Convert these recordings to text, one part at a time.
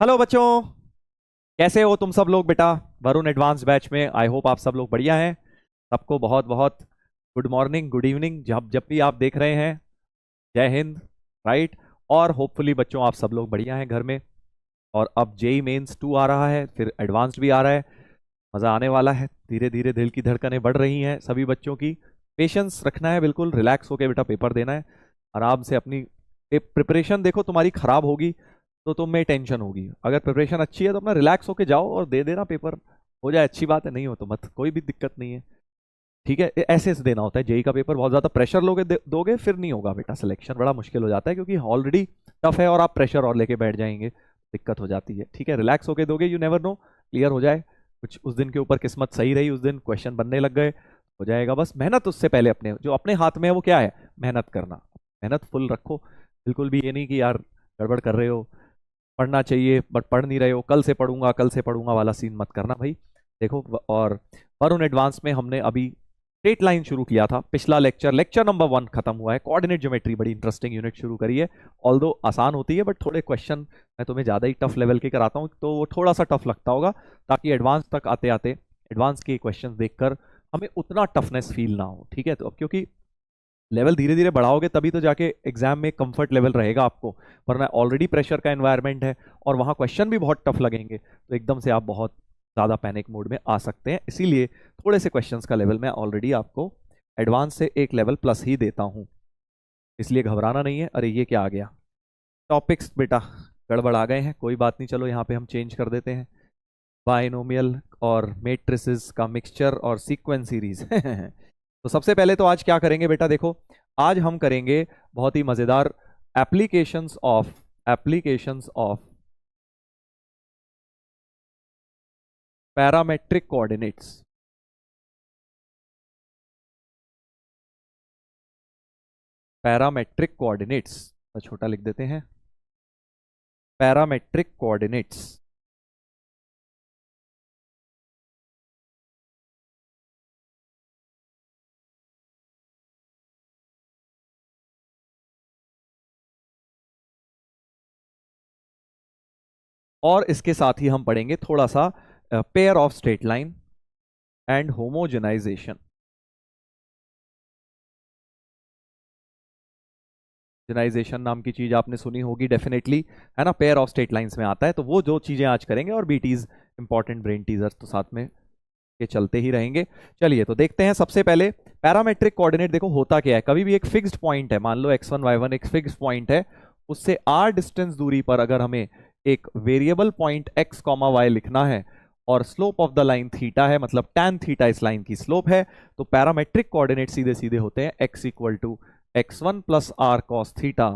Hello बच्चों, कैसे हो तुम सब लोग बेटा। वरुण एडवांस बैच में आई होप आप सब लोग बढ़िया हैं। सबको बहुत बहुत गुड मॉर्निंग, गुड इवनिंग, जब जब भी आप देख रहे हैं। जय हिंद। राइट। और होपफुली बच्चों आप सब लोग बढ़िया हैं घर में। और अब जेई मेंस 2 आ रहा है, फिर एडवांस्ड भी आ रहा है। मज़ा आने वाला है। धीरे धीरे दिल की धड़कनें बढ़ रही हैं सभी बच्चों की। पेशेंस रखना है, बिल्कुल रिलैक्स होकर बेटा पेपर देना है। आराम से अपनी प्रिपरेशन देखो, तुम्हारी खराब होगी तो तुम में टेंशन होगी। अगर प्रिपरेशन अच्छी है तो अपना रिलैक्स होके जाओ और दे देना पेपर। हो जाए अच्छी बात है, नहीं हो तो मत, कोई भी दिक्कत नहीं है। ठीक है, ऐसे से देना होता है जेई का पेपर। बहुत ज़्यादा प्रेशर लोगे दोगे फिर नहीं होगा बेटा, सिलेक्शन बड़ा मुश्किल हो जाता है, क्योंकि ऑलरेडी टफ है और आप प्रेशर और लेके बैठ जाएंगे, दिक्कत हो जाती है। ठीक है, रिलैक्स होके दोगे, यू नेवर नो, क्लियर हो जाए। कुछ उस दिन के ऊपर किस्मत सही रही, उस दिन क्वेश्चन बनने लग गए, हो जाएगा। बस मेहनत उससे पहले अपने जो अपने हाथ में है वो क्या है, मेहनत करना। मेहनत फुल रखो। बिल्कुल भी ये नहीं कि यार गड़बड़ कर रहे हो, पढ़ना चाहिए बट पढ़ नहीं रहे हो, कल से पढ़ूंगा वाला सीन मत करना भाई। देखो और वरुण एडवांस में हमने अभी स्ट्रेट लाइन शुरू किया था। पिछला लेक्चर नंबर 1 खत्म हुआ है। कोऑर्डिनेट ज्योमेट्री बड़ी इंटरेस्टिंग यूनिट शुरू करी है। ऑल्दो आसान होती है बट थोड़े क्वेश्चन मैं तुम्हें ज़्यादा ही टफ लेवल के कराता हूँ, तो वो थोड़ा सा टफ लगता होगा, ताकि एडवांस तक आते आते एडवांस के क्वेश्चन देखकर हमें उतना टफनेस फील ना हो। ठीक है, तो अब क्योंकि लेवल धीरे धीरे बढ़ाओगे तभी तो जाके एग्जाम में कंफर्ट लेवल रहेगा आपको, वरना ऑलरेडी प्रेशर का एनवायरनमेंट है और वहाँ क्वेश्चन भी बहुत टफ लगेंगे, तो एकदम से आप बहुत ज़्यादा पैनिक मोड में आ सकते हैं। इसीलिए थोड़े से क्वेश्चंस का लेवल मैं ऑलरेडी आपको एडवांस से एक लेवल प्लस ही देता हूँ, इसलिए घबराना नहीं है। अरे ये क्या आ गया, टॉपिक्स बेटा गड़बड़ आ गए हैं, कोई बात नहीं, चलो यहाँ पे हम चेंज कर देते हैं। बाइनोमियल और मेट्रिसेस का मिक्सचर और सीक्वेंस सीरीज तो सबसे पहले तो आज क्या करेंगे बेटा, देखो आज हम करेंगे बहुत ही मजेदार applications of parametric coordinates. Parametric coordinates छोटा लिख देते हैं, पैरामेट्रिक कोऑर्डिनेट्स। और इसके साथ ही हम पढ़ेंगे थोड़ा सा pair of straight line and homogenization. जेनाइजेशन नाम की चीज आपने सुनी होगी डेफिनेटली, है ना, पेयर ऑफ स्ट्रेट लाइंस में आता है। तो वो जो चीजें आज करेंगे, और बीटीज इंपॉर्टेंट ब्रेन टीजर्स तो साथ में के चलते ही रहेंगे। चलिए तो देखते हैं सबसे पहले पैरामेट्रिक कोऑर्डिनेट। देखो होता क्या है, कभी भी एक फिक्स्ड पॉइंट है, मान लो x1 y1 एक फिक्स्ड पॉइंट है, उससे r डिस्टेंस दूरी पर अगर हमें एक variable point x comma y लिखना है और slope of the line theta है, मतलब tan थीटा इस लाइन की स्लोप है, तो पैरामेट्रिक कोऑर्डिनेट सीधे सीधे होते हैं x equal to x1 plus R cos theta,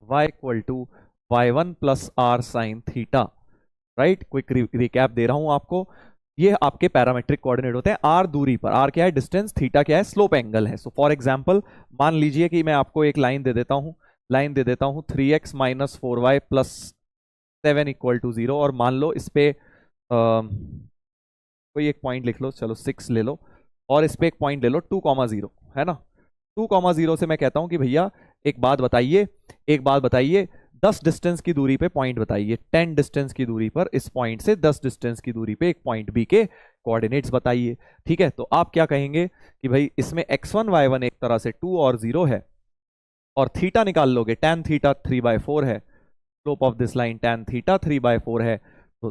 y equal to y1 plus R sine theta. Right, quick recap दे रहा हूं आपको। ये आपके पैरामेट्रिक कोऑर्डिनेट होते हैं आर दूरी पर। आर क्या है, डिस्टेंस, थीटा क्या है, स्लोप एंगल है। सो फॉर एग्जांपल मान लीजिए कि मैं आपको एक लाइन दे देता हूं, 3x minus 4y plus 7 equal to 0, और मान लो इस पे कोई एक पॉइंट लिख लो, चलो 6 ले लो, और इस पे एक पॉइंट ले लो 2,0, है ना। 2,0 से मैं कहता हूं कि भैया एक बात बताइए 10 डिस्टेंस की दूरी पे पॉइंट बताइए, 10 डिस्टेंस की दूरी पर इस पॉइंट से 10 डिस्टेंस की दूरी पे एक पॉइंट बी के कोऑर्डिनेट्स बताइए। ठीक है, तो आप क्या कहेंगे कि भाई इसमें x1 y1 एक तरह से 2 और 0 है, और थीटा निकाल लोगे, tan थीटा 3/4 है, slope of this line tan theta 3/4 है, तो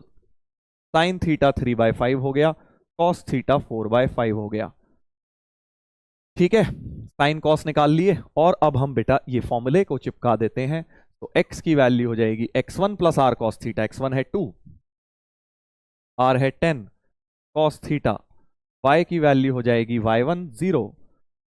sin थीटा 3/5 हो गया, cos थीटा 4/5 हो गया। ठीक है, साइन कॉस निकाल लिए, और अब हम बेटा ये फॉर्मूले को चिपका देते हैं। तो x की वैल्यू हो जाएगी x1 plus R cos theta, x1 है 2, r है 10 कॉस थीटा, y की वैल्यू हो जाएगी y1 0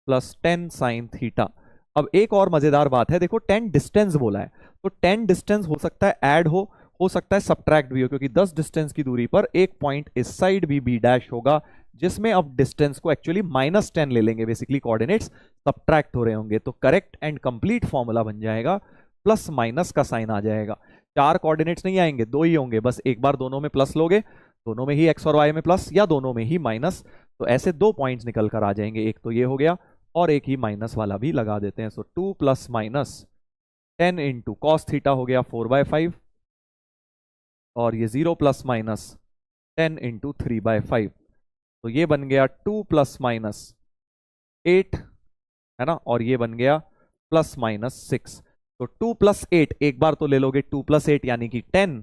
प्लस 10 साइन थीटा। अब एक और मजेदार बात है, देखो 10 डिस्टेंस बोला है, तो 10 डिस्टेंस हो सकता है ऐड हो सकता है सब्ट्रैक्ट भी हो, क्योंकि 10 डिस्टेंस की दूरी पर एक पॉइंट इस साइड भी बी डैश होगा, जिसमें अब डिस्टेंस को एक्चुअली -10 ले लेंगे, बेसिकली कोऑर्डिनेट्स सब्ट्रैक्ट हो रहे होंगे, तो करेक्ट एंड कंप्लीट फॉर्मूला बन जाएगा, प्लस माइनस का साइन आ जाएगा। 4 कोऑर्डिनेट्स नहीं आएंगे, 2 ही होंगे, बस एक बार दोनों में प्लस लोगे, दोनों में ही x और y में प्लस या दोनों में ही माइनस, तो ऐसे 2 पॉइंट्स निकल कर आ जाएंगे। एक तो ये हो गया, और एक ही माइनस वाला भी लगा देते हैं। सो 2 plus minus 10 into cos theta हो गया 4/5, और ये 0 प्लस माइनस 10 इंटू 3/5, तो ये बन गया 2 प्लस माइनस 8, है ना, और ये बन गया प्लस माइनस 6। तो 2 प्लस 8 एक बार तो ले लोगे, 2 प्लस 8 यानी कि 10,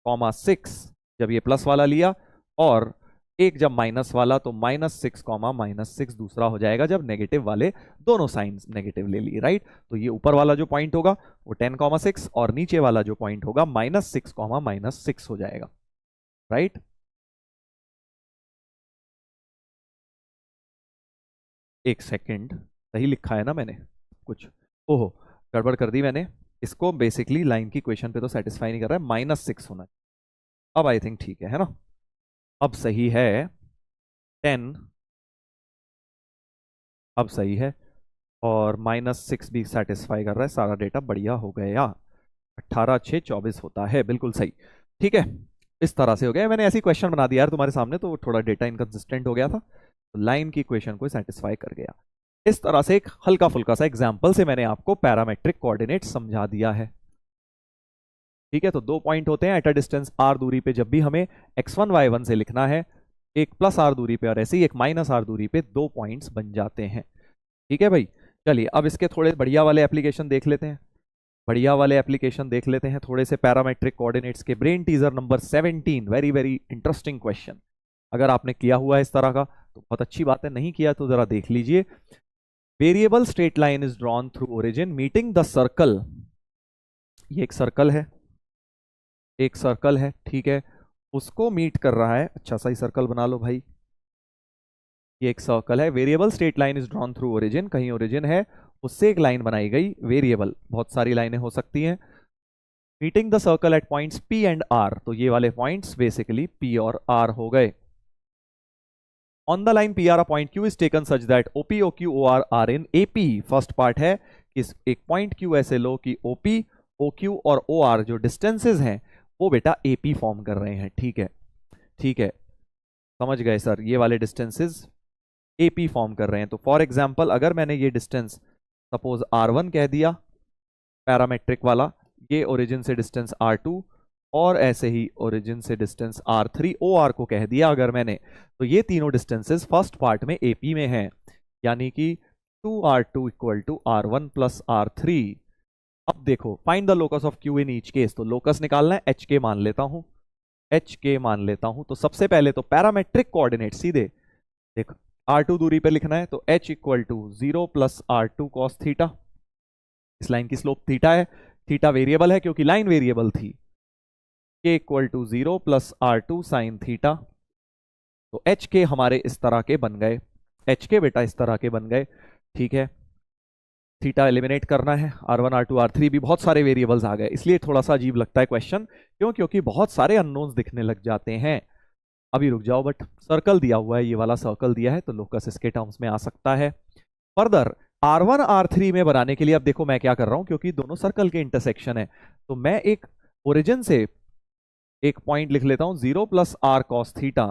6 जब ये प्लस वाला लिया, और एक जब माइनस वाला, तो -6, दूसरा हो जाएगा जब नेगेटिव वाले दोनों साइंस नेगेटिव ले लिए, राइट। तो ये ऊपर वाला जो पॉइंट होगा वो 10, 6, और नीचे वाला जो पॉइंट होगा -6, हो जाएगा, राइट। एक सेकंड, सही लिखा है ना मैंने कुछ? ओहो, गड़बड़ कर दी मैंने। इसको बेसिकली लाइन की क्वेश्चन पे तो सेटिस्फाई नहीं कर रहा है, -6 होना। अब आई थिंक ठीक है ना, अब सही है 10, अब सही है, और -6 भी सेटिस्फाई कर रहा है, सारा डेटा बढ़िया हो गया। 18, 6, 24 होता है, बिल्कुल सही। ठीक है, इस तरह से हो गया। मैंने ऐसी क्वेश्चन बना दिया यार तुम्हारे सामने, तो थोड़ा डेटा इनकंसिस्टेंट हो गया था, तो लाइन की इक्वेशन को सेटिस्फाई कर गया। इस तरह से एक हल्का फुल्का सा एग्जाम्पल से मैंने आपको पैरामेट्रिक कोऑर्डिनेट समझा दिया है। ठीक है, तो 2 पॉइंट होते हैं एट अ डिस्टेंस r दूरी पे, जब भी हमें x1 y1 से लिखना है, एक प्लस r दूरी पे और ऐसे ही एक माइनस r दूरी पे 2 पॉइंट्स बन जाते हैं। ठीक है भाई, चलिए अब इसके थोड़े बढ़िया वाले एप्लीकेशन देख लेते हैं। बढ़िया वाले एप्लीकेशन देख लेते हैं थोड़े से पैरामेट्रिक कोऑर्डिनेट्स के। Brain teaser number 17, very very interesting question. अगर आपने किया हुआ है इस तरह का तो बहुत अच्छी बात है, नहीं किया तो जरा देख लीजिए। Variable straight line is drawn through origin meeting the circle. ये एक सर्कल है, एक सर्कल है, ठीक है, उसको मीट कर रहा है। अच्छा सा ही सर्कल बना लो भाई, ये एक सर्कल है। Variable straight line is drawn through origin, कहीं ओरिजिन है उससे एक लाइन बनाई गई, वेरिएबल बहुत सारी लाइनें हो सकती हैं। Meeting the circle at points P and R, तो ये वाले पॉइंट्स बेसिकली P और R हो गए। On the line PR a point Q is taken such that OP, OQ, OR are in AP। First part है कि एक point Q ऐसे लो कि OP, OQ और OR जो डिस्टेंसेस हैं वो बेटा AP फॉर्म कर रहे हैं। ठीक है, ठीक है, समझ गए सर, ये वाले डिस्टेंसेस AP फॉर्म कर रहे हैं। तो फॉर एग्जाम्पल अगर मैंने ये डिस्टेंस सपोज R1 कह दिया पैरामेट्रिक वाला, ये ओरिजिन से डिस्टेंस R2, और ऐसे ही ओरिजिन से डिस्टेंस R3, OR को कह दिया अगर मैंने, तो ये तीनों डिस्टेंसेस फर्स्ट पार्ट में AP में हैं, यानी कि 2R2 equal to R1 plus R3। अब देखो, find the locus of Q in each case, तो लोकस निकालना है, HK मान लेता हूं, HK मान लेता हूं। तो सबसे पहले तो पैरामेट्रिक कोऑर्डिनेट सीधे देखो, R2 दूरी पे लिखना है, तो H equal to 0 plus R2 cos theta. इस लाइन की स्लोप थीटा है, थीटा वेरिएबल है क्योंकि लाइन वेरिएबल थी। K equal to 0 plus R2 sine theta. तो HK हमारे इस तरह के बन गए, HK बेटा इस तरह के बन गए। ठीक है, थीटा एलिमिनेट करना है, R1, R2, R3 भी बहुत सारे वेरिएबल्स आ गए, इसलिए थोड़ा सा अजीब लगता है क्वेश्चन, क्यों? क्योंकि बहुत सारे अननोन्स दिखने लग जाते हैं। अभी रुक जाओ, बट सर्कल दिया हुआ है, ये वाला सर्कल दिया है, तो लोकस इसके टर्म्स में आ सकता है। फर्दर R1, R3 में बनाने के लिए अब देखो मैं क्या कर रहा हूं, क्योंकि दोनों सर्कल के इंटरसेक्शन है, तो मैं एक ओरिजिन से एक पॉइंट लिख लेता हूं 0 प्लस R कॉस थीटा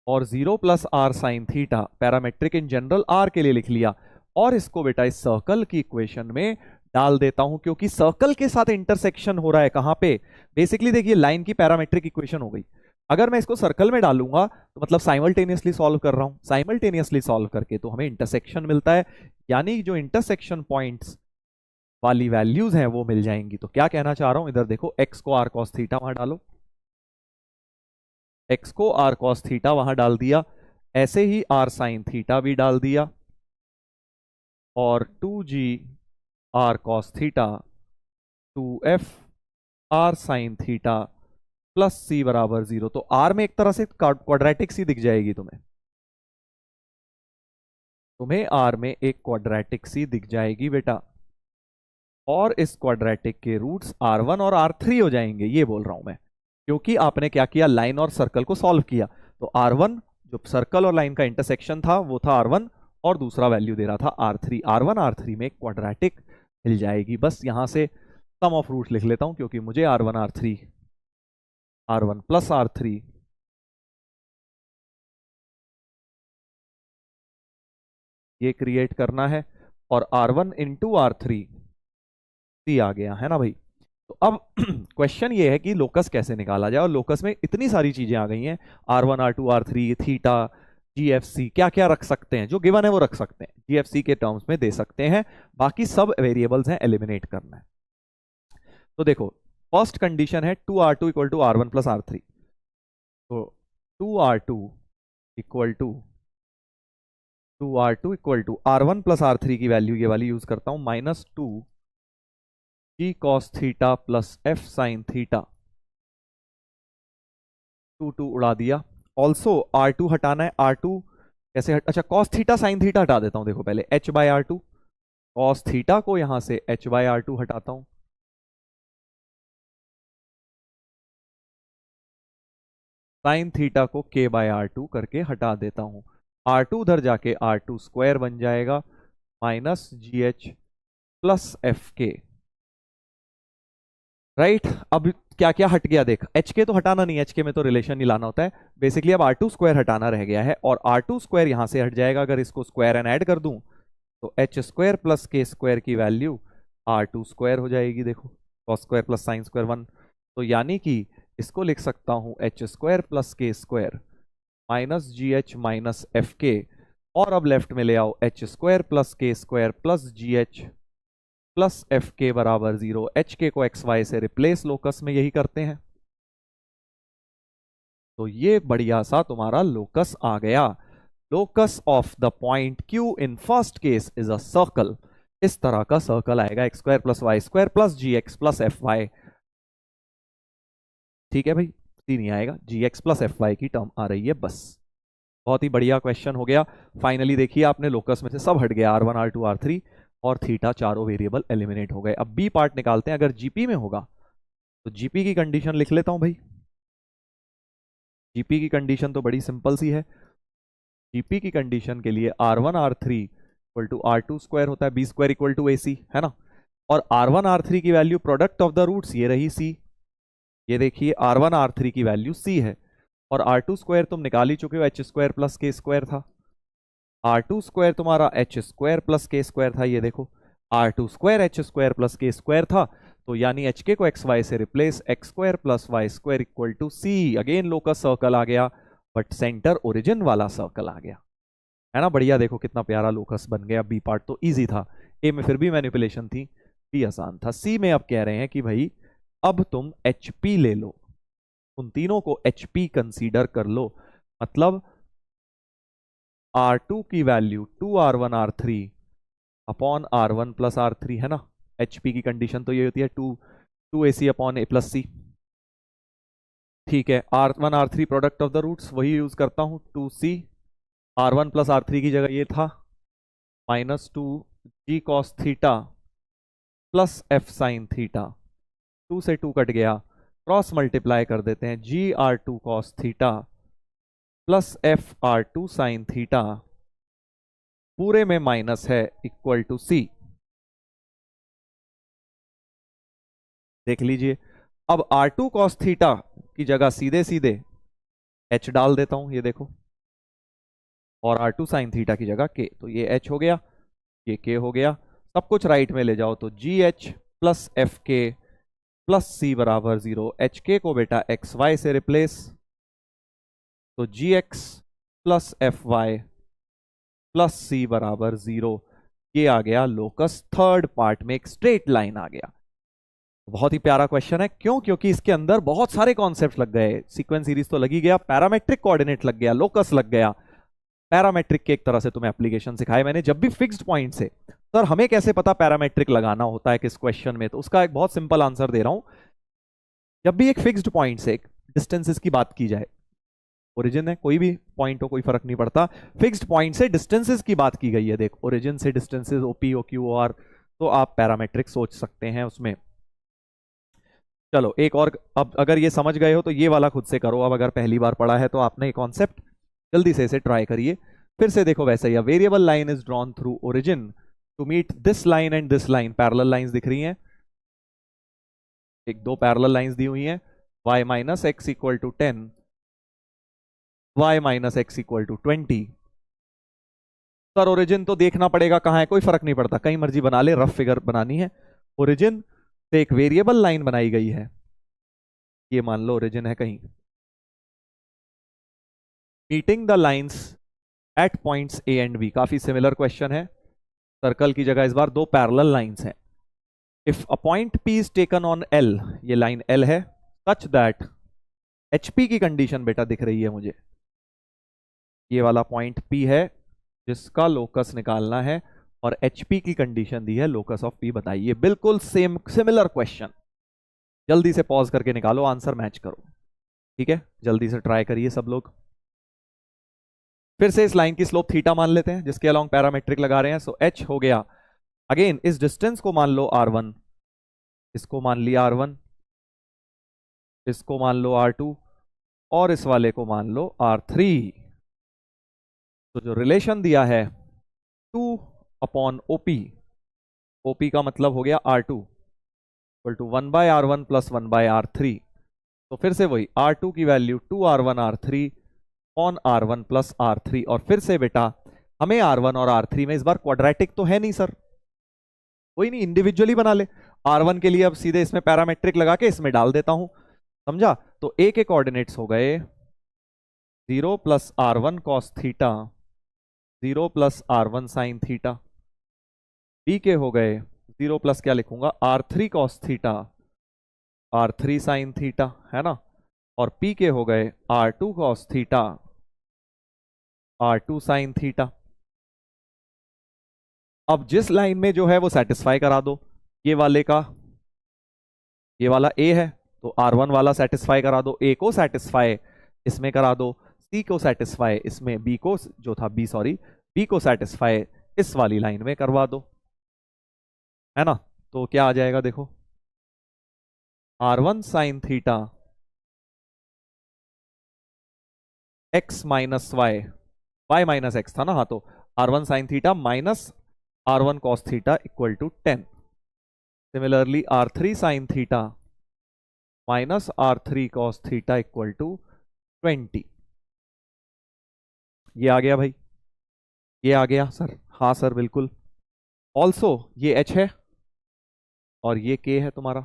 और 0 plus R sine theta, parametric in general R के लिए लिख लिया, और इसको बेटा इस सर्कल की इक्वेशन में डाल देता हूं, क्योंकि सर्कल के साथ इंटरसेक्शन हो रहा है कहां पे? बेसिकली देखिए, लाइन की पैरामेट्रिक इक्वेशन हो गई, अगर मैं इसको सर्कल में डालूंगा तो मतलब साइमल्टेनियसली सॉल्व कर रहा हूं, साइमल्टेनियसली सॉल्व करके तो हमें इंटरसेक्शन मिलता है, यानी जो इंटरसेक्शन पॉइंट्स वाली वैल्यूज हैं वो मिल जाएंगी। तो क्या कहना चाह रहा हूं, इधर देखो, x को r cos थीटा वहां डालो, x को r cos थीटा वहां डाल दिया, ऐसे ही r sin थीटा भी डाल दिया, और 2g r cos theta 2f r sin theta plus c बराबर 0। तो r में एक तरह से क्वाड्रेटिक सी दिख जाएगी तुम्हें, r में एक क्वाड्रेटिक सी दिख जाएगी बेटा, और इस क्वाड्रेटिक के रूट्स R1 और R3 हो जाएंगे, ये बोल रहा हूं मैं, क्योंकि आपने क्या किया, लाइन और सर्कल को सॉल्व किया। तो R1 जो सर्कल और लाइन का इंटरसेक्शन था वो था R1, और दूसरा वैल्यू दे रहा था R3। R1 R3 में एक क्वाड्रेटिक मिल जाएगी। बस यहां से सम ऑफ रूट लिख लेता हूं, क्योंकि मुझे R1 R3, R1 plus R3 ये क्रिएट करना है, और R1 इंटू R3 आ गया है ना भाई। तो अब क्वेश्चन ये है कि लोकस कैसे निकाला जाए, और लोकस में इतनी सारी चीजें आ गई हैं, R1 R2 R3 theta GFC, क्या क्या रख सकते हैं, जो गिवन है वो रख सकते हैं, GFC के टर्म्स में दे सकते हैं, बाकी सब वेरिएबल्स हैं, एलिमिनेट करना है। तो देखो फर्स्ट कंडीशन है 2R2 equal to R1 plus R3, तो 2R2 equal to 2R2 equal to R1 plus R3 की वैल्यू ये वाली यूज करता हूं, -2 G cos theta plus F sign theta, 2 उड़ा दिया। ऑल्सो R2 हटाना है, R2 कैसे अच्छा cos थीटा साइन थीटा हटा देता हूं, देखो पहले H bye R2, cos theta को यहां से H बाय R2 हटाता हूं, साइन थीटा को K बाय R2 करके हटा देता हूं, R2 उधर जाके R2 स्क्वायर बन जाएगा minus GH plus FK, right. अब क्या क्या हट गया देख, HK तो हटाना नहीं, HK में तो रिलेशन नहीं लाना होता है, बेसिकली अब R2 स्क्वायर हटाना रह गया है, और R2 स्क्वायर यहां से हट जाएगा, अगर इसको स्क्वायर एंड ऐड कर दूं तो H square plus K square की वैल्यू R2 स्क्वायर हो जाएगी, देखो cos square plus sine square 1, तो यानी कि इसको लिख सकता हूं H square plus K square minus GH minus FK, और अब लेफ्ट में ले आओ H square plus K square plus GH plus FK बराबर 0, HK को XY से रिप्लेस लोकस में यही करते हैं, तो ये बढ़िया सा तुम्हारा लोकस आ गया। Locus of the point Q in first case is a circle, इस तरह का सर्कल आएगा, x square plus Y square plus G x plus F y, ठीक है भाई, सी नहीं आएगा, G x plus F y की टर्म आ रही है बस। बहुत ही बढ़िया क्वेश्चन हो गया। फाइनली देखिए आपने लोकस में से सब हट गया, R1 R2 R3 और थीटा, चारों वेरिएबल एलिमिनेट हो गए। अब बी पार्ट निकालते हैं, अगर जीपी में होगा तो जीपी की कंडीशन लिख लेता हूं भाई। जीपी की कंडीशन तो बड़ी सिंपल सी है, जीपी की कंडीशन के लिए R1 R3 equal to R2 square होता है, B square equal to AC, है ना, और R1 R3 की value product of the roots ये रही C, ये देखिए R1 R3 की वैल्यू C है, और R2 स्क्वायर तुम निकाल ही चुके हो, H square plus K square था, R2 स्क्वायर तुम्हारा H square plus K square था, ये देखो R2 square H square plus K square था, तो यानी HK को XY से replace, X square plus Y square equal to C, again locus circle आ गया, बट सेंटर ओरिजिन वाला सर्कल आ गया, है ना, बढ़िया। देखो कितना प्यारा लोकस बन गया। बी पार्ट तो इजी था, ए में फिर भी मैनिपुलेशन थी, बी आसान था। सी में अब कह रहे हैं कि भाई अब तुम HP ले लो, उन तीनों को HP कंसीडर कर लो, मतलब R2 की value 2R1 R3 upon R1 plus R3, है ना, HP की कंडीशन तो ये होती है 2AC upon A plus C, ठीक है। R1 R3 product of the roots वही यूज करता हूं, 2C, R1 प्लस R3 की जगह ये था -2 G cos theta plus F sign theta, 2 से 2 कट गया, क्रॉस मल्टीप्लाई कर देते हैं, GR2 cos theta plus FR2 sine theta, पूरे में माइनस है, इक्वल टू C, देख लीजिए। अब R2 cos थीटा की जगह सीधे सीधे H डाल देता हूं, ये देखो, और R2 साइन थीटा की जगह K, तो ये H हो गया, ये K हो गया, सब कुछ राइट में ले जाओ, तो GH plus FK plus C बराबर 0, HK को बेटा XY से रिप्लेस, तो GX plus FY plus C बराबर 0, ये आ गया लोकस। थर्ड पार्ट में एक स्ट्रेट लाइन आ गया। बहुत ही प्यारा क्वेश्चन है, क्यों, क्योंकि इसके अंदर बहुत सारे कॉन्सेप्ट लग गए, सीक्वेंस सीरीज तो लगी गया, पैरामेट्रिक कोऑर्डिनेट लग गया, लोकस लग गया, पैरामेट्रिक के एक तरह से तुम्हें एप्लीकेशन सिखाए मैंने। जब भी फिक्स्ड पॉइंट से, सर हमें कैसे पता पैरामेट्रिक लगाना होता है किस क्वेश्चन में, तो उसका एक बहुत सिंपल आंसर दे रहा हूं। जब भी एक फिक्स्ड पॉइंट से डिस्टेंसेस की बात की जाए, ओरिजिन है कोई भी पॉइंट हो कोई फर्क नहीं पड़ता, फिक्स्ड पॉइंट से डिस्टेंसेस की बात की गई है, देख ओरिजिन से डिस्टेंसेस OP OQ OR, तो आप पैरामेट्रिक सोच सकते हैं उसमें। चलो एक और, अब अगर ये समझ गए हो तो ये वाला खुद से करो, अब अगर पहली बार पढ़ा है तो आपने कॉन्सेप्ट जल्दी से इसे ट्राई करिए, फिर से देखो वैसे ही, variable line is drawn through origin to meet this line and this line, parallel lines दिख रही हैं, एक दो पैरेलल लाइंस दी हुई हैं, y minus x equal to 10, y minus x equal to 20। Sir origin तो देखना पड़ेगा कहाँ है, कोई फर्क नहीं पड़ता, कहीं मर्जी बना ले, रफ फिगर बनानी है, ओरिजिन से एक वेरिएबल लाइन बनाई गई है, ये मान लो ओरिजिन है कहीं, meeting the lines at points A and B. काफी सिमिलर क्वेश्चन है, सर्कल की जगह इस बार दो पैरेलल लाइंस हैं। If a point P is taken on L, ये लाइन एल है, सच दैट एचपी की कंडीशन बेटा दिख रही है मुझे, ये वाला पॉइंट पी है जिसका लोकस निकालना है, और एचपी की कंडीशन दी है लोकस ऑफ पी बताइए। बिल्कुल सेम सिमिलर क्वेश्चन, जल्दी से पॉज करके निकालो, आंसर मैच करो। ठीक है, जल्दी से ट्राई करिए सब लोग। फिर से इस लाइन की स्लोप थीटा मान लेते हैं जिसके अलोंग पैरामेट्रिक लगा रहे हैं। सो एच हो गया, अगेन इस डिस्टेंस को मान लो r1, इसको मान लिया r1, इसको मान लो r2, और इस वाले को मान लो r3। तो जो रिलेशन दिया है 2/OP, OP का मतलब हो गया r2 equal to 1/r1 plus 1/r3। तो फिर से वही r2 की value 2r1 r3 on r1 plus r3। और फिर से बेटा हमें r1 और r3 में इस बार क्वाड्रेटिक तो है नहीं सर, कोई नहीं, इंडिविजुअली बना ले। r1 के लिए अब सीधे इसमें पैरामेट्रिक लगा के इसमें डाल देता हूं, समझा। तो a के कोऑर्डिनेट्स हो गए 0 plus r1 cos theta, 0 plus r1 sine theta. b के हो गए 0 प्लस क्या लिखूंगा, r3 cos theta, r3 sine theta, है ना। और p के हो गए r2 cos theta, r2 sine theta. अब जिस लाइन में जो है वो सेटिस्फाई करा दो, ये वाले का, ये वाला a है तो r1 वाला सेटिस्फाई करा दो, a को सेटिस्फाई इसमें करा दो, c को सेटिस्फाई इसमें, b को जो था b को सेटिस्फाई इस वाली लाइन में करवा दो, है ना। तो क्या आ जाएगा देखो, r1 sine theta x minus y, y minus x था ना, हाँ, तो r1 sine theta minus r1 cos theta equal to 10। Similarly r3 sine theta minus r3 cos theta equal to 20। ये आ गया भाई, ये आ गया सर, हाँ सर बिल्कुल। ऑल्सो ये h है और ये k है तुम्हारा,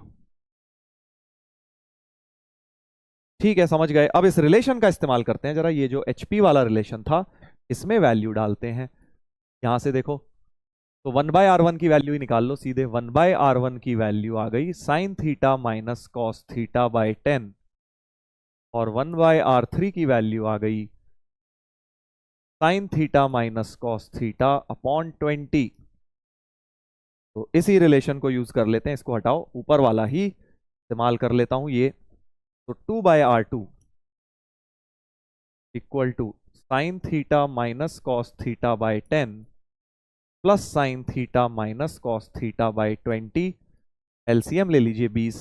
ठीक है, समझ गए। अब इस रिलेशन का इस्तेमाल करते हैं जरा, ये जो HP वाला रिलेशन था इसमें वैल्यू डालते हैं। यहां से देखो, तो 1/r1 की वैल्यू ही निकाल लो सीधे, 1/r1 की वैल्यू आ गई sign theta minus cos theta by 10, और 1/r3 की वैल्यू आ गई sign theta minus cos theta upon 20। तो इसी रिलेशन को यूज कर लेते हैं, इसको हटाओ, ऊपर वाला ही इस्तेमाल कर लेता हूं ये। तो 2/r2 equal to sine theta minus cos theta by 10 plus sine theta minus cos theta by 20। LCM ले लीजिए 20,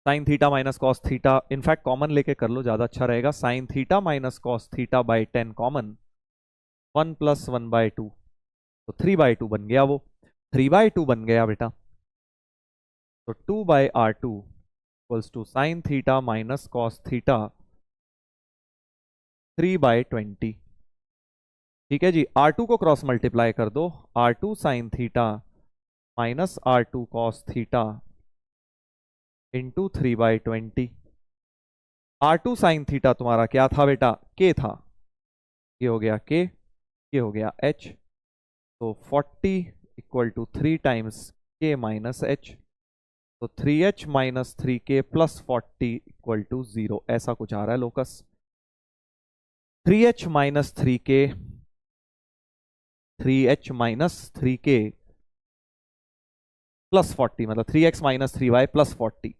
sine theta minus cos theta in fact common लेके कर लो, ज्यादा अच्छा रहेगा। Sine theta minus cos theta by 10 common, 1 plus 1/2, तो 3/2 बन गया, वो 3/2 बन गया बेटा। तो 2/r2 equals to sine theta minus cos theta 3/20। ठीक है जी, r2 को क्रॉस मल्टीप्लाई कर दो, r2 sine theta minus r2 cos theta into 3/20। r2 sine theta तुम्हारा क्या था बेटा, k था, ये हो गया k, ये हो गया h। तो 40 equal to 3 times k minus h, तो 3h minus 3k plus 40 equal to 0, ऐसा कुछ आ रहा है locus. 3h minus 3k, 3h minus 3k plus 40, मतलब 3x minus 3y plus 40।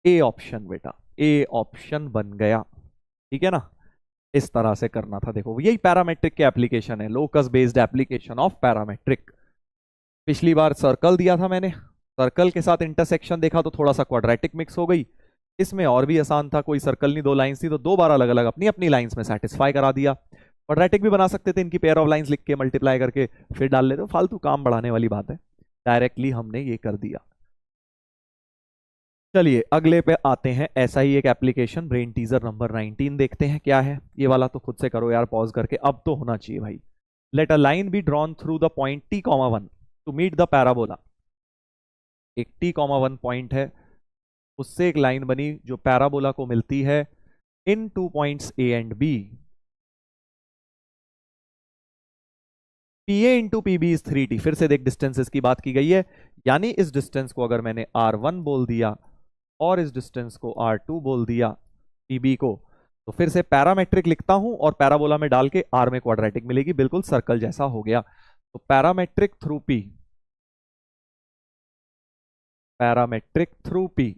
A option बेटा, ए ऑप्शन बन गया, ठीक है ना। इस तरह से करना था, देखो यही पैरामेट्रिक के एप्लीकेशन है, locus based application of parametric. पिछली बार सर्कल दिया था मैंने, सर्कल के साथ इंटरसेक्शन देखा तो थोड़ा सा क्वाड्रेटिक मिक्स हो गई। इसमें और भी आसान था, कोई सर्कल नहीं, 2 लाइंस थी तो 2 बार अलग अलग अपनी अपनी लाइंस में सेटिस्फाई करा दिया। क्वाड्रेटिक भी बना सकते थे, इनकी पेयर ऑफ लाइंस लिख के मल्टीप्लाई करके फिर डाल लेते, फालतू काम बढ़ाने वाली बात है, डायरेक्टली हमने ये कर दिया। चलिए अगले पे आते हैं, ऐसा ही एक एप्लीकेशन, ब्रेन टीजर नंबर 19 देखते हैं क्या है। ये वाला तो खुद से करो यार पॉज करके, अब तो होना चाहिए भाई, let a line be drawn through the point t, 1 to meet the parabola. एक t, 1 पॉइंट है, उससे एक लाइन बनी जो पैराबोला को मिलती है in 2 points a and b। PA into PB is 3t। फिर से देख, डिस्टेंसेस की बात की गई है, यानी इस डिस्टेंस को अगर मैंने R1 बोल दिया और इस डिस्टेंस को R2 बोल दिया, PB को, तो फिर से पैरामेट्रिक लिखता हूं और पैराबोला में डाल के R में क्वाड्रेटिक मिलेगी, बिल्कुल सर्कल जैसा हो गया। तो parametric through P, parametric through P,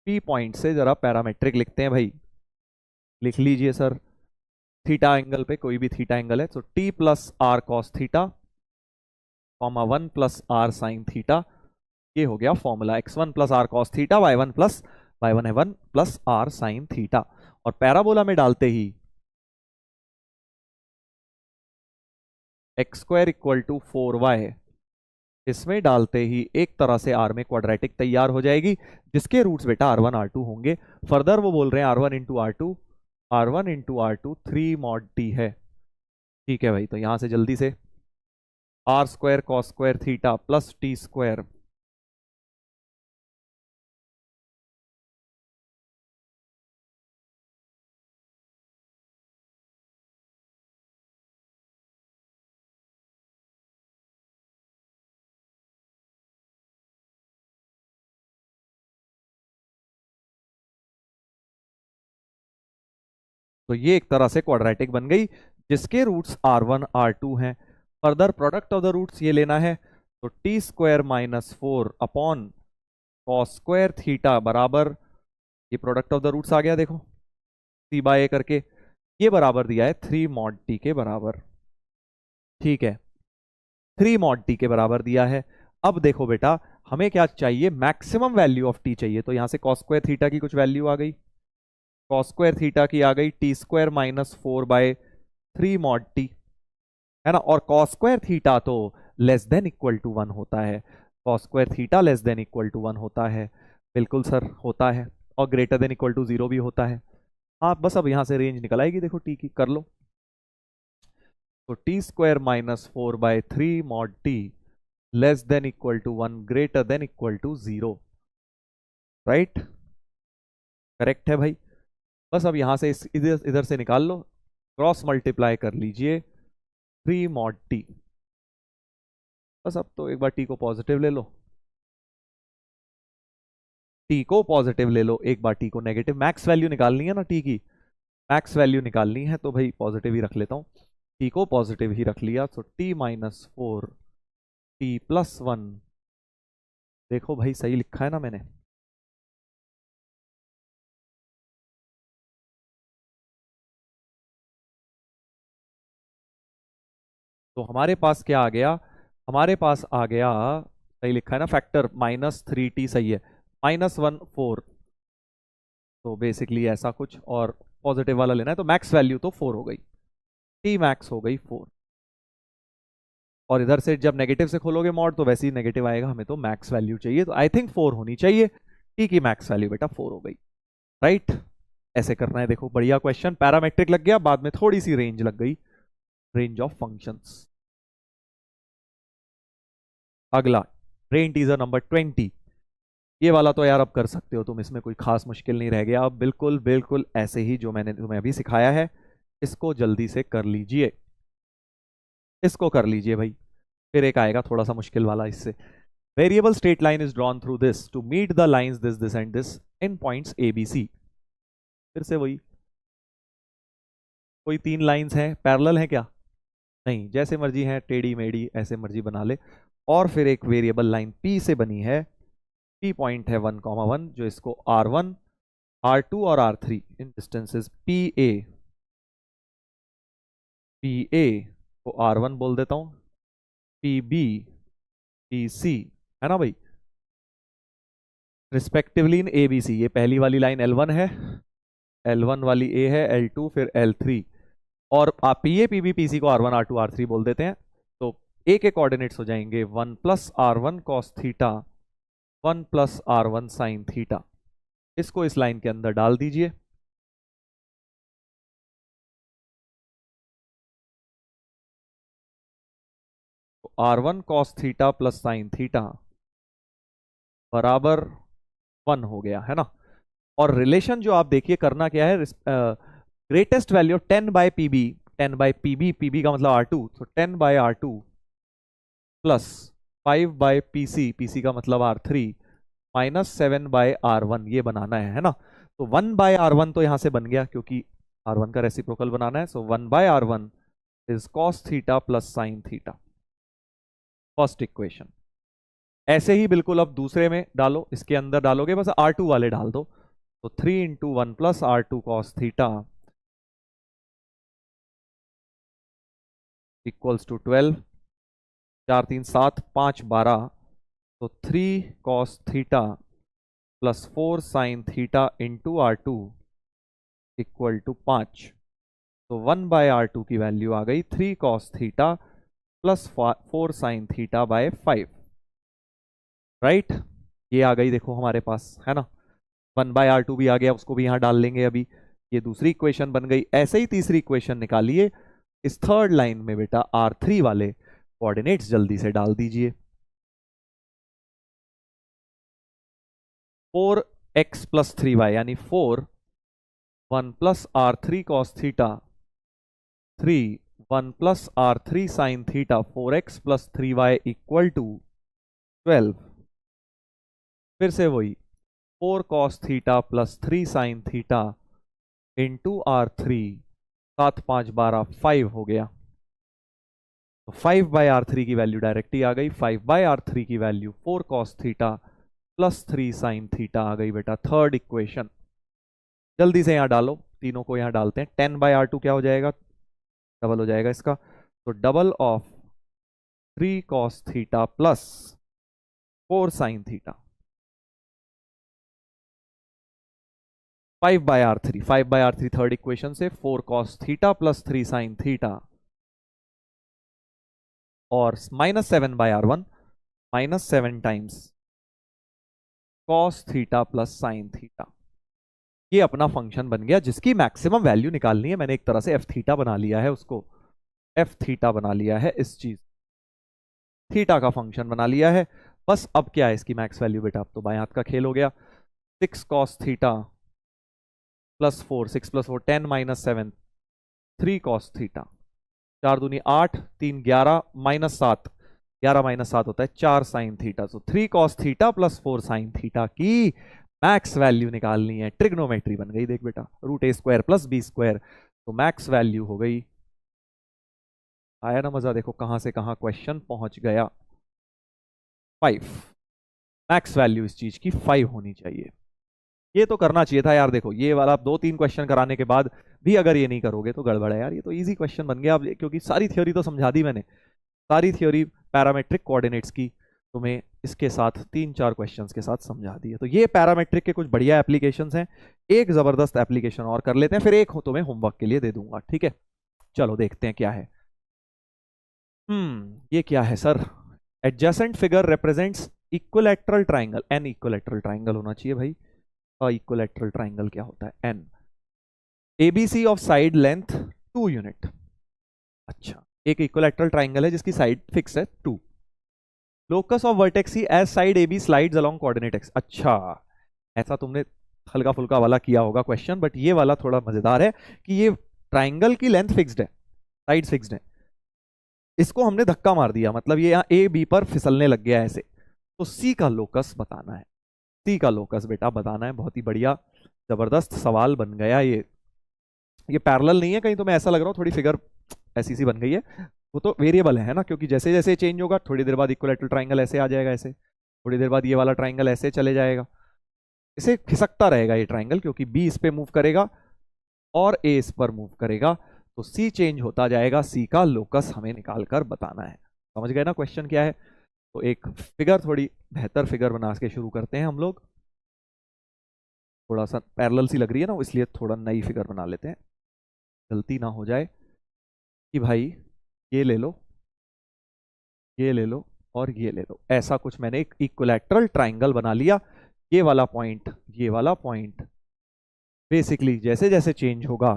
P point से जरा पैरामेट्रिक लिखते हैं भाई। लिख लीजिए सर, थीटा एंगल पे कोई भी थीटा एंगल है, तो T plus R cos theta, 1 plus R sine theta, ये हो गया formula. x1 plus R cos theta, y1 plus y1 है 1 प्लस आर साइन थीटा। और पैराबोला में डालते ही x square equal to 4y, इसमें डालते ही एक तरह से r में क्वाड्रेटिक तैयार हो जाएगी, जिसके रूट्स बेटा R1 R2 होंगे। फर्दर वो बोल रहे हैं R1 into R2, R1 into R2 3 mod t है। ठीक है भाई, तो यहां से जल्दी से r square cos square theta plus t square, तो ये एक तरह से क्वाड्रेटिक बन गई, जिसके रूट्स R1 R2 हैं। Further product of the roots ये लेना है, तो t square minus 4 upon cos square theta बराबर, ये प्रोडक्ट ऑफ द रूट्स आ गया देखो, सी बाय ए करके, ये बराबर दिया है 3 मॉड टी के बराबर। ठीक है, 3 मॉड टी के बराबर दिया है। अब देखो बेटा, हमें क्या चाहिए, मैक्सिमम वैल्यू ऑफ टी चाहिए, तो यहां से कॉस स्क्वायर थीटा की कुछ वैल्यू आ गई, कॉस स्क्वायर थीटा की आ गई t square minus 4/3 mod t, है ना। और कॉस स्क्वायर थीटा तो लेस देन इक्वल टू 1 होता है, cos square theta less than equal to 1 होता है, बिल्कुल सर होता है, और ग्रेटर देन इक्वल टू 0 भी होता है। हाँ बस अब यहां से रेंज निकल आएगी, देखो टी की कर लो, तो t square minus 4/3 mod t less than equal to 1 greater than equal to 0, right, correct है भाई। बस अब यहां से इस इधर इधर से निकाल लो, क्रॉस मल्टीप्लाई कर लीजिए 3 मॉड टी। बस अब तो एक बार टी को पॉजिटिव ले लो, टी को पॉजिटिव ले लो, एक बार टी को नेगेटिव, मैक्स वैल्यू निकालनी है ना टी की, मैक्स वैल्यू निकालनी है, तो भाई पॉजिटिव ही रख लेता हूँ, टी को पॉजिटिव ही रख लिया, तो टी माइनस 4 टी प्लस 1, देखो भाई सही लिखा है ना मैंने। तो हमारे पास क्या आ गया, हमारे पास आ गया, सही लिखा है ना, फैक्टर -3t सही है, -1 4, तो बेसिकली ऐसा कुछ, और पॉजिटिव वाला लेना है, तो मैक्स वैल्यू तो 4 हो गई, टी मैक्स हो गई 4। और इधर से जब नेगेटिव से खोलोगे मॉड तो वैसे ही नेगेटिव आएगा, हमें तो मैक्स वैल्यू चाहिए, तो आई थिंक 4 होनी चाहिए, टी की मैक्स वैल्यू बेटा 4 हो गई, राइट। ऐसे करना है, देखो बढ़िया क्वेश्चन, पैरामेट्रिक लग गया, बाद में थोड़ी सी रेंज लग गई, रेंज ऑफ फंक्शंस। अगला ब्रेन टीजर नंबर 20, ये वाला तो यार अब कर सकते हो तुम, इसमें कोई खास मुश्किल नहीं रह गया, अब बिल्कुल बिल्कुल ऐसे ही जो मैंने तुम्हें अभी सिखाया है, इसको जल्दी से कर लीजिए, इसको कर लीजिए भाई, फिर एक आएगा थोड़ा सा मुश्किल वाला इससे। Variable straight line is drawn through this to meet the lines this this and this in points A B C. फिर से वही, कोई 3 लाइंस हैं, पैरेलल हैं क्या, नहीं, जैसे मर्जी हैं, टेढ़ी मेढ़ी ऐसे मर्जी बना ले, और फिर एक वेरिएबल लाइन P से बनी है, P पॉइंट है 1,1, जो इसको R1 R2 और R3 इन डिस्टेंसेस PA को R1 बोल देता हूं, PB PC, है ना भाई, रिस्पेक्टिवली इन ABC। ये पहली वाली लाइन L1 है, L1 वाली A है, L2 फिर L3, और आप PA PB PC को R1 R2 R3 बोल देते हैं, तो A के कोऑर्डिनेट्स हो जाएंगे 1 plus R1 cos theta, 1 plus R1 sine theta, इसको इस लाइन के अंदर डाल दीजिए, R1 cos theta plus sine theta बराबर 1 हो गया है ना। और रिलेशन जो आप देखिए करना क्या है, greatest value 10 by PB, 10 by PB, PB का मतलब R2, तो 10 by R2 plus 5 by PC, PC का मतलब R3 माइनस 7 बाय R1, ये बनाना है ना। तो 1 बाय R1 तो यहां से बन गया क्योंकि R1 का रेसिप्रोकल बनाना है, so 1 by R1 is cos theta plus sine theta, first equation. ऐसे ही बिल्कुल अब दूसरे में डालो, इसके अंदर डालोगे बस R2 वाले डाल दो, तो 3 into 1 plus R2 cos theta equals to 12, 4 3 7 5 12, तो 3 cos theta plus 4 sine theta into R2 equal to 5। तो 1 बाय R2 की वैल्यू आ गई 3 cos theta plus 4 sine theta by 5, right. ये आ गई देखो हमारे पास, है ना। 1 बाय R2 भी आ गया, उसको भी यहां डाल लेंगे अभी। ये दूसरी इक्वेशन बन गई। ऐसे ही तीसरी इक्वेशन निकालिए। इस थर्ड लाइन में बेटा R3 वाले कोऑर्डिनेट्स जल्दी से डाल दीजिए। 4x प्लस 3y यानी 4 1 plus R3 cos theta 3 1 plus R3 sine theta 4x plus 3y equal to 12। फिर से वही 4 cos theta plus 3 sine theta into R3, 7 5 12 5 हो गया। तो 5 बाय R3 की वैल्यू डायरेक्ट ही आ गई। 5 बाय R3 की value 4 cos theta plus 3 sine theta आ गई बेटा, थर्ड इक्वेशन। जल्दी से यहां डालो, तीनों को यहां डालते हैं। 10 बाय R2 क्या हो जाएगा, डबल हो जाएगा इसका, तो double of 3 cos theta plus 4 sine theta. 5 by R3, 5 by R3 third equation से 4 cos theta plus 3 sine theta और minus 7 by R1 minus 7 times cos theta plus sine theta. ये अपना फंक्शन बन गया जिसकी मैक्सिमम वैल्यू निकालनी है। मैंने एक तरह से एफ थीटा बना लिया है, उसको एफ थीटा बना लिया है, इस चीज थीटा का फंक्शन बना लिया है। बस अब क्या है इसकी मैक्स वैल्यू बेटा, अब तो बाएं हाथ का खेल हो गया। 6 cos theta plus 4, 6 plus 4 10 minus 7 3 cos theta, 4 दूनी 8 3 11 माइनस 7, 11 माइनस 7 होता है 4 साइन थीटा। सो 3 cos theta plus 4 sine theta की मैक्स वैल्यू निकालनी है। ट्रिग्नोमेट्री बन गई देख बेटा, root A square plus B square, तो मैक्स वैल्यू हो गई। आया ना मजा, देखो कहां से कहां क्वेश्चन पहुंच गया। 5, मैक्स वैल्यू इस चीज की 5 होनी चाहिए। ये तो करना चाहिए था यार। देखो ये वाला आप 2-3 क्वेश्चन कराने के बाद भी अगर ये नहीं करोगे तो गड़बड़ है यार। ये तो इजी क्वेश्चन बन गया अब, क्योंकि सारी थ्योरी तो समझा दी मैंने, सारी थ्योरी पैरामेट्रिक कोऑर्डिनेट्स की तुम्हें इसके साथ 3-4 क्वेश्चंस के साथ समझा दी है। तो ये पैरामेट्रिक के कुछ बढ़िया एप्लीकेशंस हैं। एक जबरदस्त एप्लीकेशन और कर लेते हैं, फिर एक तुम्हें होमवर्क के लिए दे दूंगा, ठीक है। चलो देखते हैं क्या है। ये क्या है sir, adjacent figure represents equilateral triangle. An equilateral triangle होना चाहिए भाई। इक्विलैटरल ट्राइंगल क्या होता है, an. ABC of side length 2 unit. अच्छा, एक इक्विलैटरल ट्राइंगल है जिसकी साइड फिक्स है 2। Locus of vertex C as side A B slides along coordinate x. अच्छा, ऐसा तुमने हल्का फुल्का वाला किया होगा क्वेश्चन, बट ये वाला थोड़ा मजेदार है कि ये ट्राइंगल की लेंथ फिक्स्ड है, साइड फिक्स्ड है, इसको हमने धक्का मार दिया, मतलब ये यहाँ ए बी पर फिसलने लग गया ऐसे। तो सी का लोकस बताना है, सी का लोकस बेटा बताना है। बहुत ही बढ़िया जबरदस्त सवाल बन गया ये पैरेलल नहीं है कहीं तो मैं ऐसा लग रहा हूँ, थोड़ी फिगर ऐसी सी बन गई है। वो तो वेरिएबल है ना, क्योंकि जैसे जैसे चेंज होगा थोड़ी देर बाद इक्विलैटरल ट्राइंगल ऐसे आ जाएगा, ऐसे थोड़ी देर बाद ये वाला ट्राइंगल ऐसे चले जाएगा, इसे खिसकता रहेगा ये ट्राइंगल, क्योंकि बी इस पे मूव करेगा और ए इस पर मूव करेगा, तो सी चेंज होता जाएगा। सी का लोकस हमें निकाल कर बताना है। समझ गए ना क्वेश्चन क्या है। तो एक फिगर, थोड़ी बेहतर फिगर बना के शुरू करते हैं हम लोग। थोड़ा सा पैरेलल सी लग रही है ना, इसलिए थोड़ा नई फिगर बना लेते हैं, गलती ना हो जाए कि भाई ये ले लो, ये ले लो और ये ले लो, ऐसा कुछ मैंने एक इक्विलैटरल ट्राइंगल बना लिया। ये वाला पॉइंट, ये वाला पॉइंट बेसिकली जैसे जैसे चेंज होगा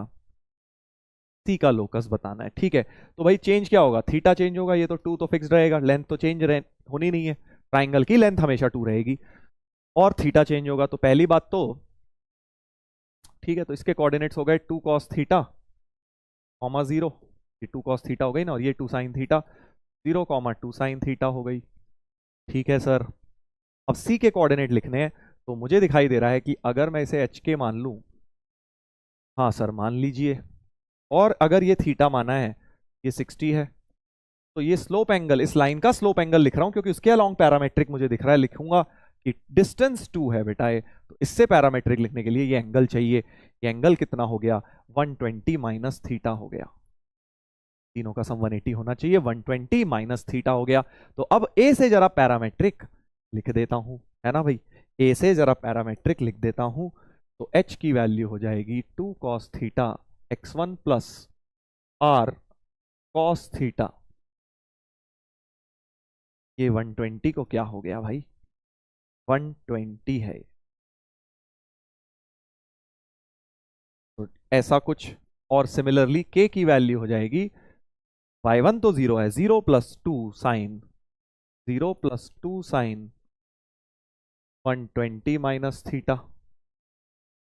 का लोकस बताना है। ठीक है, तो भाई चेंज क्या होगा, थीटा चेंज होगा, ये तो 2 तो फिक्स्ड रहेगा, लेंथ तो चेंज होनी नहीं है, ट्राइंगल की लेंथ हमेशा 2 रहेगी, और थीटा चेंज होगा। तो पहली बात तो ठीक है, तो इसके कोऑर्डिनेट्स हो गए 2 cos थीटा कॉमा 0, ये 2 cos थीटा हो गई ना, और ये 2 sin theta, 0 comma 2 sin theta हो गई। ठीक है सर, अब सी के कोऑर्डिनेट लिखने हैं, तो मुझे दिखाई दे रहा है कि अगर मैं इसे एच के मान लूं, हाँ सर मान लीजिए, और अगर ये थीटा माना है, ये 60 है, तो ये स्लोप एंगल, इस लाइन का स्लोप एंगल लिख रहा हूं क्योंकि उसके अलोंग पैरामेट्रिक मुझे दिख रहा है, लिखूंगा कि डिस्टेंस 2 है बेटा ये, तो इससे पैरामेट्रिक लिखने के लिए ये एंगल चाहिए। ये एंगल कितना हो गया, 120 माइनस थीटा हो गया, तीनों का सम 180 होना चाहिए, 120 माइनस थीटा हो गया। तो अब ए से जरा पैरामेट्रिक लिख देता हूं, है ना भाई, ए से जरा पैरामेट्रिक लिख देता हूं, तो एच की वैल्यू हो जाएगी 2 cos theta x1 plus r cos theta. ये 120 को क्या हो गया भाई, 120 है, तो ऐसा कुछ। और सिमिलरली के की वैल्यू हो जाएगी, y1 तो 0 है, 0 plus 2 sine, 0 plus 2 sine 120 minus theta.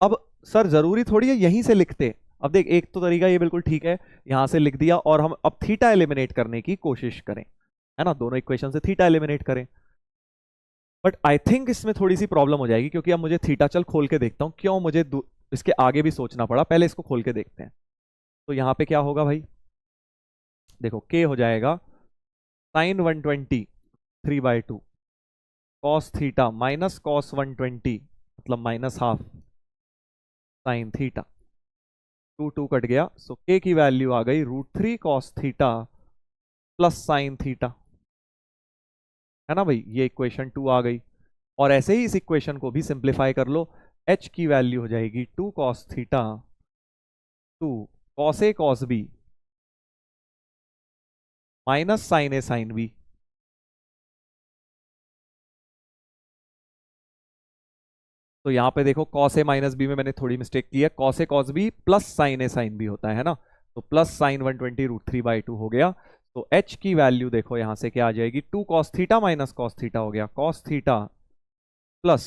अब सर जरूरी थोड़ी है यहीं से लिखते, अब देख एक तो तरीका ये बिल्कुल ठीक है, यहां से लिख दिया, और हम अब थीटा एलिमिनेट करने की कोशिश करें, है ना, दोनों इक्वेशन से थीटा एलिमिनेट करें। बट आई थिंक इसमें थोड़ी सी प्रॉब्लम हो जाएगी, क्योंकि अब मुझे थीटा, चल खोल के देखता हूं, क्यों मुझे इसके आगे भी सोचना पड़ा, पहले इसको खोल के देखते हैं। तो यहां पे क्या होगा भाई, देखो के हो जाएगा sine 120 3/2 cos theta minus cos 120 मतलब minus half sine theta, 2 2 cut गया, सो के की वैल्यू आ गई √3 cos theta plus sine theta, है ना भाई, ये इक्वेशन 2 आ गई। और ऐसे ही इस इक्वेशन को भी सिंप्लीफाई कर लो, h की वैल्यू हो जाएगी 2 cos theta 2 cos a cos b minus sine A sine B. तो यहां पे देखो cos a माइनस बी में मैंने थोड़ी मिस्टेक की है, cos a cos b plus sine A sine B होता है ना, तो प्लस साइन 120 √3/2 हो गया। तो h की वैल्यू देखो यहां से क्या आ जाएगी, 2 cos theta minus cos theta हो गया, cos theta plus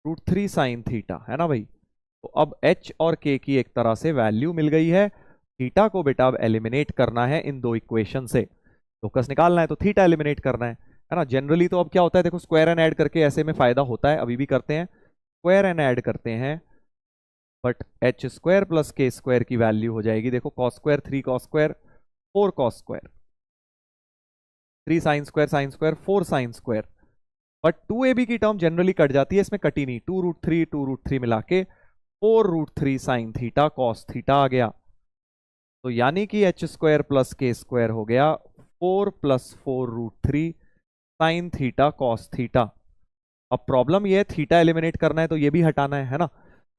√3 sine theta, है ना भाई। तो अब h और k की एक तरह से वैल्यू मिल गई है, थीटा को बेटा अब एलिमिनेट करना है इन दो इक्वेशन से, लोकस निकालना है तो थीटा एलिमिनेट करना है ना। जनरली तो अब क्या होता है, देखो स्क्वायर एंड ऐड करके ऐसे में फायदा होता है, अभी भी करते हैं, स्क्वायर एंड ऐड करते हैं, बट एच स्क्वायर प्लस के स्क्वायर की वैल्यू हो जाएगी, देखो cos square 3 cos square 4 cos square, 3 sine square 4 sine square, but 2ab की टर्म जनरली कट जाती है, इसमें कटी नहीं, 2√3 मिला के 4√3 साइन थीटा कॉस थीटा आ गया। तो यानी कि एच स्क्वायर प्लस के स्क्वायर हो गया 4 + 4√3 साइन थीटा कॉस थीटा। अब प्रॉब्लम ये है, थीटा एलिमिनेट करना है तो ये भी हटाना है ना,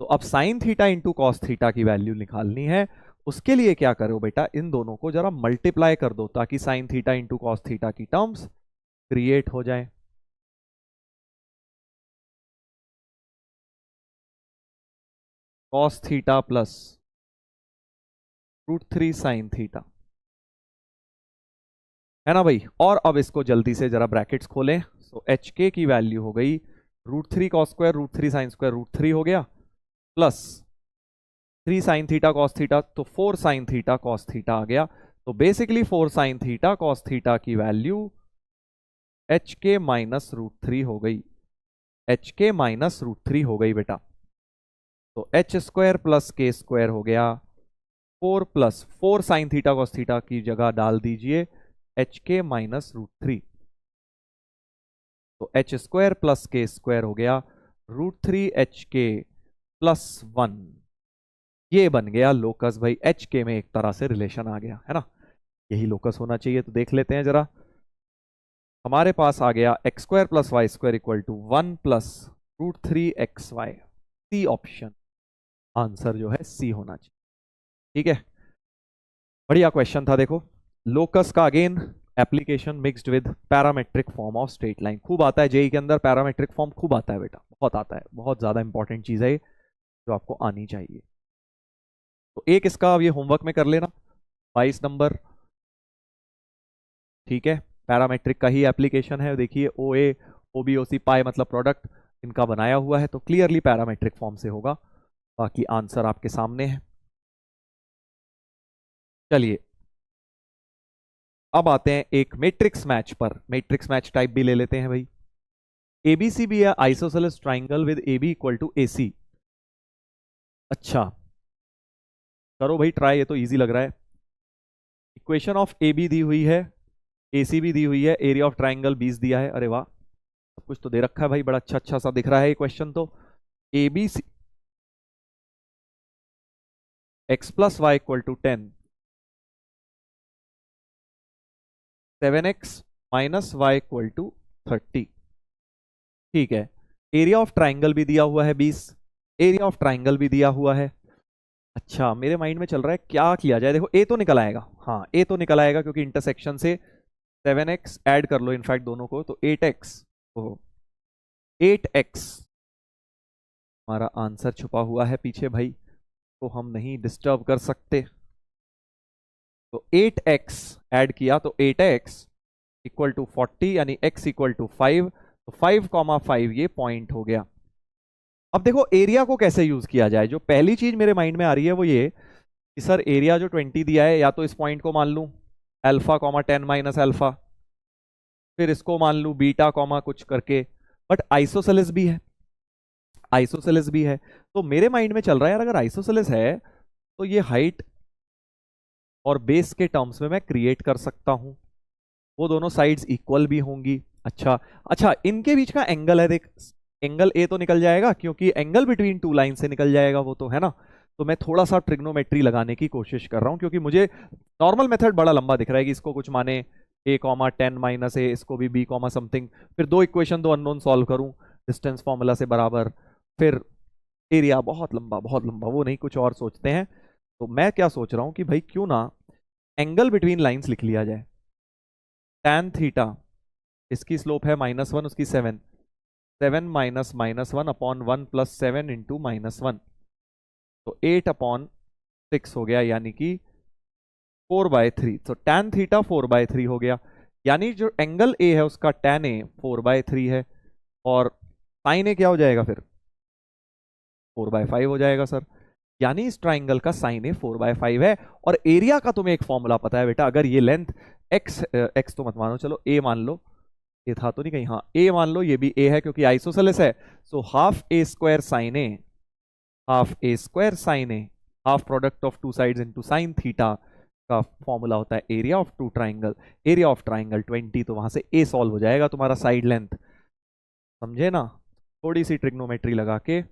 तो अब sign theta into cos theta की वैल्यू निकालनी है। उसके लिए क्या करो बेटा, इन दोनों को जरा मल्टीप्लाई कर दो, ताकि sign theta into cos theta की टर्म्स क्रिएट हो जाए। Cos theta plus √3 sine theta, है ना भाई। और अब इसको जल्दी से जरा ब्रैकेट्स खोलें, सो एच के की वैल्यू हो गई √3 cos स्क्वायर √3 साइन स्क्वायर √3 हो गया, plus 3 sine theta cos theta, तो 4 साइन थीटा कॉस थीटा आ गया। तो basically 4 sine theta cos theta की वैल्यू एच के माइनस √3 हो गई, एच के माइनस √3 हो गई बेटा। तो एच स्क्वायर प्लस के स्क्वायर हो गया 4 + 4 साइन थीटा कॉस थीटा की जगह डाल दीजिए एच के माइनस √3, तो एच स्क्वायर प्लस के स्क्वायर हो गया √3 एच के प्लस 1। ये बन गया लोकस भाई, एच के में एक तरह से रिलेशन आ गया, है ना, यही लोकस होना चाहिए। तो देख लेते हैं जरा, हमारे पास आ गया x square plus Y square equal to 1 + √3xy, C option, answer जो है सी होना चाहिए। ठीक है, बढ़िया क्वेश्चन था। देखो लोकस का again application mixed with parametric form of straight line, खूब आता है जेई के अंदर, पैरामेट्रिक फॉर्म खूब आता है बेटा, बहुत आता है, बहुत ज्यादा इंपॉर्टेंट चीज है जो आपको आनी चाहिए। तो एक इसका अब ये होमवर्क में कर लेना, 22 नंबर, ठीक है। पैरामेट्रिक का ही एप्लीकेशन है, देखिए ओ ए ओ बी ओ सी पाई मतलब प्रोडक्ट इनका बनाया हुआ है, तो क्लियरली पैरामेट्रिक फॉर्म से होगा। बाकी आंसर आपके सामने है। चलिए अब आते हैं एक मैट्रिक्स मैच पर। मैट्रिक्स मैच टाइप भी ले लेते हैं भाई। एबीसी भी है isosceles triangle with A B equal to A C. अच्छा करो भाई ट्राई, ये तो इजी लग रहा है। Equation of A be the हुई है, ए सी भी दी हुई है, एरिया ऑफ ट्राइंगल 20 दिया है। अरे वाह, सब कुछ तो दे रखा है भाई, बड़ा अच्छा अच्छा सा दिख रहा है ये क्वेश्चन तो। A B C X plus Y equal to 10, 7x minus Y equal to 30, ठीक है। एरिया ऑफ ट्राइंगल भी दिया हुआ है 20, एरिया ऑफ ट्राइंगल भी दिया हुआ है। अच्छा मेरे माइंड में चल रहा है क्या किया जाए। देखो ए तो निकल आएगा, हाँ ए तो निकल आएगा क्योंकि इंटरसेक्शन से 7x ऐड कर लो इनफैक्ट दोनों को, तो 8x, तो 8x हमारा आंसर छुपा हुआ है पीछे भाई, तो हम नहीं डिस्टर्ब कर सकते। तो 8x ऐड किया तो 8x इक्वल टू 40 यानी x इक्वल टू 5, तो 5,5 ये पॉइंट हो गया। अब देखो एरिया को कैसे यूज किया जाए। जो पहली चीज मेरे माइंड में आ रही है वो ये कि सर एरिया जो 20 दिया है, या तो इस पॉइंट को मान लूं अल्फा कॉमा 10 माइनस अल्फा, फिर इसको मान लूं बीटा कॉमा कुछ करके, बट आइसोसेलेस भी है, आइसोसेलेस भी है। तो मेरे माइंड में चल रहा है यार अगर आइसोसेलेस है तो ये हाइट और बेस के टर्म्स में मैं क्रिएट कर सकता हूं, वो दोनों साइड्स इक्वल भी होंगी। अच्छा अच्छा इनके बीच का एंगल है, देख एंगल ए तो निकल जाएगा क्योंकि एंगल बिटवीन टू लाइन से निकल जाएगा वो तो, है ना। तो मैं थोड़ा सा ट्रिग्नोमेट्री लगाने की कोशिश कर रहा हूं क्योंकि मुझे नॉर्मल मेथड बड़ा लंबा दिख रहा है कि इसको कुछ माने ए कॉमा 10 माइनस ए, इसको भी बी कॉमा समथिंग, फिर दो इक्वेशन दो अननोन सॉल्व करूं डिस्टेंस फॉर्मूला से बराबर, फिर एरिया, बहुत लंबा बहुत लंबा, वो नहीं कुछ और सोचते हैं। तो मैं क्या सोच रहा हूं कि भाई क्यों ना एंगल बिटवीन लाइंस लिख लिया जाए। tan थीटा, इसकी स्लोप है -1 उसकी 7, 7 माइनस -1 अपॉन 1 प्लस 7 इंटू -1, तो 8/6 हो गया यानी कि 4/3। तो tan थीटा 4/3 हो गया, यानी जो एंगल ए है उसका tan ए 4/3 है, और साइन ए क्या हो जाएगा फिर 4/5 हो जाएगा सर। यानी इस ट्राइंगल का साइन ए 4/5 है। और एरिया का तुम्हें एक फॉर्मूला पता है बेटा, अगर ये लेंथ एक्स तो मत मानो, चलो ए मान लो, ये था तो नहीं कहीं, हाँ ए मान लो, ये भी ए है क्योंकि आइसोसेलेस है। So half A square sine A, half A square sine A, half product of two sides into sine theta का फॉर्मूला होता है area of two triangle. Area of triangle 20, तो वहां से ए सॉल्व हो जाएगा तुम्हारा साइड लेंथ, समझे ना। थोड़ी सी ट्रिग्नोमेट्री लगा के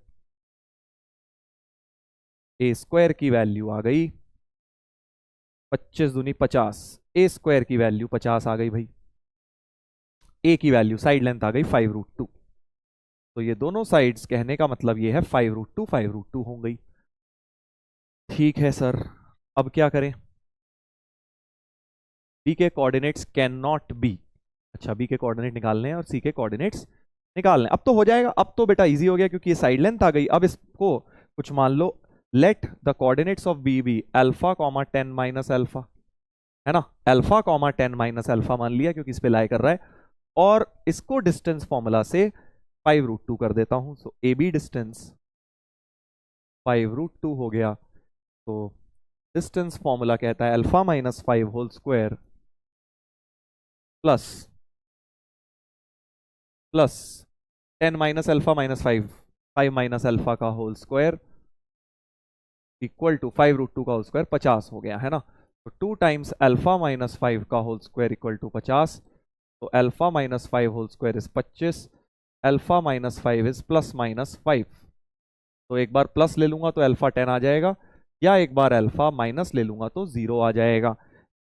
ए स्क्वायर की वैल्यू आ गई 25 दूनी 50, ए स्क्वायर की वैल्यू 50 आ गई भाई, ए की वैल्यू साइड लेंथ आ गई 5√2। तो ये दोनों साइड्स कहने का मतलब ये है 5√2 5√2 हो गई। ठीक है सर, अब क्या करें। बी के कोऑर्डिनेट्स कैन नॉट बी, अच्छा बी के कोऑर्डिनेट निकालने हैं और सी के कोऑर्डिनेट्स निकालने। अब तो हो जाएगा, अब तो बेटा इजी हो गया क्योंकि ये साइड लेंथ आ गई। अब इसको कुछ मान लो, let the coordinates of B be alpha comma 10 minus alpha, है ना, अल्फा कॉमा 10 माइनस अल्फा मान लिया क्योंकि इस पे लाई कर रहा है, और इसको डिस्टेंस फॉर्मूला से 5√2 कर देता हूं। सो ए बी डिस्टेंस 5√2 हो गया। तो डिस्टेंस फॉर्मूला कहता है alpha minus 5 whole square plus plus 10 minus alpha minus 5, 5 minus alpha का होल स्क्वायर इक्वल टू 5√2 का होल स्क्वायर 50 हो गया, है ना। तो 2 टाइम्स अल्फा माइनस 5 का होल स्क्वायर इक्वल टू 50, तो alpha minus 5 whole square is 25, alpha minus 5 is plus minus 5। तो एक बार प्लस ले लूंगा तो अल्फा 10 आ जाएगा, या एक बार अल्फा माइनस ले लूंगा तो 0 आ जाएगा।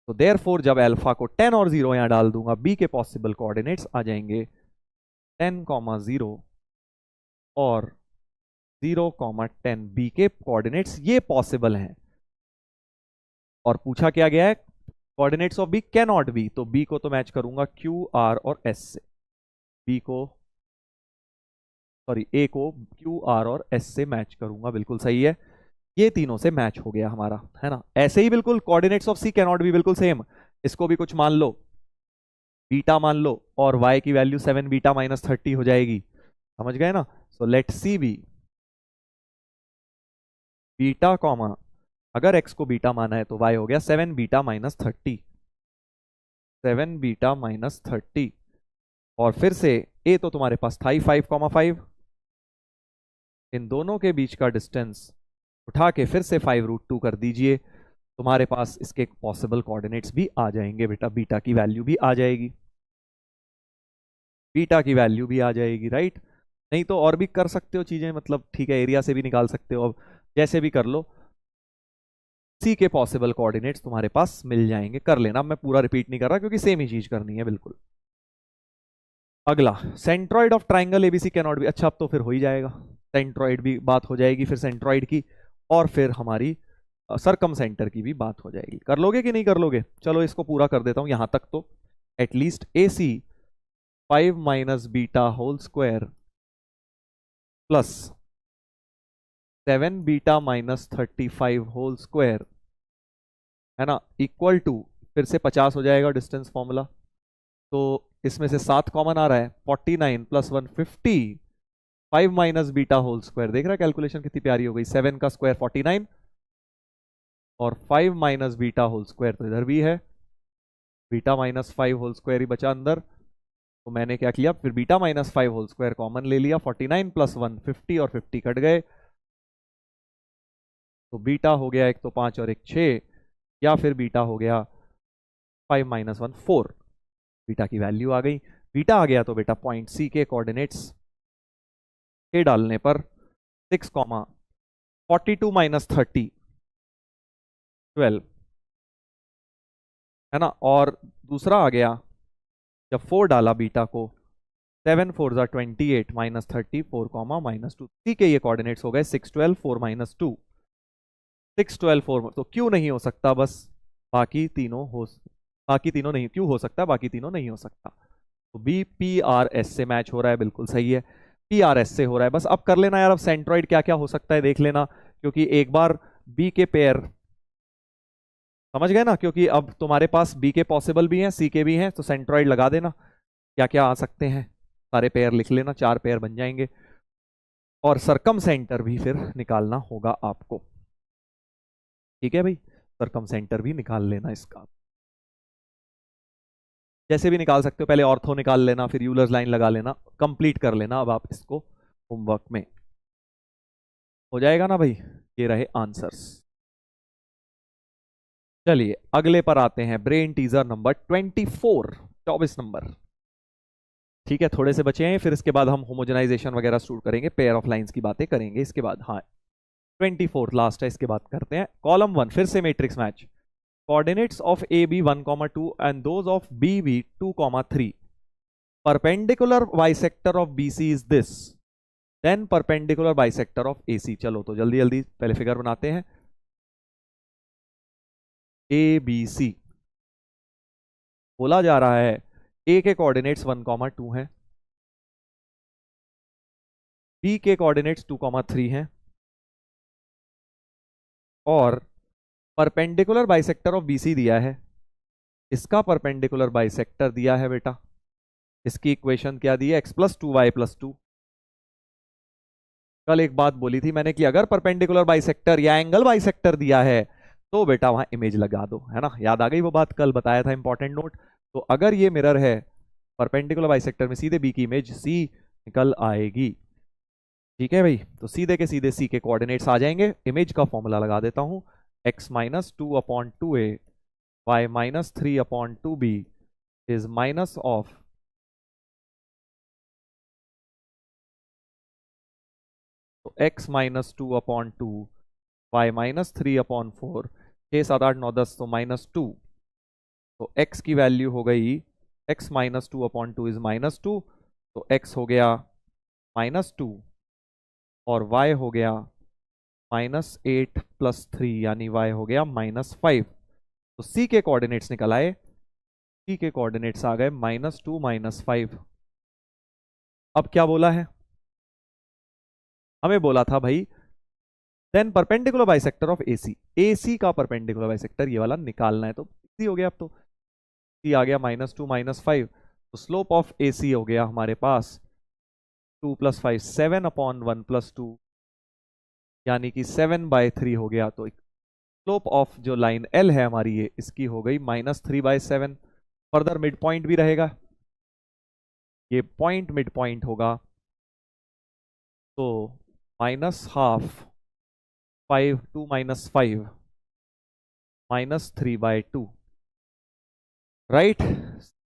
तो देयरफॉर जब अल्फा को 10 और 0 यहां डाल दूंगा, बी के पॉसिबल कोऑर्डिनेट्स आ जाएंगे 10,0 और 0,10। बी के कोऑर्डिनेट्स ये पॉसिबल हैं। और पूछा क्या गया है, coordinates of B can not be, तो बी को तो मैच करूंगा क्यू आर और एस से, बी को सॉरी ए को क्यू आर और एस से मैच करूंगा, बिल्कुल सही है। ये तीनों से मैच हो गया हमारा, है ना। ऐसे ही बिल्कुल coordinates of C can not be बिल्कुल सेम, इसको भी कुछ मान लो, बीटा मान लो, और y की वैल्यू 7 बीटा माइनस 30 हो जाएगी, समझ गए ना। So let C be beta comma, अगर x को बीटा माना है तो y हो गया 7 बीटा माइनस 30, 7 बीटा माइनस 30, और फिर से a तो तुम्हारे पास था ही 5,5, इन दोनों के बीच का डिस्टेंस उठा के फिर से 5√2 कर दीजिए, तुम्हारे पास इसके पॉसिबल कोऑर्डिनेट्स भी आ जाएंगे बेटा, बीटा की वैल्यू भी आ जाएगी, बीटा की वैल्यू भी आ जाएगी, राइट। नहीं तो और भी कर सकते हो चीजें, मतलब ठीक है, एरिया से भी निकाल सकते हो, अब जैसे भी कर लो, सी के पॉसिबल कोऑर्डिनेट्स तुम्हारे पास मिल जाएंगे, कर लेना। मैं पूरा रिपीट नहीं कर रहा क्योंकि सेम ही चीज करनी है बिल्कुल। अगला, centroid of triangle ABC can not B, अच्छा अब तो फिर हो ही जाएगा, सेंट्रॉइड भी बात हो जाएगी फिर सेंट्रॉइड की, और फिर हमारी सरकम सेंटर की भी बात हो जाएगी। कर लोगे कि नहीं कर लोगे? चलो इसको पूरा कर देता हूं यहां तक तो, at least A C 5 minus beta whole square plus 7 beta minus 35 whole square, है ना, इक्वल टू, फिर से 50 हो जाएगा डिस्टेंस फॉर्मूला, तो इसमें से 7 कॉमन आ रहा है, 49 plus 150, 5 minus beta whole square, देख रहा है कैलकुलेशन कितनी प्यारी हो गई, 7 का स्क्वायर 49 और 5 माइनस बीटा होल स्क्वायर तो इधर भी है, बीटा माइनस 5 होल स्क्वायर ही बचा अंदर, तो मैंने क्या किया, फिर beta minus 5 whole square common ले लिया, 49 प्लस 150 और 50 कट गए, तो बीटा हो गया एक तो 5 और एक 6, या फिर बीटा हो गया 5 माइनस 1 4, बीटा की वैल्यू आ गई। बीटा आ गया तो बेटा पॉइंट सी के कोऑर्डिनेट्स के डालने पर 6, 42 माइनस 30 12, है ना, और दूसरा आ गया जब 4 डाला बीटा को, 7 4 ज़ा 28 माइनस 30 4 माइनस 2, सी के ये कोऑर्डिनेट्स हो गए 6 12 4 माइनस 2, 6 12 4, तो क्यों नहीं हो सकता, बस बाकी तीनों हो, बाकी तीनों नहीं, क्यों हो सकता है, बाकी तीनों नहीं हो सकता, तो बी पी आर एस से मैच हो रहा है, बिल्कुल सही है, पी आर एस से हो रहा है। बस अब कर लेना यार, अब सेंट्रॉइड क्या क्या हो सकता है देख लेना, क्योंकि एक बार बी के पेयर, समझ गए ना, क्योंकि अब तुम्हारे पास बी के पॉसिबल भी हैं, सी के भी हैं, तो सेंट्रॉइड लगा देना, क्या क्या आ सकते हैं सारे पेयर लिख लेना, 4 पेयर बन जाएंगे, और सरकम सेंटर भी फिर निकालना होगा आपको, ठीक है भाई, सरकम सेंटर भी निकाल लेना इसका, जैसे भी निकाल सकते हो, पहले ऑर्थो निकाल लेना, फिर यूलर्स लाइन लगा लेना, कंप्लीट कर लेना अब आप इसको होमवर्क में, हो जाएगा ना भाई। ये रहे आंसर्स। चलिए अगले पर आते हैं, ब्रेन टीजर नंबर 24 नंबर, ठीक है, थोड़े से बचे हैं, फिर इसके बाद हम होमोजेनाइजेशन वगैरह शुरू करेंगे, पेयर ऑफ लाइंस की बातें करेंगे इसके बाद, हाँ 24 लास्ट है, इसके बाद करते हैं कॉलम 1, फिर से matrix match, coordinates of AB 1, 2 and those of BB 2, 3. Perpendicular bisector of BC is this. Then perpendicular bisector of AC. चलो तो जल्दी जल्दी पहले फिगर बनाते हैं। ABC बोला जा रहा है A के कोऑर्डिनेट्स 1, 2 हैं, B के कोऑर्डिनेट्स 2, 3 हैं, और परपेंडिकुलर बाइसेक्टर ऑफ BC दिया है, इसका परपेंडिकुलर बाइसेक्टर दिया है बेटा, इसकी इक्वेशन क्या दी है, x+2y+2। कल एक बात बोली थी मैंने कि अगर परपेंडिकुलर बाइसेक्टर या एंगल बाइसेक्टर दिया है तो बेटा वहां इमेज लगा दो, है ना, याद आ गई वो बात, कल बताया था, इंपॉर्टेंट नोट। तो अगर ये मिरर है परपेंडिकुलर बाइसेक्टर में, सीधे बी की इमेज सी निकल आएगी, ठीक है भाई, तो सीधे के सीधे सी के कोऑर्डिनेट्स आ जाएंगे। इमेज का फॉर्मूला लगा देता हूं, x-2/2a y-3/2b is minus of x-2/2 y-3/4, 6 7 8 9 10, तो -2, तो x की वैल्यू हो गई x-2/2 इज -2, तो x हो गया -2 और y हो गया -8 + 3, यानी y हो गया -5, तो c के कोऑर्डिनेट्स निकल आए, c के कोऑर्डिनेट्स आ गए -2 -5। अब क्या बोला है हमें, बोला था भाई then perpendicular bisector of AC, AC का परपेंडिकुलर बाइसेक्टर ये वाला निकालना है, तो इजी हो गया। अब तो C आ गया -2 -5, तो स्लोप ऑफ AC हो गया हमारे पास 2 + 5 7/1 + 2, यानी कि 7/3 हो गया। तो स्लोप ऑफ जो लाइन L है हमारी, ये इसकी हो गई -3/7। फर्दर मिड पॉइंट भी रहेगा, ये पॉइंट मिड पॉइंट होगा, तो -12 5 2 - 5 -3/2, राइट।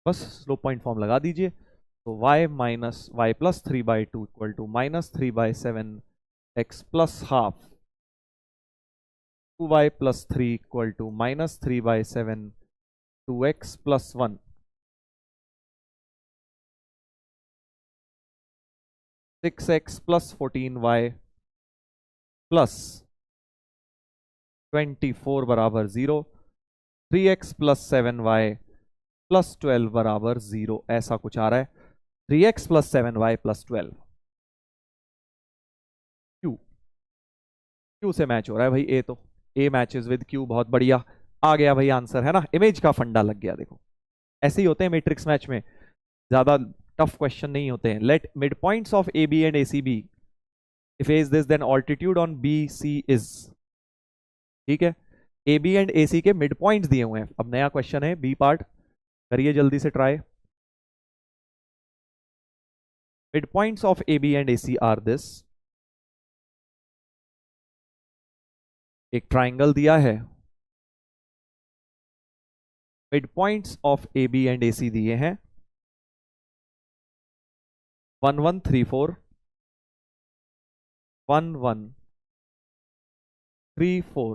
बस स्लोप पॉइंट फॉर्म लगा दीजिए, तो y + 3/2 = -3/7 x + ½ 2y + 3 = -3/7 2x + 1 6x + 14y + 24 = 0, 3x + 7y + 12 = 0, ऐसा कुछ आ रहा है। 3x + 7y + 12 Q से मैच हो रहा है भाई। A तो A मैचेस विद Q, बहुत बढ़िया, आ गया भाई आंसर, है ना। इमेज का फंडा लग गया, देखो ऐसे ही होते हैं मैट्रिक्स मैच में, ज्यादा टफ क्वेश्चन नहीं होते हैं। Let mid points of AB and AC be, if A is this then altitude on BC is, ठीक है। AB एंड AC के मिड पॉइंट्स दिए हुए हैं। अब नया क्वेश्चन है B पार्ट, करिए जल्दी से try. Mid points of AB and AC are this, एक ट्राइंगल दिया है, mid points of AB and AC दिए हैं 1 1 3 4 1 1 3 4।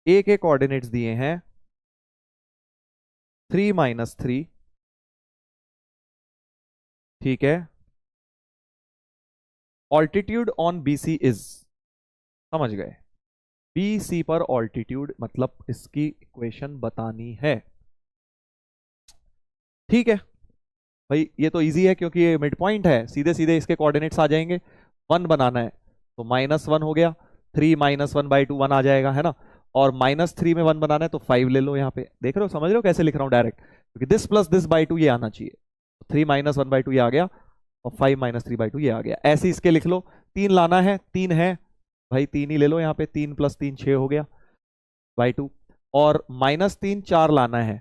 A के कोऑर्डिनेट्स दिए हैं 3 - 3, ठीक है। ऑल्टीट्यूड ऑन BC इज, समझ गए, BC पर ऑल्टीट्यूड मतलब इसकी इक्वेशन बतानी है, ठीक है भाई। ये तो इजी है क्योंकि ये मिड पॉइंट है, सीधे सीधे इसके कोऑर्डिनेट्स आ जाएंगे। 1 बनाना है तो -1 हो गया, 3 - 1/2 1 आ जाएगा, है ना। और -3 में 1 बनाना है तो 5 ले लो, यहाँ पे देख रहे हो, समझ रहे हो कैसे लिख रहा हूँ डायरेक्ट, क्योंकि दिस प्लस दिस बाई 2 ये आना चाहिए। 3 - 1/2 ये आ गया, और 5 - 3/2 ये आ गया। ऐसे इसके लिख लो। 3 लाना है, 3 है भाई, 3 ही ले लो यहाँ पे, 3 + 3 6 हो गया बाई 2। और -3 4 लाना है,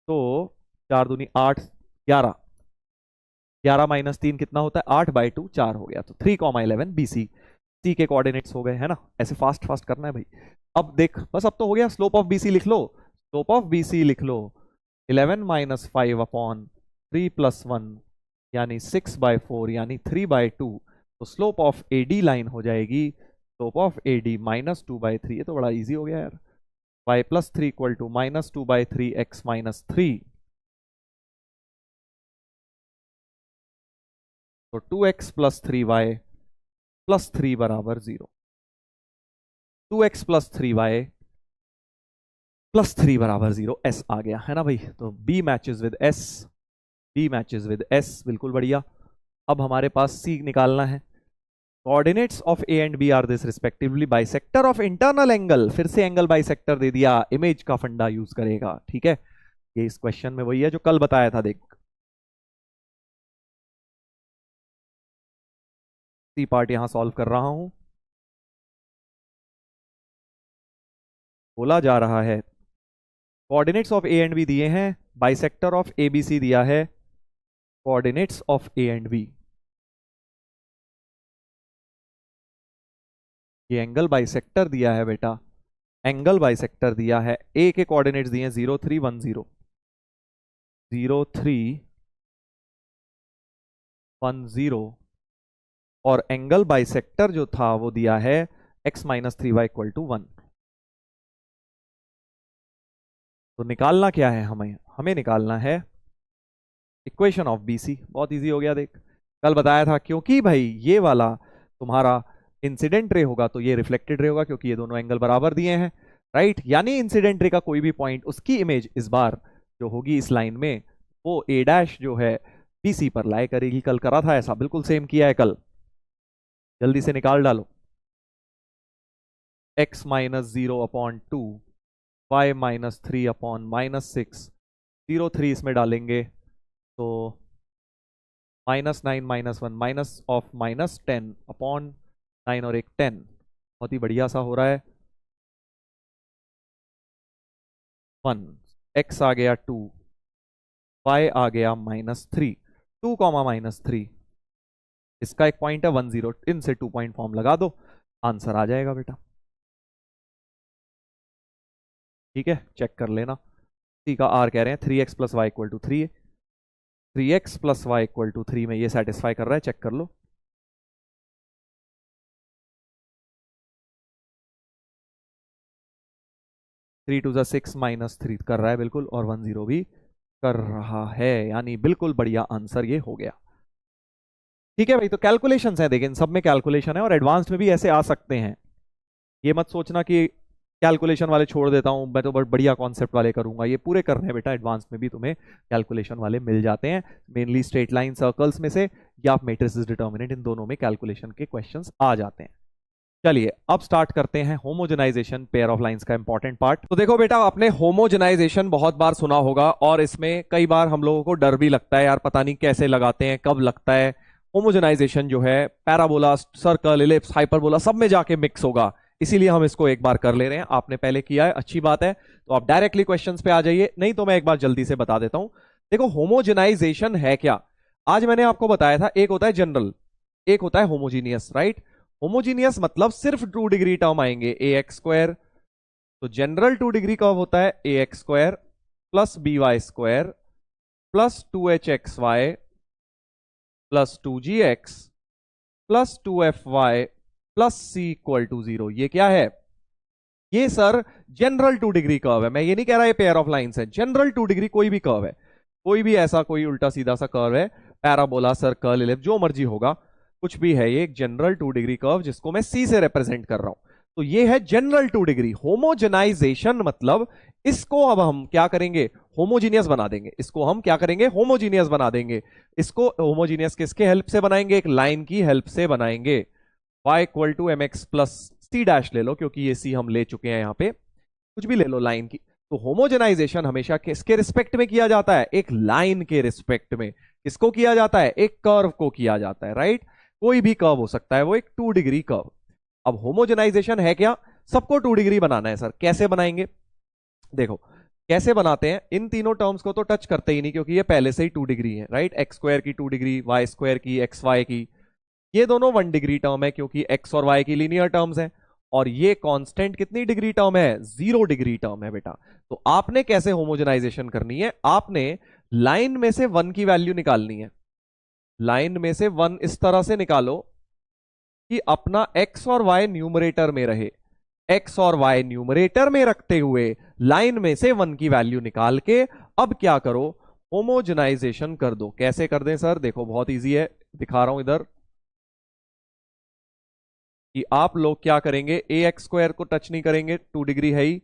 तो 4 दूनी 8 11, 11 - 3 कितना होता है, 8/2 4 हो गया। तो 3, 11 BC, C के कोऑर्डिनेट्स हो गए, है ना। ऐसे फास्ट फास्ट करना है भाई। अब देख, बस अब तो हो गया। स्लोप ऑफ BC लिख लो, स्लोप ऑफ BC लिख लो 11 - 5/3 + 1, यानी 6/4, यानी 3/2। तो स्लोप ऑफ AD लाइन हो जाएगी, स्लोप ऑफ AD -2/3। ये तो बड़ा इजी हो गया यार। y + 3 = -2/3 x - 3, तो 2x + 3y + 3 = 0, 2x + 3y + 3 = 0, S आ गया, है ना भाई। तो B matches with S, B matches with S, बिल्कुल बढ़िया। अब हमारे पास C निकालना है। Coordinates of A and B are this respectively, bisector of internal angle, फिर से एंगल बाइसेक्टर दे दिया, इमेज का फंडा यूज करेगा, ठीक है। ये इस क्वेश्चन में वही है जो कल बताया था, देख सी पार्ट यहां सॉल्व कर रहा हूं। बोला जा रहा है coordinates of A and B दिए हैं, bisector of A B C दिया है, coordinates of A and B, ये एंगल बाइसेक्टर दिया है बेटा, एंगल बाइसेक्टर दिया है। ए के कोऑर्डिनेट्स दिए हैं 0 3 1 0, 0 3 1 0, और एंगल बाइसेक्टर जो था वो दिया है x - 3y = 1। तो निकालना क्या है हमें, हमें निकालना है इक्वेशन ऑफ BC। बहुत इजी हो गया, देख कल बताया था, क्योंकि भाई ये वाला तुम्हारा इंसिडेंट रे होगा तो ये रिफ्लेक्टेड रे होगा, क्योंकि ये दोनों एंगल बराबर दिए हैं, राइट। यानी इंसिडेंट रे का कोई भी पॉइंट, उसकी इमेज इस बार जो होगी इस लाइन में, वो A' जो है BC पर लाई करेगी। कल करा था ऐसा, बिल्कुल सेम किया है कल, जल्दी से निकाल डालो। x माइनस 0/2, y माइनस 3/-6, 0 3 इसमें डालेंगे तो -9 -1 -10/9 और एक 10, बहुत ही बढ़िया सा हो रहा है। 1, x आ गया 2, y आ गया -3, 2, -3, इसका एक पॉइंट है 1 0, इनसे 2 पॉइंट फॉर्म लगा दो, आंसर आ जाएगा बेटा। ठीक है, चेक कर लेना। सी का आर कह रहे हैं 3x + y = 3, 3x + y = 3 में ये सेटिस्फाई कर रहा है, चेक कर लो। थ्री टू 6 -3 कर रहा है बिल्कुल, और 1 0 भी कर रहा है, यानी बिल्कुल बढ़िया आंसर ये हो गया। ठीक है भाई, तो कैलकुलेशंस है, देखिए इन सब में कैलकुलेशन है और एडवांस्ड में भी ऐसे आ सकते हैं। ये मत सोचना कि कैलकुलेशन वाले छोड़ देता हूं, मैं तो बहुत बढ़िया कॉन्सेप्ट वाले करूंगा, ये पूरे करने हैं बेटा। एडवांस में भी तुम्हें कैलकुलेशन वाले मिल जाते हैं, मेनली स्ट्रेट लाइन सर्कल्स में से या मैट्रिसेस डिटर्मिनेंट, इन दोनों में कैलकुलेशन के क्वेश्चंस आ जाते हैं। चलिए अब स्टार्ट करते हैं होमोजेनाइजेशन पेयर ऑफ लाइंस का इंपॉर्टेंट पार्ट। तो देखो बेटा, आपने होमोजेनाइजेशन बहुत बार सुना होगा और इसमें कई बार हम लोगों को डर भी लगता है, यार पता नहीं कैसे लगाते हैं, कब लगता है। होमोजेनाइजेशन जो है पैराबोला, सर्कल, इलिप्स, हाइपरबोला सब में जाके मिक्स होगा, इसीलिए हम इसको एक बार कर ले रहे हैं। आपने पहले किया है, अच्छी बात है, तो आप डायरेक्टली क्वेश्चंस पे आ जाइए, नहीं तो मैं एक बार जल्दी से बता देता हूं। देखो होमोजेनाइजेशन है क्या, आज मैंने आपको बताया था, एक होता है जनरल, एक होता है होमोजीनियस, राइट। होमोजीनियस मतलब सिर्फ 2 डिग्री टर्म आएंगे, ax², तो जनरल 2 डिग्री का होता है ax² + by² + 2hxy + 2gx + 2fy + c = 0। ये क्या है, ये सर जनरल 2 डिग्री कर्व है। मैं ये नहीं कह रहा ये पेयर ऑफ लाइंस है, जनरल 2 डिग्री कोई भी कर्व है, कोई भी ऐसा कोई उल्टा सीधा सा कर्व है, पैराबोला, सर्कल, इलिप्स, जो मर्जी होगा, कुछ भी है, ये एक जनरल 2 डिग्री कर्व जिसको मैं सी से रिप्रेजेंट कर रहा हूं, तो ये है जनरल 2 डिग्री। होमोजेनाइजेशन मतलब इसको अब हम क्या करेंगे, होमोजीनियस बना देंगे, इसको हम क्या करेंगे, होमोजीनियस बना देंगे। इसको होमोजीनियस किसके हेल्प से बनाएंगे, एक लाइन की हेल्प से बनाएंगे। y = mx + c' ले लो, क्योंकि ये c हम ले चुके हैं, यहां पे कुछ भी ले लो लाइन की। तो होमोजेनाइजेशन हमेशा किसके रिस्पेक्ट में किया जाता है, एक लाइन के रिस्पेक्ट में। किसको किया जाता है, एक कर्व को किया जाता है, राइट। कोई भी कर्व हो सकता है, वो एक 2 डिग्री कर्व। अब होमोजेनाइजेशन है क्या, सबको 2 डिग्री बनाना है सर, कैसे बनाएंगे, देखो कैसे बनाते हैं। इन तीनों टर्म्स को तो टच करते ही नहीं, क्योंकि ये पहले से ही 2 डिग्री है, राइट। x² की 2 डिग्री, y² की, xy की, ये दोनों 1 डिग्री टर्म है, क्योंकि x और y की लीनियर टर्म्स है। और ये कांस्टेंट कितनी डिग्री टर्म है, 0 डिग्री टर्म है बेटा। तो आपने कैसे होमोजेनाइजेशन करनी है, आपने लाइन में से 1 की वैल्यू निकालनी है। लाइन में से 1 इस तरह से निकालो कि अपना x और y न्यूमरेटर में रहे, x और y न्यूमरेटर में रखते हुए लाइन में से 1 की वैल्यू निकाल के अब क्या करो, होमोजेनाइजेशन कर दो। कैसे कर दें सर, देखो बहुत इजी है, दिखा रहा हूं इधर कि आप लोग क्या करेंगे, ax² को टच नहीं करेंगे, 2 डिग्री है ही,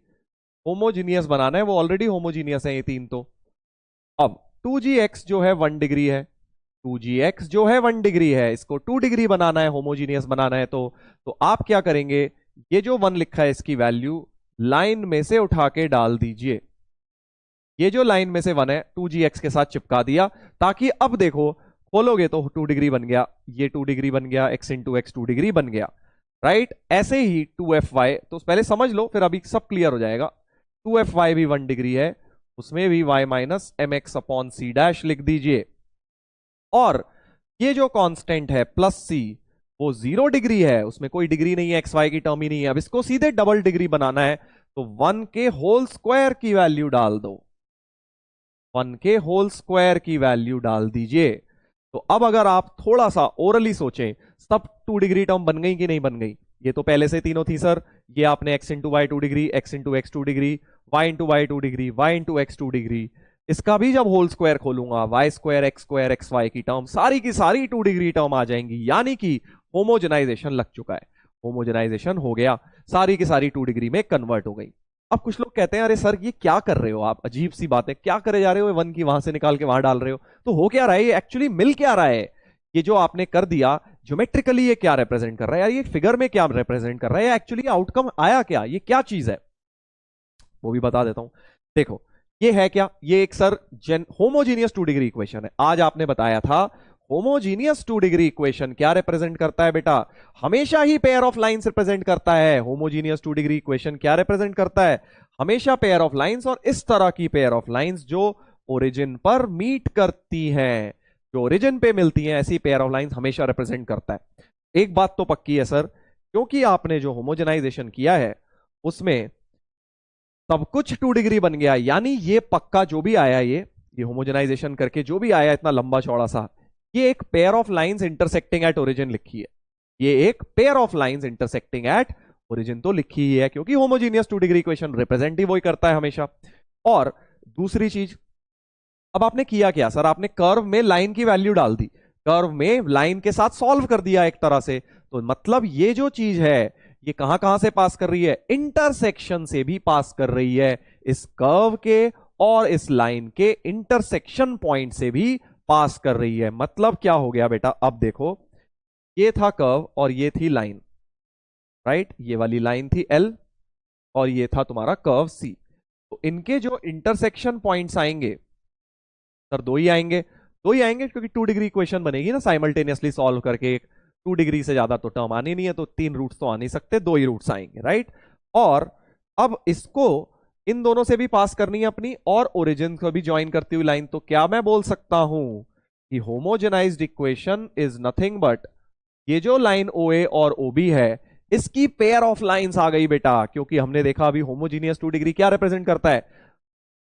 होमोजीनियस बनाना है, वो ऑलरेडी होमोजीनियस है ये तीन। तो अब 2gx जो है 1 डिग्री है, 2gx जो है 1 डिग्री है, इसको 2 डिग्री बनाना है, होमोजीनियस बनाना है। तो आप क्या करेंगे, ये जो 1 लिखा है इसकी वैल्यू लाइन में से उठा के डाल दीजिए। ये जो लाइन में से 1 है 2gx के साथ चिपका दिया, ताकि अब देखो खोलोगे तो 2 डिग्री बन गया, ये 2 डिग्री बन गया, x × x 2 डिग्री बन गया, राइट। ऐसे ही 2fy, तो पहले समझ लो फिर अभी सब क्लियर हो जाएगा। 2fy भी 1 डिग्री है, उसमें भी y - mx/c' लिख दीजिए। और ये जो कांस्टेंट है +c, वो 0 डिग्री है, उसमें कोई डिग्री नहीं है, एक्स वाई की टर्म ही नहीं है। अब इसको सीधे डबल डिग्री बनाना है, तो 1 के होल स्क्वायर की वैल्यू डाल दो, 1 के होल स्क्वायर की वैल्यू डाल दीजिए। तो अब अगर आप थोड़ा सा ओरली सोचें, सब 2 डिग्री टर्म बन गई कि नहीं बन गई, ये तो पहले से तीनों थी सर। ये आपने x × y 2 degree, x × x 2 degree, y × y 2 degree, y × x 2 degree, इसका भी जब होल स्क्वायर खोलूंगा y² x² xy की टर्म सारी की सारी 2 डिग्री टर्म आ जाएंगी, यानी कि होमोजेनाइजेशन लग चुका है, होमोजेनाइजेशन हो गया, सारी की सारी 2 डिग्री में कन्वर्ट हो गई। अब कुछ लोग कहते हैं अरे सर ये क्या कर रहे हो आप, अजीब सी बात है, क्या करे जा रहे हो, 1 की वहां से निकाल के वहां डाल रहे हो, तो हो क्या रहा है, ये एक्चुअली मिल क्या रहा है, ये जो आपने कर दिया ज्योमेट्रिकली ये क्या रिप्रेजेंट कर रहा है यार, ये फिगर में क्या रिप्रेजेंट कर रहा है, एक्चुअली आउटकम आया क्या, ये क्या चीज है, वो भी बता देता हूं। देखो ये है क्या, ये एक sir homogeneous two degree equation है। आज आपने बताया था होमोजीनियस टू डिग्री इक्वेशन क्या रिप्रेजेंट करता है बेटा, हमेशा ही पेयर ऑफ लाइंस रिप्रेजेंट करता है। होमोजीनियस टू डिग्री इक्वेशन क्या रिप्रेजेंट करता है, हमेशा पेयर ऑफ लाइंस, और इस तरह की पेयर ऑफ लाइंस जो ओरिजिन पर मीट करती हैं, जो ओरिजिन पे मिलती हैं, ऐसी पेयर ऑफ लाइंस हमेशा रिप्रेजेंट करता है। एक बात तो पक्की है सर, क्योंकि आपने जो होमोजेनाइजेशन किया है उसमें सब कुछ 2 डिग्री बन गया, यानी ये पक्का जो भी आया, ये होमोजेनाइजेशन करके जो भी आया इतना लंबा चौड़ा सा, ये एक pair of lines intersecting at origin लिखी है। ये एक pair of lines intersecting at origin तो लिखी ही है, क्योंकि होमोजीनियस 2 डिग्री इक्वेशन रिप्रेजेंट ही वही करता है हमेशा। और दूसरी चीज, अब आपने किया क्या सर, आपने कर्व में लाइन की वैल्यू डाल दी, कर्व में लाइन के साथ सॉल्व कर दिया एक तरह से। तो मतलब ये जो चीज है ये कहां कहां से पास कर रही है, इंटरसेक्शन से भी पास कर रही है, इस कर्व के और इस लाइन के इंटरसेक्शन पॉइंट से भी पास कर रही है। मतलब क्या हो गया बेटा, अब देखो ये था कर्व और ये थी लाइन, राइट, ये वाली लाइन थी एल और ये था तुम्हारा कर्व सी। तो इनके जो इंटरसेक्शन पॉइंट्स आएंगे सर दो ही आएंगे, दो ही आएंगे, क्योंकि 2 डिग्री इक्वेशन बनेगी ना साइमल्टेनियसली सॉल्व करके, 2 डिग्री से ज्यादा तो टर्म आनी नहीं है, तो 3 रूट्स तो आ नहीं सकते, 2 ही रूट्स आएंगे, राइट। और अब इसको इन दोनों से भी पास करनी है अपनी, और ओरिजिन को भी ज्वाइन करती हुई लाइन। तो क्या मैं बोल सकता हूं कि homogenised equation is nothing but, ये जो लाइन OA और OB है इसकी पेयर ऑफ लाइंस आ गई बेटा, क्योंकि हमने देखा अभी होमोजीनियस 2 डिग्री क्या रिप्रेजेंट करता है,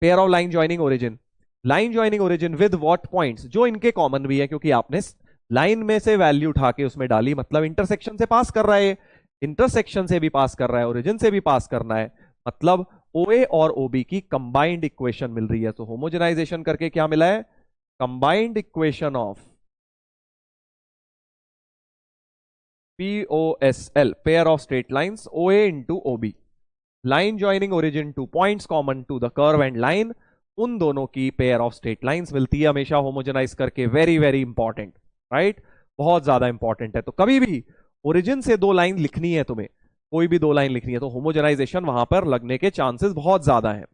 pair of line joining origin, line joining origin with what points, जो इनके कॉमन भी है, क्योंकि आपने लाइन में से वैल्यू उठा के उसमें डाली, मतलब इंटरसेक्शन से पास कर रहा है, इंटरसेक्शन से भी पास कर रहा है, ओरिजिन से भी पास करना है, मतलब OA और OB की कंबाइंड इक्वेशन मिल रही है। तो होमोजेनाइजेशन करके क्या मिला है, combined equation of POSL, pair of straight lines OA into OB, line joining origin to points common to the curve and line, उन दोनों की पेयर ऑफ स्ट्रेट लाइंस मिलती है हमेशा होमोजेनाइज करके। वेरी वेरी इंपॉर्टेंट, राइट, बहुत ज्यादा important है। तो कभी भी ओरिजिन से 2 लाइन लिखनी है तुम्हें, कोई भी 2 लाइन लिखनी है, तो होमोजेनाइजेशन वहां पर लगने के चांसेस बहुत ज्यादा हैं।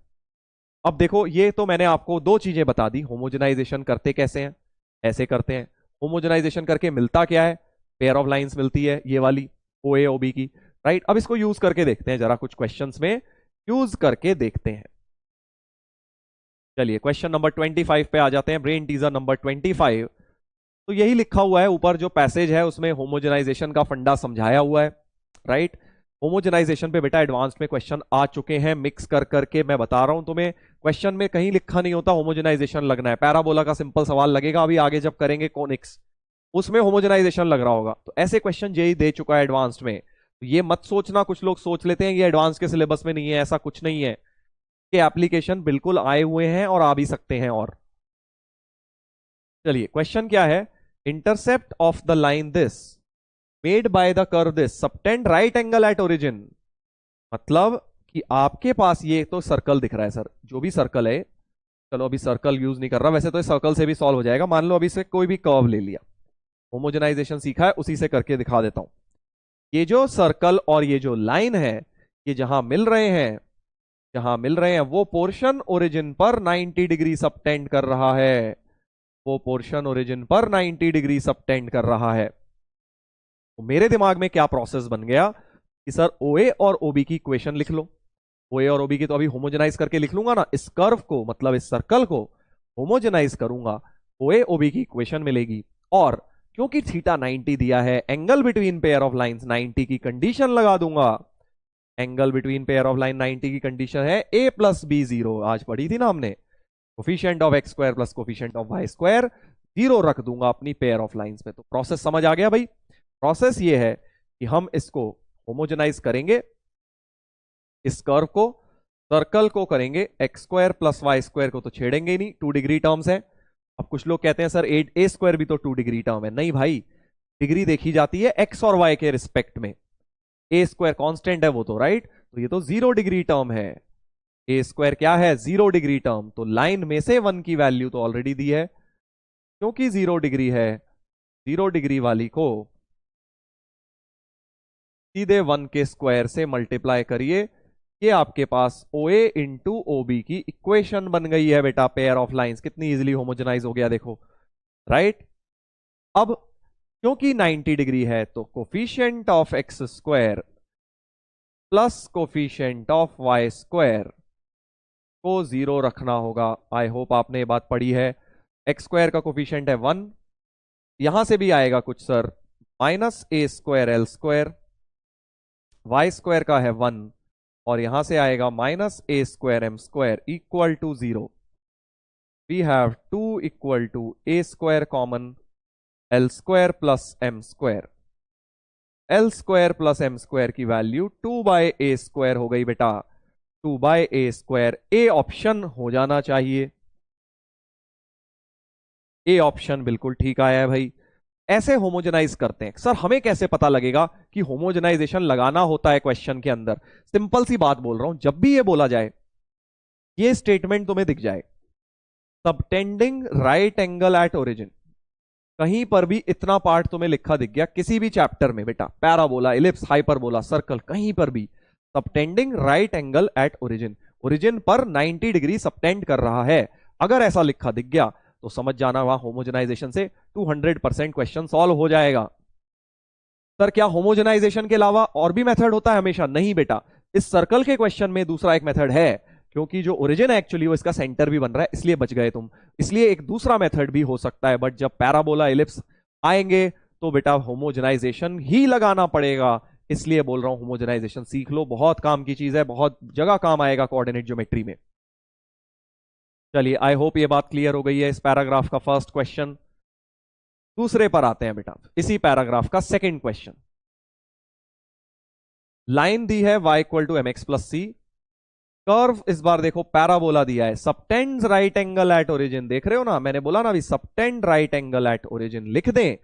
अब देखो ये तो मैंने आपको 2 चीजें बता दी, होमोजेनाइजेशन करते कैसे हैं, ऐसे करते हैं, होमोजेनाइजेशन करके मिलता क्या है, पेयर ऑफ लाइंस मिलती है ये वाली OA OB की, राइट। अब इसको यूज करके देखते हैं जरा, कुछ क्वेश्चंस में यूज करके देखते हैं। चलिए क्वेश्चन नंबर 25 पे आ जाते हैं, ब्रेन टीजर नंबर 25। तो यही लिखा हुआ है ऊपर, जो पैसेज है उसमें होमोजेनाइजेशन का फंडा समझाया हुआ है, राइट। होमोजेनाइजेशन पे बेटा एडवांस में क्वेश्चन आ चुके हैं, मिक्स कर करके मैं बता रहा हूं तुम्हें, क्वेश्चन में कहीं लिखा नहीं होता होमोजेनाइजेशन लगना है, पैराबोला का सिंपल सवाल लगेगा अभी आगे जब करेंगे कोनिक्स, उसमें होमोजेनाइजेशन लग रहा होगा। तो ऐसे क्वेश्चन जेई दे चुका है एडवांस्ड में, तो ये मत सोचना, कुछ लोग सोच लेते हैं ये एडवांस के सिलेबस में नहीं है, ऐसा कुछ नहीं है, के एप्लीकेशन बिल्कुल आए हुए हैं और आ भी सकते हैं। और चलिए क्वेश्चन क्या है, intercept of the line this made by the curve this subtend right angle at origin, मतलब कि आपके पास ये तो सर्कल दिख रहा है सर, जो भी सर्कल है, चलो अभी सर्कल यूज नहीं कर रहा, वैसे तो सर्कल से भी सॉल्व हो जाएगा, मान लो अभी से कोई भी कर्व ले लिया, होमोजेनाइजेशन सीखा है उसी से करके दिखा देता हूं। ये जो सर्कल और ये जो लाइन है, ये जहां मिल रहे हैं, जहां मिल रहे हैं वो पोर्शन ओरिजिन पर 90 डिग्री सबटेंड कर रहा है, वो पोर्शन ओरिजिन पर 90 डिग्री सबटेंड कर रहा है। तो मेरे दिमाग में क्या प्रोसेस बन गया कि सर OA और OB की इक्वेशन लिख लो, OA और OB की तो अभी होमोजेनाइज करके लिख लूंगा ना, इस कर्व को मतलब इस सर्कल को होमोजेनाइज करूंगा, OA OB की इक्वेशन मिलेगी, और क्योंकि थीटा 90 दिया है, angle between pair of lines 90 की कंडीशन लगा दूंगा, angle between pair of line 90 की कंडीशन है A + B 0, आज पढ़ी थी ना हमने, coefficient of x square plus coefficient of y square 0 रख दूंगा अपनी पेयर ऑफ लाइंस में। तो प्रोसेस समझ आ गया भाई, प्रोसेस ये है कि हम इसको होमोजेनाइज करेंगे, इस कर्व को, सर्कल को करेंगे x square plus y square को तो छेड़ेंगे ही नहीं, 2 डिग्री टर्म्स है। अब कुछ लोग कहते हैं सर A स्क्वायर भी तो 2 डिग्री टर्म है, नहीं भाई, डिग्री देखी जाती है x और y के रिस्पेक्ट में, A स्क्वायर कांस्टेंट है वो तो, राइट, तो ये तो 0 डिग्री टर्म है, A स्क्वायर क्या है 0 डिग्री टर्म, तो लाइन में से 1 की वैल्यू तो ऑलरेडी दी है, क्योंकि 0 डिग्री है 0 डिग्री वाली को सीधे 1 के स्क्वायर से मल्टीप्लाई करिए, ये आपके पास OA इंटू OB की इक्वेशन बन गई है बेटा, पेयर ऑफ लाइंस। कितनी इजीली होमोजेनाइज हो गया देखो, राइट। अब क्योंकि 90 डिग्री है तो coefficient of X square plus coefficient of Y square को 0 रखना होगा। आई होप आपने ये बात पढ़ी है। एक्स स्क्वायर का कोफिशिएंट है 1, यहां से भी आएगा कुछ sir minus A square L square, Y square का है 1 और यहां से आएगा minus A square M square equal to 0। We have 2 equal to A square common, L square plus M square. L square plus M square की value 2 by A square हो गई बेटा, 2 by A square. A option हो जाना चाहिए, A option बिल्कुल ठीक आया है भाई। ऐसे होमोजेनाइज करते हैं। सर हमें कैसे पता लगेगा कि होमोजेनाइजेशन लगाना होता है क्वेश्चन के अंदर? सिंपल सी बात बोल रहा हूं, जब भी ये बोला जाए, ये स्टेटमेंट तुम्हें दिख जाए, subtending right angle at origin, कहीं पर भी इतना पार्ट तुम्हें लिखा दिख गया किसी भी चैप्टर में बेटा, पैराबोला, इलिप्स, हाइपरबोला, सर्कल, कहीं पर भी subtending right angle at origin, origin पर 90 डिग्री सबटेंड कर रहा है, अगर ऐसा लिखा दिख गया तो समझ जाना वहां होमोजेनाइजेशन से 200% क्वेश्चन सॉल्व हो जाएगा। सर क्या होमोजेनाइजेशन के अलावा और भी मेथड होता है हमेशा? नहीं बेटा, इस सर्कल के क्वेश्चन में दूसरा एक मेथड है, क्योंकि जो ओरिजिन है एक्चुअली वो इसका सेंटर भी बन रहा है, इसलिए बच गए तुम। इसलिए एक दूसरा मेथड भी हो सकता है, बट जब पैराबोला, इलिप्स आएंगे तो बेटा होमोजेनाइजेशन ही लगाना पड़ेगा। इसलिए बोल रहा हूं होमोजेनाइजेशन सीख लो, बहुत काम की चीज है, बहुत जगह काम आएगा कोऑर्डिनेट ज्योमेट्री में। चलिए आई होप ये बात क्लियर हो गई है इस पैराग्राफ का फर्स्ट क्वेश्चन। दूसरे पर आते हैं बेटा, इसी पैराग्राफ का सेकंड क्वेश्चन। लाइन दी है y equal to mx plus C, curve इस बार देखो पैराबोला दिया है, subtends right angle at origin, देख रहे हो ना, मैंने बोला ना अभी subtend right angle at origin लिख दें,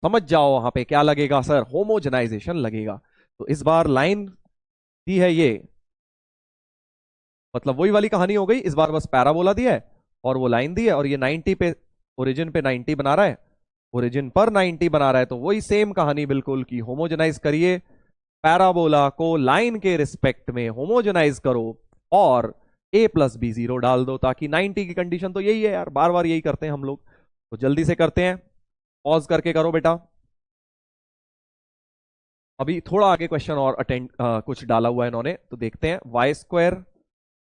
समझ जाओ वहां पे क्या लगेगा सर, होमोजेनाइजेशन लगेगा। तो इस बार लाइन दी है ये, मतलब वही वाली कहानी हो गई, इस बार बस पैराबोला दिया है और वो लाइन दी है, और ये 90 पे, ओरिजिन पे 90 बना रहा है, ओरिजिन पर 90 बना रहा है, तो वही सेम कहानी बिल्कुल की होमोजेनाइज करिए, पैराबोला को लाइन के रिस्पेक्ट में होमोजेनाइज करो और a प्लस बी 0 डाल दो, ताकि 90 की कंडीशन तो यही है यार, बार बार यही करते हैं हम लोग। तो जल्दी से करते हैं, पॉज करके करो बेटा। अभी थोड़ा आगे क्वेश्चन और अटेंड कुछ डाला हुआ है इन्होंने, तो देखते हैं। वाई स्क्वायर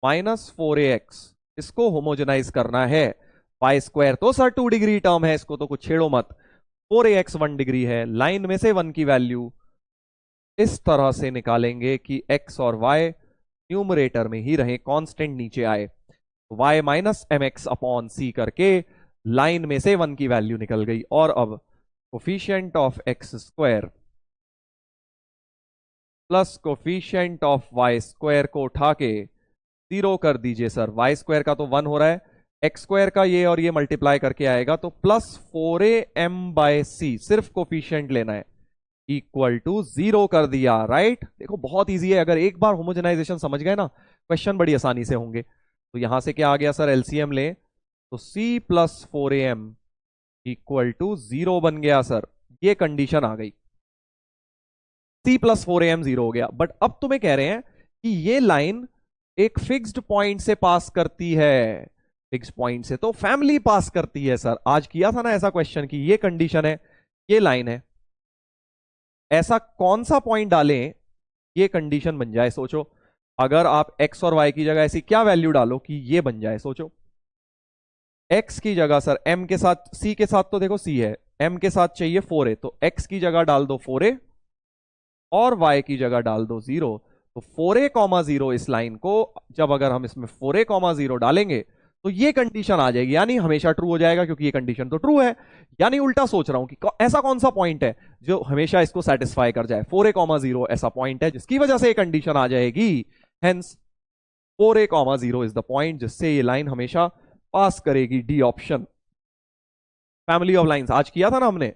माइनस 4ax, इसको होमोजेनाइज करना है। वाई स्क्वायर तो सर 2 डिग्री टर्म है, इसको तो कुछ छेड़ो मत। 4ax 1 डिग्री है, लाइन में से 1 की वैल्यू इस तरह से निकालेंगे कि x और y न्यूमरेटर में ही रहे, कांस्टेंट नीचे आए। y minus M X upon C करके लाइन में से 1 की वैल्यू निकल गई। और अब coefficient of X square plus coefficient of Y square को उठा के 0 कर दीजिए सर। वाई स्क्वायर का तो 1 हो रहा है, एक्स स्क्वायर का ये और ये मल्टीप्लाई करके आएगा, तो प्लस 4am बाय सी, सिर्फ कोफिशिएंट लेना है, इक्वल टू 0 कर दिया, राइट। देखो बहुत इजी है, अगर एक बार होमोजेनाइजेशन समझ गए ना, क्वेश्चन बड़ी आसानी से होंगे। तो यहां से क्या आ गया सर, एलसीएम ले तो c plus 4am equal to 0 बन गया सर, ये कंडीशन आ गई, c प्लस 4am 0 हो गया। बट अब तुम्हें कह रहे हैं कि ये लाइन एक फिक्स्ड पॉइंट से पास करती है, फिक्स्ड पॉइंट से तो फैमिली पास करती है सर, आज किया था ना ऐसा क्वेश्चन की, ये कंडीशन है, ये लाइन है, ऐसा कौन सा पॉइंट डालें ये कंडीशन बन जाए। सोचो अगर आप x और y की जगह ऐसी क्या वैल्यू डालो कि ये बन जाए, सोचो x की जगह सर m के साथ, c के साथ तो देखो c है, m के साथ चाहिए 4a, तो x की जगह डाल दो 4a और y की जगह डाल दो 0। तो 4a, 0 इस लाइन को जब अगर हम इसमें 4a, 0 डालेंगे तो ये कंडीशन आ जाएगी, यानी हमेशा ट्रू हो जाएगा, क्योंकि ये कंडीशन तो ट्रू है। यानी उल्टा सोच रहा हूं कि ऐसा कौन सा पॉइंट है जो हमेशा इसको सेटिस्फाई कर जाए, 4a, 0 ऐसा पॉइंट है जिसकी वजह से ये कंडीशन आ जाएगी। Hence 4a, 0 is the point जिससे ये लाइन हमेशा पास करेगी, D option. Family of lines आज किया था ना हमने,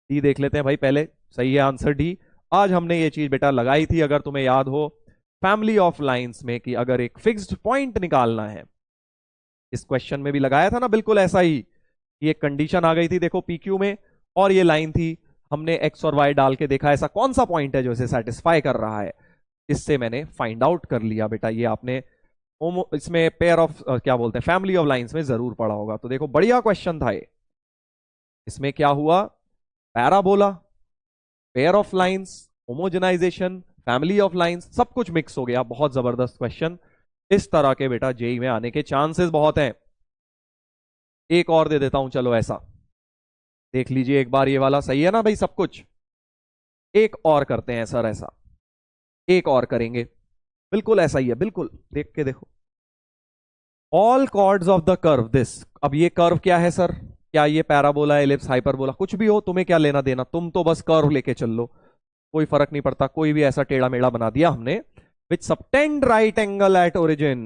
डी देख लेते हैं भाई पहले, सही है आंसर डी। आज हमने ये चीज बेटा लगाई थी, अगर तुम्हें याद हो, फैमिली ऑफ लाइंस में कि अगर एक फिक्स्ड पॉइंट निकालना है, इस क्वेश्चन में भी लगाया था ना बिल्कुल ऐसा ही, कि एक कंडीशन आ गई थी देखो पीक्यू में, और ये लाइन थी, हमने एक्स और वाई डाल के देखा ऐसा कौन सा पॉइंट है जो इसे सेटिस्फाई कर रहा है, इससे मैंने फाइंड आउट कर लिया बेटा। ये आपने इसमें पेयर ऑफ क्या बोलते हैं, फैमिली ऑफ लाइंस में जरूर पढ़ा होगा। तो देखो बढ़िया क्वेश्चन था ये। इसमें क्या हुआ, parabola, pair of lines, homogenization, family of lines, सब कुछ मिक्स हो गया। बहुत जबरदस्त क्वेश्चन। इस तरह के बेटा जेई में आने के चांसेस बहुत हैं। एक और दे देता हूं, चलो ऐसा देख लीजिए एक बार, ये वाला सही है ना भाई सब कुछ। एक और करते हैं सर, ऐसा एक और करेंगे, बिल्कुल ऐसा ही है, बिल्कुल देख के देखो। All chords of the curve this. अब ये कर्व क्या है सर, क्या ये पैराबोला, एलिप्स, हाइपरबोला, कुछ भी हो, तुम्हें क्या लेना देना, तुम तो बस कर्व लेके चल लो, कोई फर्क नहीं पड़ता। कोई भी ऐसा टेढ़ा मेढ़ा बना दिया हमने, which subtend right angle at origin.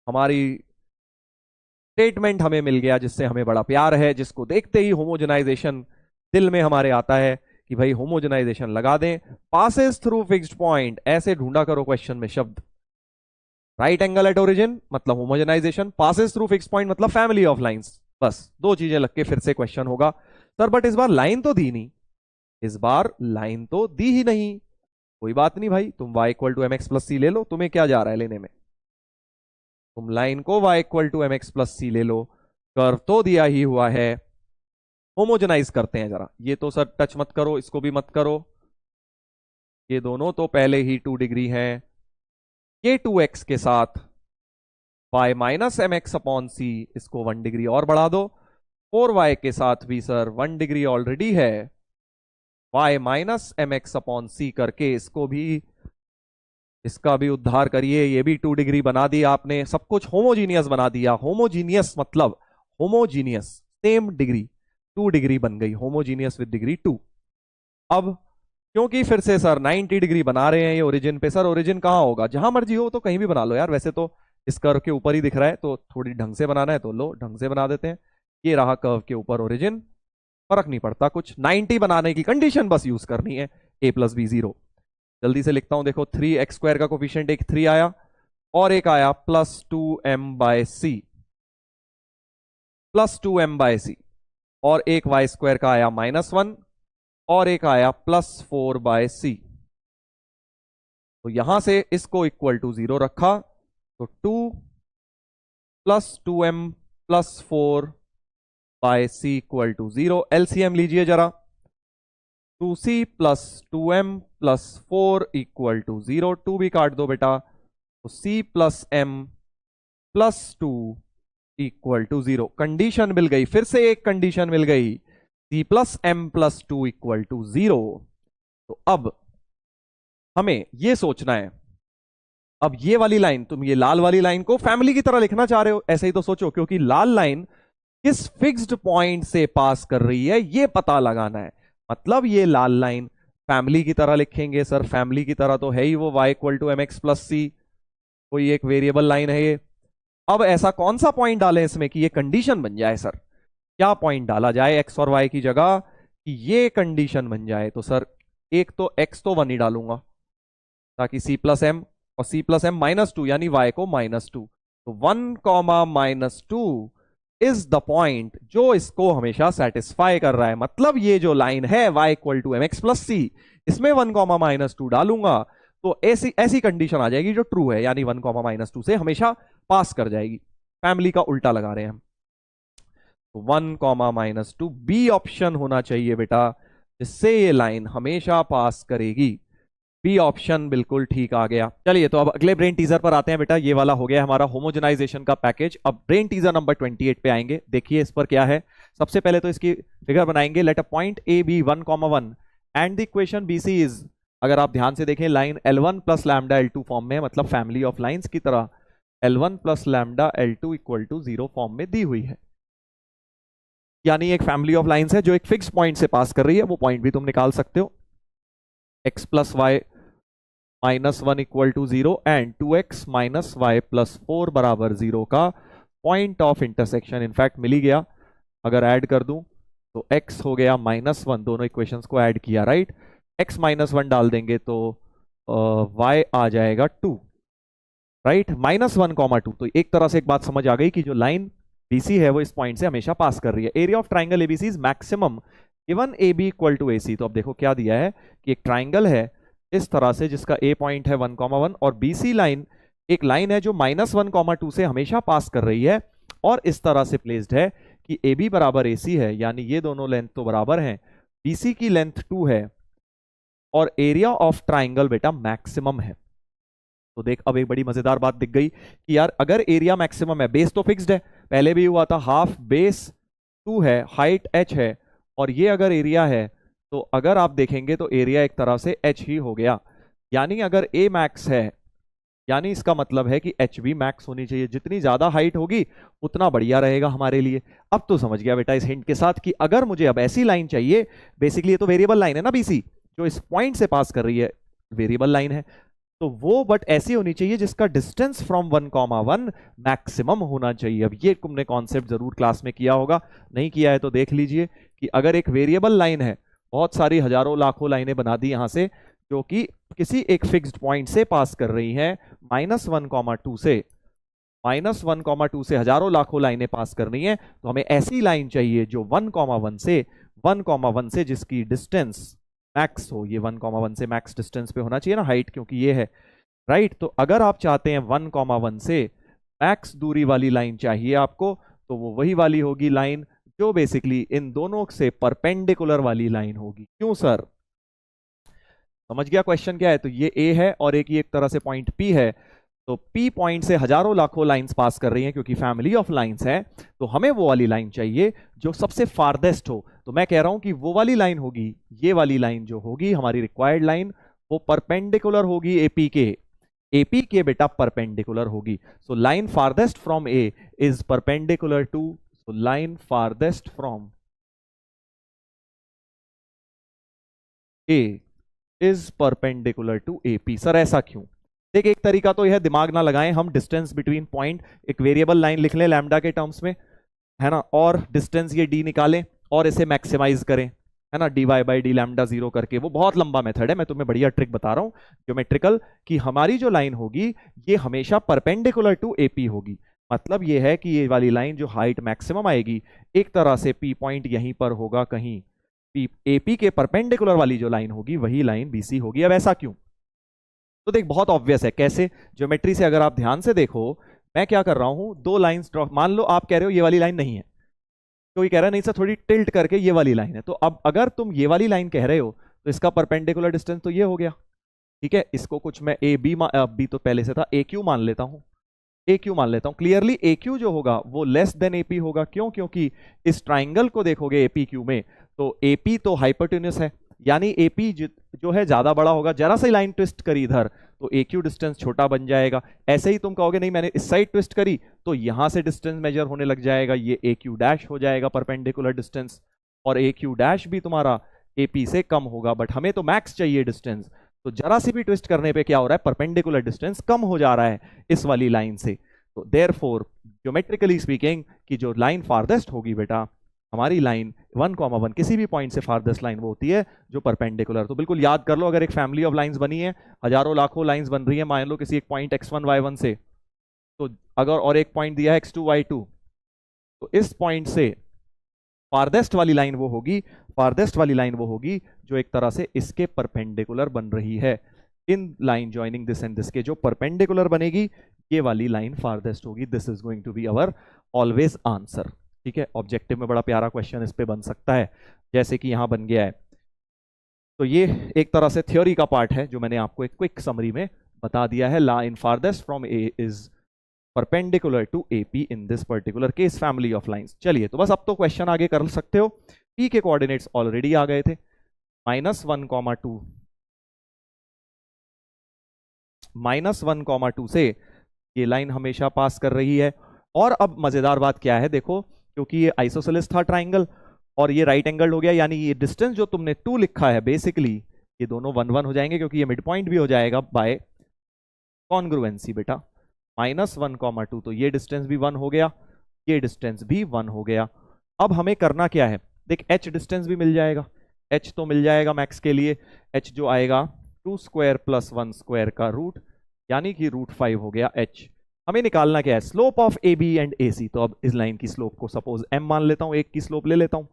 हमारी स्टेटमेंट हमें मिल गया जिससे हमें बड़ा प्यार है, जिसको देखते ही होमोजेनाइजेशन दिल में हमारे आता है कि भाई होमोजेनाइजेशन लगा दें। पासेस थ्रू फिक्स्ड पॉइंट, ऐसे ढूंढा करो क्वेश्चन में शब्द। राइट एंगल एट ओरिजिन मतलब homogenization, passes through fixed point मतलब फैमिली ऑफ लाइंस। बस दो चीजें लग के फिर से क्वेश्चन होगा। सर बट इस बार लाइन तो दी नहीं, इस बार लाइन तो दी ही नहीं। कोई बात नहीं भाई, तुम y equal to M X plus C ले लो, तुम्हें क्या जा रहा है लेने में, तुम लाइन को y equal to M X plus C ले लो। कर्व तो दिया ही हुआ है, होमोजेनाइज करते हैं जरा। ये तो सर टच मत करो, इसको भी मत करो, ये दोनों तो पहले ही 2 डिग्री हैं। ये 2x के साथ y minus M X upon C, इसको 1 डिग्री और बढ़ा दो। 4y के साथ भी सर 1 डिग्री ऑलरेडी है, y minus M X upon C करके इसको भी, इसका भी उद्धार करिए। ये भी 2 डिग्री बना दिया आपने, सब कुछ होमोजीनियस बना दिया। होमोजीनियस मतलब होमोजीनियस, सेम डिग्री, 2 डिग्री बन गई, होमोजीनियस विद डिग्री 2। अब क्योंकि फिर से सर 90 डिग्री बना रहे हैं ये ओरिजिन पे, सर ओरिजिन कहां होगा, जहां मर्जी हो तो कहीं भी बना लो यार। वैसे तो इस कर्व के ऊपर ही दिख रहा है, तो थोड़ी ढंग से बनाना है तो लो ढंग से बना देते हैं। ये रहा कर्व के ऊपर ओरिजिन, फर्क नहीं पड़ता कुछ। 90 बनाने की कंडीशन बस यूज करनी है, a प्लस बी 0। जल्दी से लिखता हूं, देखो 3x स्क्वायर का कोफिशिएंट एक 3 आया, और एक आया प्लस 2m बाय सी, प्लस 2m बाय सी, और एक y स्क्वायर का आया -1, और एक आया प्लस 4 बाय सी। तो यहां से इसको इक्वल टू 0 रखा, तो 2 plus 2m plus 4 by C equal to 0। LCM लीजिए जरा, 2c plus 2m plus 4 equal to 0। 2 भी काट दो बेटा, तो c plus m plus 2 equal to 0। Condition मिल गई, फिर से एक कंडीशन मिल गई, c plus m plus 2 equal to 0। तो अब हमें ये सोचना है, अब ये वाली लाइन, तुम ये लाल वाली लाइन को फैमिली की तरह लिखना चाह रहे हो, ऐसे ही तो सोचो, क्योंकि लाल लाइन किस फिक्स्ड पॉइंट से पास कर रही है ये पता लगाना है। मतलब ये लाल लाइन फैमिली की तरह लिखेंगे सर, फैमिली की तरह तो है ही वो, y equal to M X plus C, कोई एक वेरिएबल लाइन है ये। अब ऐसा कौन सा पॉइंट डालें इसमें कि ये कंडीशन बन जाए सर, क्या पॉइंट डाला जाए एक्स और वाई की जगह कि ये कंडीशन बन जाए। तो सर एक तो एक्स तो 1 ही डालूंगा, ताकि सी प्लस एम, और सी प्लस एम -2 यानी वाई को -2। तो 1 -2 इज द पॉइंट जो इसको हमेशा सेटिस्फाई कर रहा है। मतलब ये जो लाइन है y equal to M X plus C, इसमें 1 -2 डालूंगा तो ऐसी ऐसी कंडीशन आ जाएगी जो ट्रू है, यानी 1 -2 से हमेशा पास कर जाएगी। फैमिली का उल्टा लगा रहे हैं हम, तो 1 -2 बी ऑप्शन होना चाहिए बेटा, जिससे ये लाइन हमेशा पास करेगी। बी ऑप्शन बिल्कुल ठीक आ गया। चलिए तो अब अगले ब्रेन टीजर पर आते हैं बेटा। ये वाला हो गया हमारा होमोजेनाइजेशन का पैकेज। अब ब्रेन टीजर नंबर 28 पे आएंगे। देखिए इस पर क्या है। सबसे पहले तो इसकी फिगर बनाएंगे। Let a point A B 1, 1 and the equation B C is, अगर आप ध्यान से देखें line L1 plus lambda L2 form में, मतलब फैमिली ऑफ लाइंस की तरह L1 plus lambda L2 equal to 0 form में दी हुई है। यानी एक फैमिली ऑफ लाइंस है जो एक फिक्स पॉइंट से पास कर रही है। वो पॉइंट भी तुम निकाल सकते हो, x plus Y -1 equal to 0 and 2x minus Y plus 4 बराबर 0 का पॉइंट ऑफ इंटरसेक्शन इनफैक्ट मिल ही गया। अगर ऐड कर दूं तो x हो गया -1, दोनों इक्वेशंस को ऐड किया, राइट। x -1 डाल देंगे तो y आ जाएगा 2, राइट। -1, 2। तो एक तरह से एक बात समझ आ गई कि जो लाइन BC है वो इस पॉइंट से हमेशा पास कर रही है। Area of triangle ABC is maximum given A B equal to A C, तो अब देखो क्या दिया है कि एक ट्राइंगल है इस तरह से जिसका ए पॉइंट है 1,1 और बी सी लाइन एक लाइन है जो -1,2 से हमेशा पास कर रही है और इस तरह से प्लेस्ड है कि ए बी बराबर ए सी है, यानी ये दोनों लेंथ तो बराबर हैं, बी सी की लेंथ 2 है और एरिया ऑफ ट्राइंगल बेटा मैक्सिमम है। तो देख अब एक बड़ी मजेदार बात दिख गई कि यार अगर एरिया मैक्सिमम है, बेस तो फिक्स्ड है, पहले भी हुआ था, हाफ बेस 2 है, हाइट h है, और ये अगर एरिया है तो अगर आप देखेंगे तो एरिया एक तरह से h ही हो गया, यानी अगर a मैक्स है यानी इसका मतलब है कि एच भी मैक्स होनी चाहिए। जितनी ज्यादा हाइट होगी उतना बढ़िया रहेगा हमारे लिए। अब तो समझ गया बेटा इस हिंट के साथ कि अगर मुझे अब ऐसी लाइन चाहिए, बेसिकली ये तो वेरिएबल लाइन है ना बीसी, जो इस पॉइंट से पास कर रही है वेरिएबल लाइन है, तो वो बट ऐसी होनी चाहिए जिसका डिस्टेंस फ्रॉम 1,1 मैक्सिमम होना चाहिए। अब ये तुमने कॉन्सेप्ट जरूर क्लास में किया होगा, नहीं किया है तो देख लीजिए कि अगर एक वेरिएबल लाइन है, बहुत सारी हजारों लाखों लाइनें बना दी यहां से जो कि किसी एक फिक्स्ड पॉइंट से पास कर रही हैं, -1,2 से, -1,2 से हजारों लाखों लाइनें पास करनी है, तो हमें ऐसी लाइन चाहिए जो 1,1 से जिसकी डिस्टेंस मैक्स हो। ये 1,1 से मैक्स डिस्टेंस पे होना चाहिए ना हाइट, क्योंकि ये है राइट। तो अगर आप चाहते हैं 1,1 से मैक्स दूरी वाली लाइन चाहिए आपको, तो वो वही वाली होगी लाइन जो बेसिकली इन दोनों से परपेंडिकुलर वाली लाइन होगी। क्यों सर, समझ गया क्वेश्चन क्या है? तो ये ए है और एक तरह से पॉइंट पी है, तो पी पॉइंट से हजारों लाखों लाइंस पास कर रही हैं क्योंकि फैमिली ऑफ लाइंस है, तो हमें वो वाली लाइन चाहिए जो सबसे फारदेस्ट हो। तो मैं कह रहा हूं कि वो वाली लाइन होगी, ये वाली लाइन जो होगी हमारी रिक्वायर्ड लाइन, वो परपेंडिकुलर होगी एपी के बेटा परपेंडिकुलर होगी। So line farthest from A is perpendicular to, so line farthest from A is perpendicular to AP. Sir ऐसा क्यों? देख एक तरीका तो यह दिमाग ना लगाएं, हम डिस्टेंस बिटवीन पॉइंट एक वेरिएबल लाइन लिख लें लैम्डा के टर्म्स में, है ना, और डिस्टेंस ये डी निकालें और इसे मैक्सिमाइज करें, है ना, dy बाई डी लैम्डा 0 करके। वो बहुत लंबा मेथड है, मैं तुम्हें बढ़िया ट्रिक बता रहा हूं ज्योमेट्रिकल, कि हमारी जो लाइन होगी ये हमेशा परपेंडिकुलर टू एपी होगी। मतलब ये है कि ये वाली लाइन जो हाइट मैक्सिमम आएगी, एक तरह से पी पॉइंट यहीं पर होगा कहीं, एपी के परपेंडिकुलर वाली जो लाइन होगी वही लाइन बीसी होगी। अब ऐसा क्यों? तो देख बहुत ऑब्वियस है। कैसे? ज्योमेट्री से अगर आप ध्यान से देखो, मैं क्या कर रहा हूं, दो लाइंस ड्रॉ, मान लो आप कह रहे हो ये वाली लाइन नहीं है, कोई कह रहा है नहीं सर थोड़ी टिल्ट करके ये वाली लाइन है, तो अब अगर तुम ये वाली लाइन कह रहे हो तो इसका परपेंडिकुलर डिस्टेंस तो ये हो गया, ठीक है। इसको कुछ मैं ए बी बी तो पहले से था, ए क्यू मान लेता हूं, ए क्यू मान लेता हूं। क्लियरली ए क्यू जो होगा वो लेस देन एपी होगा। क्यों? क्योंकि इस ट्राइंगल को देखोगे एपी क्यू में, तो एपी तो हाइपोटेन्यूस है, यानी एपी जो है ज्यादा बड़ा होगा। जरा सी लाइन ट्विस्ट करी इधर तो ए क्यू डिस्टेंस छोटा बन जाएगा। ऐसे ही तुम कहोगे नहीं मैंने इस साइड ट्विस्ट करी तो यहां से डिस्टेंस मेजर होने लग जाएगा, ये ए क्यू डैश हो जाएगा परपेंडिकुलर डिस्टेंस, और ए क्यू डैश भी तुम्हारा एपी से कम होगा। बट हमें तो मैक्स चाहिए डिस्टेंस, तो जरा सी भी ट्विस्ट करने पे क्या हो रहा है, परपेंडिकुलर डिस्टेंस कम हो जा रहा है इस वाली लाइन से। तो देयरफॉर ज्योमेट्रिकली स्पीकिंग कि जो लाइन फारदेस्ट होगी बेटा, हमारी लाइन 1,1 किसी भी पॉइंट से फारदेस्ट लाइन वो होती है जो परपेंडिकुलर। तो बिल्कुल याद कर लो, अगर एक फैमिली ऑफ लाइंस बनी है, हजारों लाखों लाइंस बन रही है, मान लो किसी एक पॉइंट x1 y1 से, तो अगर और एक पॉइंट दिया है x2 y2, तो इस पॉइंट से फारदेस्ट वाली लाइन वो होगी, फारदेस्ट वाली लाइन वो होगी जो एक तरह से इसके परपेंडिकुलर बन रही है। In line joining this and this के जो परपेंडिकुलर बनेगी, ये वाली लाइन फारदेस्ट होगी। This is going to be our always answer, ठीक है। ऑब्जेक्टिव में बड़ा प्यारा क्वेश्चन इस पे बन सकता है, जैसे कि यहां बन गया है। तो ये एक तरह से थ्योरी का पार्ट है जो मैंने आपको एक क्विक समरी में बता दिया है। Line farthest from A is perpendicular to AP in this particular case family of lines. चलिए तो बस अब तो क्वेश्चन आगे कर सकते हो। पी के कोऑर्डिनेट्स ऑलरेडी आ गए थे, -1,2 -1,2 से ये लाइन हमेशा पास कर रही है। और अब मजेदार बात क्या है, देखो क्योंकि ये आइसोसेलेस था ट्राइंगल और ये राइट एंगल हो गया, यानी ये डिस्टेंस जो तुमने 2 लिखा है बेसिकली ये दोनों 1 1 हो जाएंगे, क्योंकि ये मिड पॉइंट भी हो जाएगा बाय कॉन्ग्रुएंसी बेटा। -1,2 तो ये डिस्टेंस भी 1 हो गया, ये डिस्टेंस भी 1 हो गया। अब हमें करना क्या है, देख h डिस्टेंस भी मिल जाएगा, h तो मिल जाएगा मैक्स के लिए, h जो आएगा 2 स्क्वायर + 1 स्क्वायर का रूट, यानी कि √5 हो गया h। हमें निकालना क्या है, slope of A B and A C. तो अब इस लाइन की स्लोप को सपोज m मान लेता हूं, एक की स्लोप ले लेता हूं।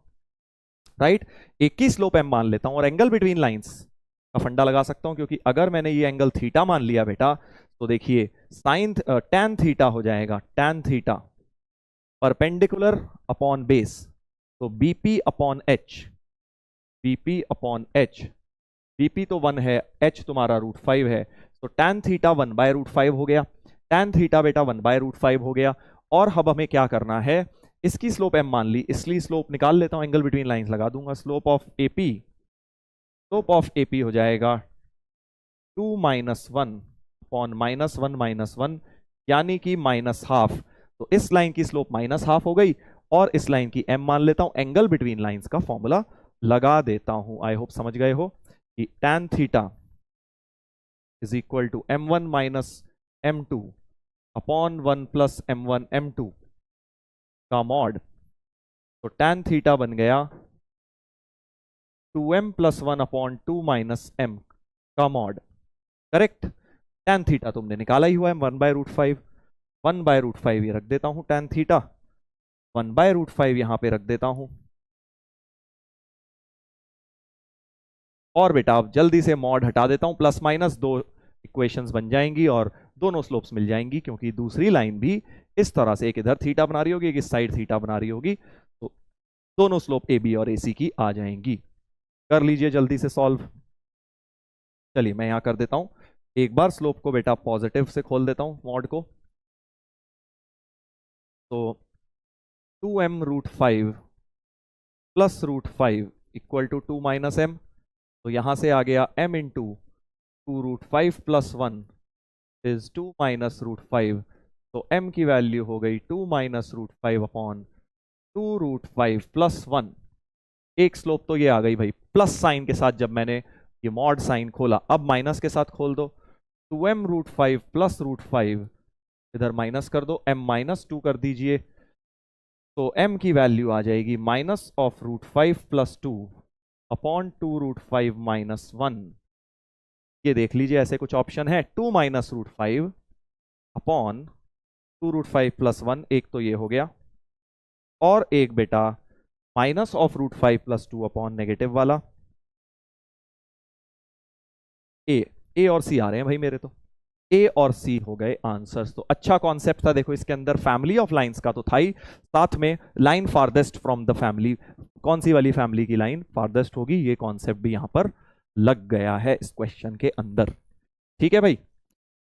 राइट। एक की स्लोप m मान लेता हूं और एंगल बिटवीन लाइंस का फंडा लगा सकता हूं, क्योंकि अगर मैंने ये एंगल थीटा मान लिया बेटा, तो देखिए साइन टैन थीटा हो जाएगा, tan theta perpendicular upon base, तो BP upon H, BP upon H, BP तो 1 है, एच तुम्हारा √5 है, तो टैन थीटा 1/√5 हो गया, टैन थीटा बेटा 1/√5 हो गया। और अब हमें क्या करना है, इसकी स्लोप m मान ली, इसलिए स्लोप निकाल लेता हूं, एंगल बिटवीन लाइंस लगा दूंगा, slope of AP, slope of AP हो जाएगा 2 - 1 अपॉन -1 यानी कि -½ तो इस लाइन की स्लोप -½ हो गई, और इस लाइन की m मान लेता हूं, एंगल बिटवीन लाइंस का फॉर्मूला लगा देता हूं। आई होप समझ गए हो कि tan theta is equal to m1 - m2 upon 1 + m1 m2 का मॉड, तो tan थीटा बन गया 2m + 1 अपॉन 2 - m का मॉड, करेक्ट। tan थीटा तुमने निकाला ही हुआ है 1/√5, 1/√5 ये रख देता हूं, tan थीटा 1/√5 यहां पे रख देता हूं। और बेटा अब जल्दी से मॉड हटा देता हूं, प्लस माइनस दो इक्वेशंस बन जाएंगी और दोनों स्लोप्स मिल जाएंगी, क्योंकि दूसरी लाइन भी इस तरह से, एक इधर थीटा बना रही होगी, एक इस साइड थीटा बना रही होगी, तो दोनों स्लोप ए बी और ए सी की आ जाएंगी। कर लीजिए जल्दी से सॉल्व। चलिए मैं यहां कर देता हूं, एक बार स्लोप को बेटा पॉजिटिव से खोल देता हूं मॉड को, तो 2m√5 plus √5 equal to 2 - m, तो यहां से आ गया m इंटू 2√5 + 1 इज 2 - √5, तो m की वैल्यू हो गई 2 - √5 अपॉन 2√5 + 1। एक स्लोप तो ये आ गई भाई प्लस साइन के साथ, जब मैंने ये मॉड साइन खोला, अब माइनस के साथ खोल दो, 2m√5 प्लस √5 इधर माइनस कर दो, m-2 कर दीजिए, तो m की वैल्यू आ जाएगी -√5 + 2 अपॉन 2√5 - 1। ये देख लीजिए ऐसे कुछ ऑप्शन है, 2 - √5 अपॉन 2√5 + 1, एक तो ये हो गया, और एक बेटा -√5 + 2 अपॉन नेगेटिव वाला। ए और सी आ रहे हैं भाई मेरे, तो ए और सी हो गए आंसर्स। तो अच्छा कॉन्सेप्ट था, देखो इसके अंदर फैमिली ऑफ लाइंस का तो था ही, साथ में line farthest from the family, कौन सी वाली फैमिली की लाइन फारदेस्ट होगी, ये कॉन्सेप्ट भी यहां पर लग गया है इस क्वेश्चन के अंदर। ठीक है भाई,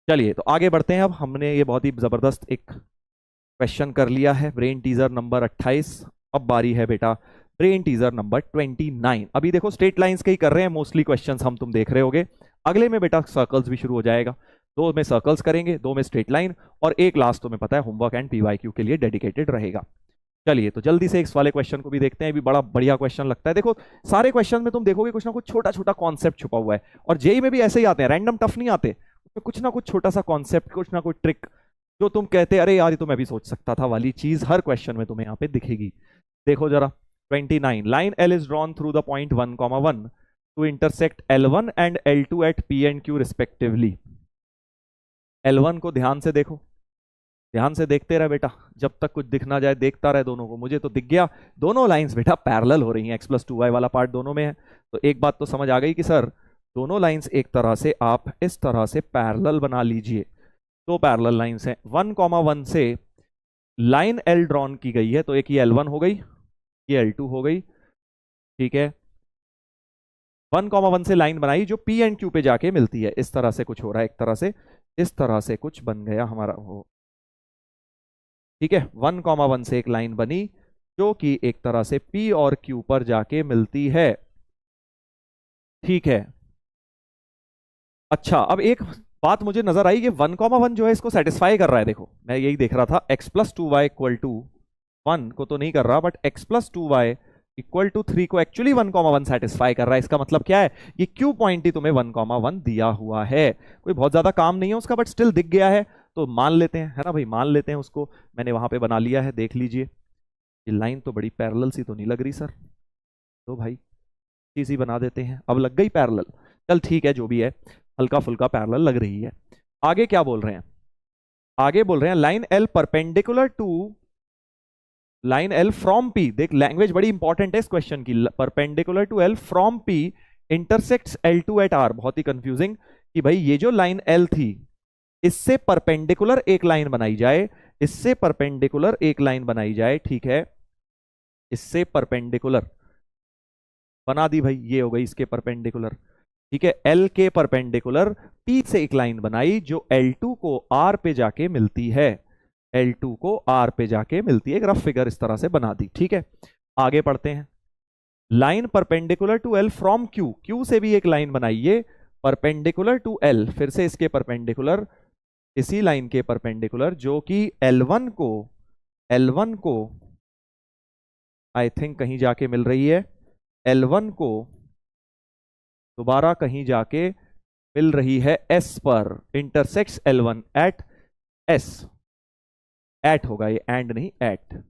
चलिए तो आगे बढ़ते हैं। अब हमने ये बहुत ही जबरदस्त एक क्वेश्चन कर लिया है, ब्रेन टीजर नंबर 28। अब बारी है बेटा ब्रेन टीजर नंबर 29। अभी देखो स्ट्रेट लाइंस के ही कर रहे हैं मोस्टली क्वेश्चंस, हम तुम देख रहे होगे, अगले में बेटा सर्कल्स भी शुरू हो जाएगा, 2 में सर्कल्स करेंगे, 2 में स्ट्रेट लाइन, और एक लास्ट तुम्हें पता है होमवर्क एंड पीवाईक्यू के लिए डेडिकेटेड रहेगा। चलिए तो जल्दी से इस वाले क्वेश्चन को भी देखते हैं, भी बड़ा बढ़िया क्वेश्चन लगता है। देखो सारे क्वेश्चन में तुम देखोगे कुछ ना कुछ छोटा छोटा कॉन्सेप्ट छुपा हुआ है, और जेई में भी ऐसे ही आते हैं, रैंडम टफ नहीं आते, उसमें कुछ ना कुछ छोटा सा कॉन्सेप्ट, कुछ ना कुछ ट्रिक, जो तुम कहते अरे यार ये तो मैं भी सोच सकता था वाली चीज हर क्वेश्चन में तुम्हें यहाँ पे दिखेगी। देखो जरा 29, line L is drawn through the point 1,1 to intersect L1 and L2 at P and Q respectively. L1 को ध्यान से देखो, ध्यान से देखते रहे बेटा, जब तक कुछ दिख ना जाए देखता रहे दोनों को। मुझे तो दिख गया दोनों लाइंस बेटा पैरेलल हो रही हैं, x + 2y वाला पार्ट दोनों में है, तो एक बात तो समझ आ गई कि सर दोनों लाइंस एक तरह से आप इस तरह से पैरेलल बना लीजिए। दो पैरेलल लाइंस हैं, 1,1 से लाइन L ड्रॉन की गई है, तो एक ये L1 हो गई, ये L2 हो गई, ठीक है। 1,1 से लाइन बनाई जो P एंड Q पे जाके मिलती है, इस तरह से कुछ हो रहा है, एक तरह से इस तरह से कुछ बन गया हमारा वो, ठीक है। 1,1 से एक लाइन बनी जो कि एक तरह से P और Q पर जाके मिलती है, ठीक है। अच्छा अब एक बात मुझे नजर आई कि 1,1 जो है इसको सेटिस्फाई कर रहा है। देखो मैं यही देख रहा था, x + 2y = 1 को तो नहीं कर रहा, बट x + 2y = 3 को एक्चुअली 1,1 सेटिस्फाई कर रहा है। इसका मतलब क्या है, ये Q पॉइंट ही तुम्हें 1,1 दिया हुआ है, कोई बहुत ज्यादा काम नहीं है उसका, बट स्टिल दिख गया है तो मान लेते हैं, है ना भाई, मान लेते हैं उसको। मैंने वहां पे बना लिया है, देख लीजिए ये लाइन तो बड़ी पैरेलल सी तो नहीं लग रही सर, तो भाई इसी बना देते हैं। अब लग गई पैरेलल, चल ठीक है, जो भी है हल्का फुल्का पैरेलल लग रही है। आगे क्या बोल रहे हैं, आगे बोल रहे हैं line L perpendicular to line L from P, देख लैंग्वेज बड़ी इंपॉर्टेंट है इस क्वेश्चन की, perpendicular to L from P intersects L two at R. बहुत ही कंफ्यूजिंग कि भाई ये जो लाइन एल थी इससे परपेंडिकुलर एक लाइन बनाई जाए, इससे परपेंडिकुलर एक लाइन बनाई जाए, ठीक है, इससे परपेंडिकुलर बना दी भाई, ये हो गई इसके परपेंडिकुलर, ठीक है। एल के परपेंडिकुलर पी से एक लाइन बनाई जो L2 को R पे जाके मिलती है, L2 को R पे जाके मिलती है, एक रफ फिगर इस तरह से बना दी, ठीक है। आगे पढ़ते हैं। Line perpendicular to L from Q, Q से भी एक लाइन बनाइए परपेंडिकुलर टू L, फिर से इसके परपेंडिकुलर, इसी लाइन के परपेंडिकुलर जो कि L1 को आई थिंक कहीं जाके मिल रही है, L1 को दोबारा कहीं जाके मिल रही है S पर, intersects L1 eight S, eight होगा ये, एंड नहीं एट,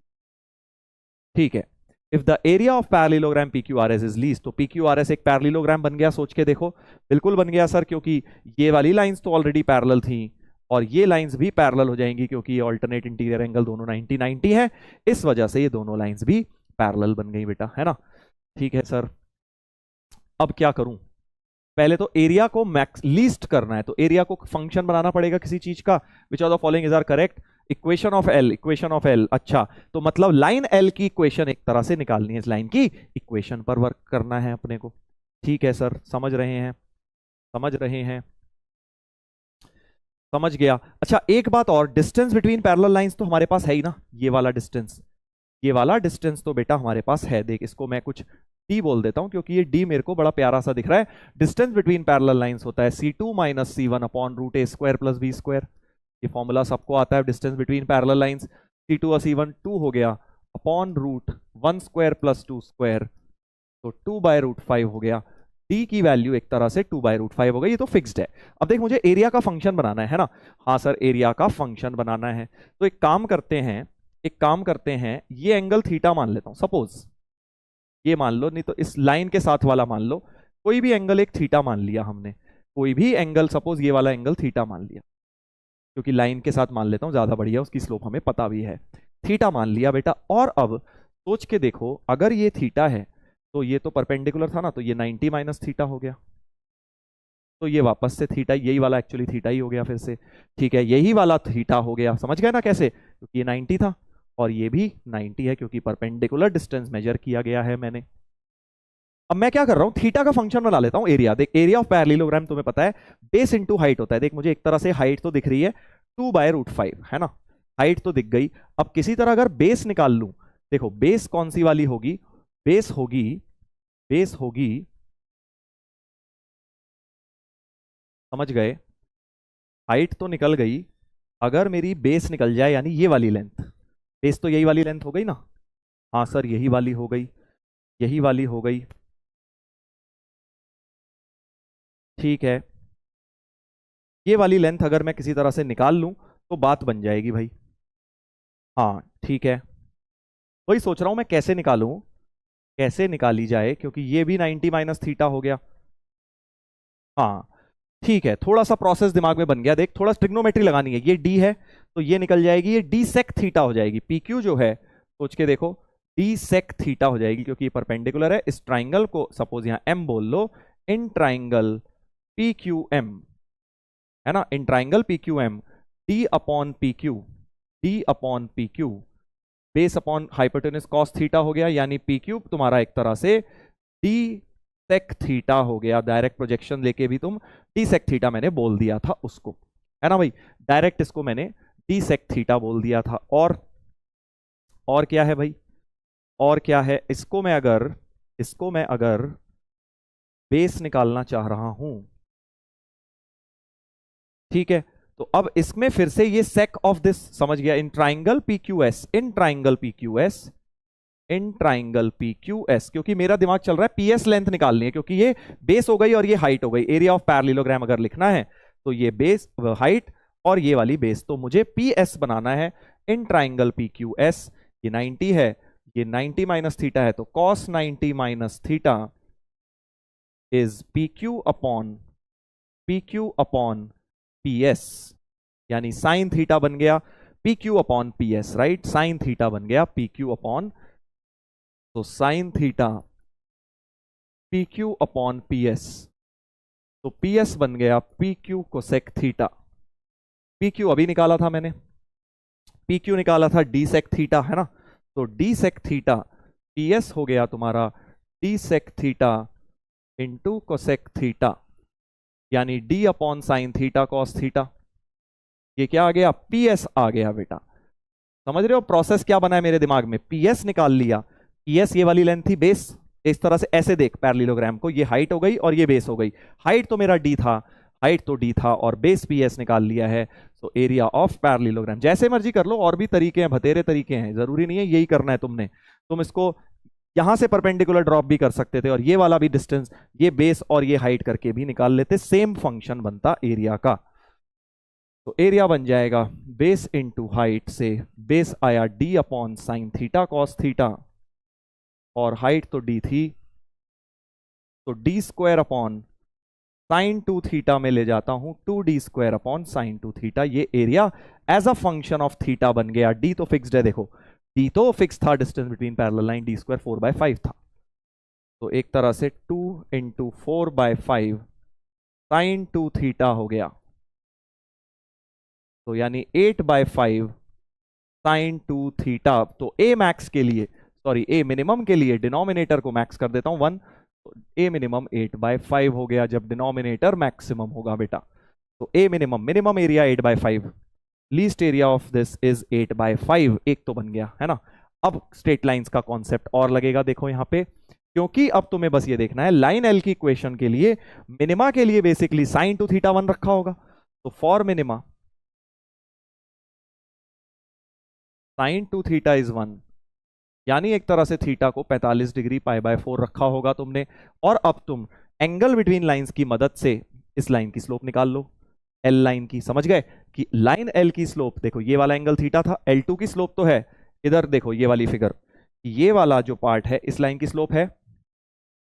ठीक है। If the area of parallelogram PQRS is least, तो PQRS एक पैरेललोग्राम बन गया, सोच के देखो, बिल्कुल बन गया सर, क्योंकि ये वाली लाइंस तो ऑलरेडी पैरेलल थी और ये लाइंस भी पैरेलल हो जाएंगी क्योंकि ये ऑल्टरनेट इंटीरियर एंगल दोनों 90-90 है, इस वजह से ये दोनों लाइंस भी पैरेलल बन गई बेटा, है ना, ठीक है सर। अब क्या करूं, पहले तो एरिया को मैक्स लीस्ट करना है, तो एरिया को फंक्शन बनाना पड़ेगा किसी चीज का, which of the following is are correct, equation of L, equation of L, अच्छा तो मतलब लाइन एल की इक्वेशन एक तरह से निकालनी है, इस लाइन की इक्वेशन पर वर्क करना है अपने को, ठीक है सर, समझ रहे हैं, समझ रहे हैं, समझ गया। अच्छा एक बात और, डिस्टेंस बिटवीन पैरेलल लाइंस तो हमारे पास है ही ना, ये वाला डिस्टेंस, ये वाला डिस्टेंस तो बेटा हमारे पास है, देख इसको मैं कुछ d बोल देता हूं क्योंकि ये d मेरे को बड़ा प्यारा सा दिख रहा है। डिस्टेंस बिटवीन पैरेलल लाइंस होता है c2 minus c1 upon root A square plus B square, ये फॉर्मूला सबको आता है distance between parallel lines, c2 और c1 2 हो गया upon root 1 square plus 2 square, तो 2 बाय रूट 5 हो गया, d की वैल्यू एक तरह से 2 बाय रूट 5 हो गई, ये तो फिक्स्ड है। अब देख मुझे एरिया का फंक्शन बनाना है ना, हाँ सर एरिया का फंक्शन बनाना है, तो एक काम करते हैं, एक काम करते हैं, ये एंगल थीटा मान लेता हूं, सपोज ये मान लो, नहीं तो इस लाइन के साथ वाला मान लो, कोई भी एंगल एक थीटा मान लिया हमने, कोई भी एंगल, सपोज ये वाला एंगल थीटा मान लिया, क्योंकि लाइन के साथ मान लेता हूं ज्यादा बढ़िया, उसकी स्लोप हमें पता भी है, थीटा मान लिया बेटा। और अब सोच के देखो, अगर ये थीटा है तो ये तो परपेंडिकुलर था ना, तो ये 90 माइनस थीटा हो गया, तो ये वापस से थीटा, यही वाला एक्चुअली थीटा ही हो गया फिर से, ठीक है, यही वाला थीटा हो गया, समझ गए ना कैसे, क्योंकि ये 90 था और ये भी 90 है क्योंकि परपेंडिकुलर डिस्टेंस मेजर किया गया है मैंने। अब मैं क्या कर रहा हूं, थीटा का फंक्शन बना लेता हूं एरिया, देख एरिया ऑफ पैरेललोग्राम तुम्हें पता है बेस इनटू हाइट होता है, देख मुझे एक तरह से हाइट तो दिख रही है 2 बाय रूट 5, है ना, हाइट तो दिख गई। अब किसी तरह अगर बेस निकाल लूं, देखो बेस कौन सी वाली होगी, बेस होगी, बेस होगी, समझ गए, हाइट तो निकल गई, अगर मेरी बेस निकल जाए यानी ये वाली लेंथ, बेस तो यही वाली लेंथ हो गई ना, हाँ सर यही वाली हो गई, यही वाली हो गई, ठीक है, ये वाली लेंथ अगर मैं किसी तरह से निकाल लूं तो बात बन जाएगी भाई, हाँ ठीक है, वही सोच रहा हूं मैं कैसे निकालूं, कैसे निकाली जाए, क्योंकि ये भी 90 माइनस थीटा हो गया, हाँ ठीक है, थोड़ा सा प्रोसेस दिमाग में बन गया, देख थोड़ा ट्रिग्नोमेट्री लगानी है, ये डी है तो ये निकल जाएगी, ये डी सेक थीटा हो जाएगी, पी क्यू जो है सोच के देखो डी सेक थीटा हो जाएगी क्योंकि ये परपेंडिकुलर है, इस ट्राइंगल को सपोज यहां एम बोल लो, in triangle P Q M, है ना, in triangle P Q M, D upon P Q, D upon P Q, base upon hypotenuse cos theta हो गया, यानी पी क्यूब तुम्हारा एक तरह से डी सेक थीटा हो गया, डायरेक्ट प्रोजेक्शन लेके भी तुम डी सेक थीटा मैंने बोल दिया था उसको, है ना भाई, डायरेक्ट इसको मैंने डी सेक थीटा बोल दिया था। और क्या है भाई, और क्या है, इसको मैं अगर बेस निकालना चाह रहा हूं, ठीक है, तो अब इसमें फिर से ये सेक ऑफ दिस, समझ गया, इन ट्राइंगल पी क्यू एस, इन ट्राइंगल पी क्यू एस, इन ट्राइंगल पी क्यू एस, क्योंकि मेरा दिमाग चल रहा है पीएस लेंथ निकालनी है, क्योंकि ये बेस हो गई और ये हाइट हो गई, एरिया ऑफ पैरेललोग्राम अगर लिखना है तो ये बेस हाइट और ये वाली बेस, तो मुझे पी एस बनाना है, इन ट्राइंगल पी क्यू एस, ये 90 है, ये 90 माइनस थीटा है, तो cos 90 minus theta is P Q upon P S, यानी साइन थीटा बन गया, P Q upon P S, right, sine theta बन गया पी क्यू अपॉन, तो sine theta P Q upon P S, तो P S बन गया P Q cosec theta. P Q अभी निकाला था मैंने, पी क्यू निकाला था डी सेक थीटा, है ना, तो D sec theta P S हो गया तुम्हारा D sec theta into cosec theta, यानी D upon sine theta cos theta. ये क्या आ गया, पी एस आ गया बेटा। समझ रहे हो प्रोसेस क्या बना है मेरे दिमाग में, पी एस निकाल लिया, पी एस ये वाली लेंथ थी बेस, इस तरह से ऐसे देख पैरेललोग्राम को, ये हाइट हो गई और ये बेस हो गई, हाइट तो मेरा डी था, हाइट तो डी था और बेस पी एस निकाल लिया है। तो एरिया ऑफ पैरेललोग्राम, जैसे मर्जी कर लो, और भी तरीके हैं, बतेरे तरीके हैं, जरूरी नहीं है यही करना है तुमने। तुम इसको यहां से परपेंडिकुलर ड्रॉप भी कर सकते थे और ये वाला भी डिस्टेंस, ये बेस और ये हाइट करके भी निकाल लेते, सेम फंक्शन बनता एरिया का। तो एरिया बन जाएगा बेस इंटू हाइट से, बेस आया D upon sine theta cos theta और हाइट तो डी थी, तो D square upon sine 2 theta में ले जाता हूं 2d square upon sine 2 theta. ये area as a function of theta बन गया। डी तो फिक्स्ड है, देखो डी तो फिक्स था, distance between parallel line D square 4/5 था, तो एक तरह से 2 इंटू 4/5 साइन 2 थीटा हो गया, तो यानी 8/5 साइन 2 थीटा। तो ए मैक्स के लिए, सॉरी ए मिनिमम के लिए डिनोमिनेटर को मैक्स कर देता हूं 1, तो ए मिनिमम 8/5 हो गया जब डिनोमिनेटर मैक्सिमम होगा बेटा। तो ए minimum, minimum area 8/5, least area of this is 8/5, एक तो बन गया है ना। अब स्ट्रेट लाइंस का कॉन्सेप्ट और लगेगा, देखो यहां पे, क्योंकि अब तुम्हें बस ये देखना है लाइन एल की इक्वेशन के लिए मिनिमा के लिए बेसिकली साइन 2 थीटा 1 रखा होगा, तो for minima sine 2 theta is 1, यानी एक तरह से थीटा को 45 डिग्री π/4 रखा होगा तुमने। और अब तुम एंगल बिटवीन लाइंस की मदद से इस लाइन की स्लोप निकाल लो, एल लाइन की, समझ गए कि लाइन एल की स्लोप, देखो ये वाला एंगल थीटा था, L2 की स्लोप तो है, इधर देखो ये वाली फिगर, ये वाला जो पार्ट है इस लाइन की स्लोप है,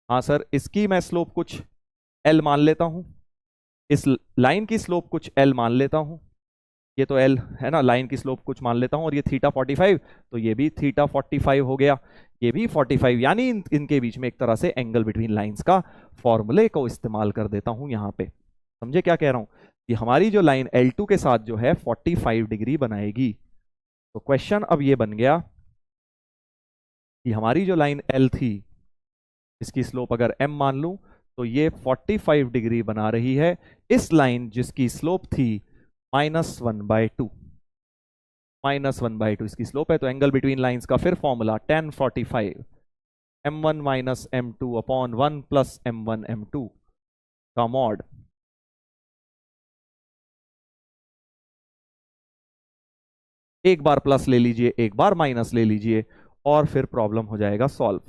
हाँ सर इसकी मैं स्लोप कुछ L मान लेता हूं, इस लाइन की स्लोप कुछ L मान लेता हूं, ये तो L है ना, लाइन की स्लोप कुछ मान लेता हूं, और ये थीटा 45, तो ये भी थीटा 45 हो गया, ये भी 45, यानी इनके बीच में एक तरह से एंगल बिटवीन लाइंस का फॉर्मूले को इस्तेमाल कर देता हूं यहां पे। समझे क्या कह रहा हूं, कि हमारी जो लाइन L2 के साथ जो है 45 डिग्री बनाएगी। तो क्वेश्चन अब ये बन गया कि हमारी जो लाइन L थी, इसकी स्लोप अगर m मान लूं, तो ये 45 डिग्री बना रही है इस लाइन जिसकी स्लोप थी -1/2, -1/2 इसकी स्लोप है। तो एंगल बिटवीन लाइंस का फिर formula tan 45 m1 minus m2 upon 1 plus m1 m2 का मॉड, एक बार प्लस ले लीजिए, एक बार माइनस ले लीजिए, और फिर प्रॉब्लम हो जाएगा सॉल्व।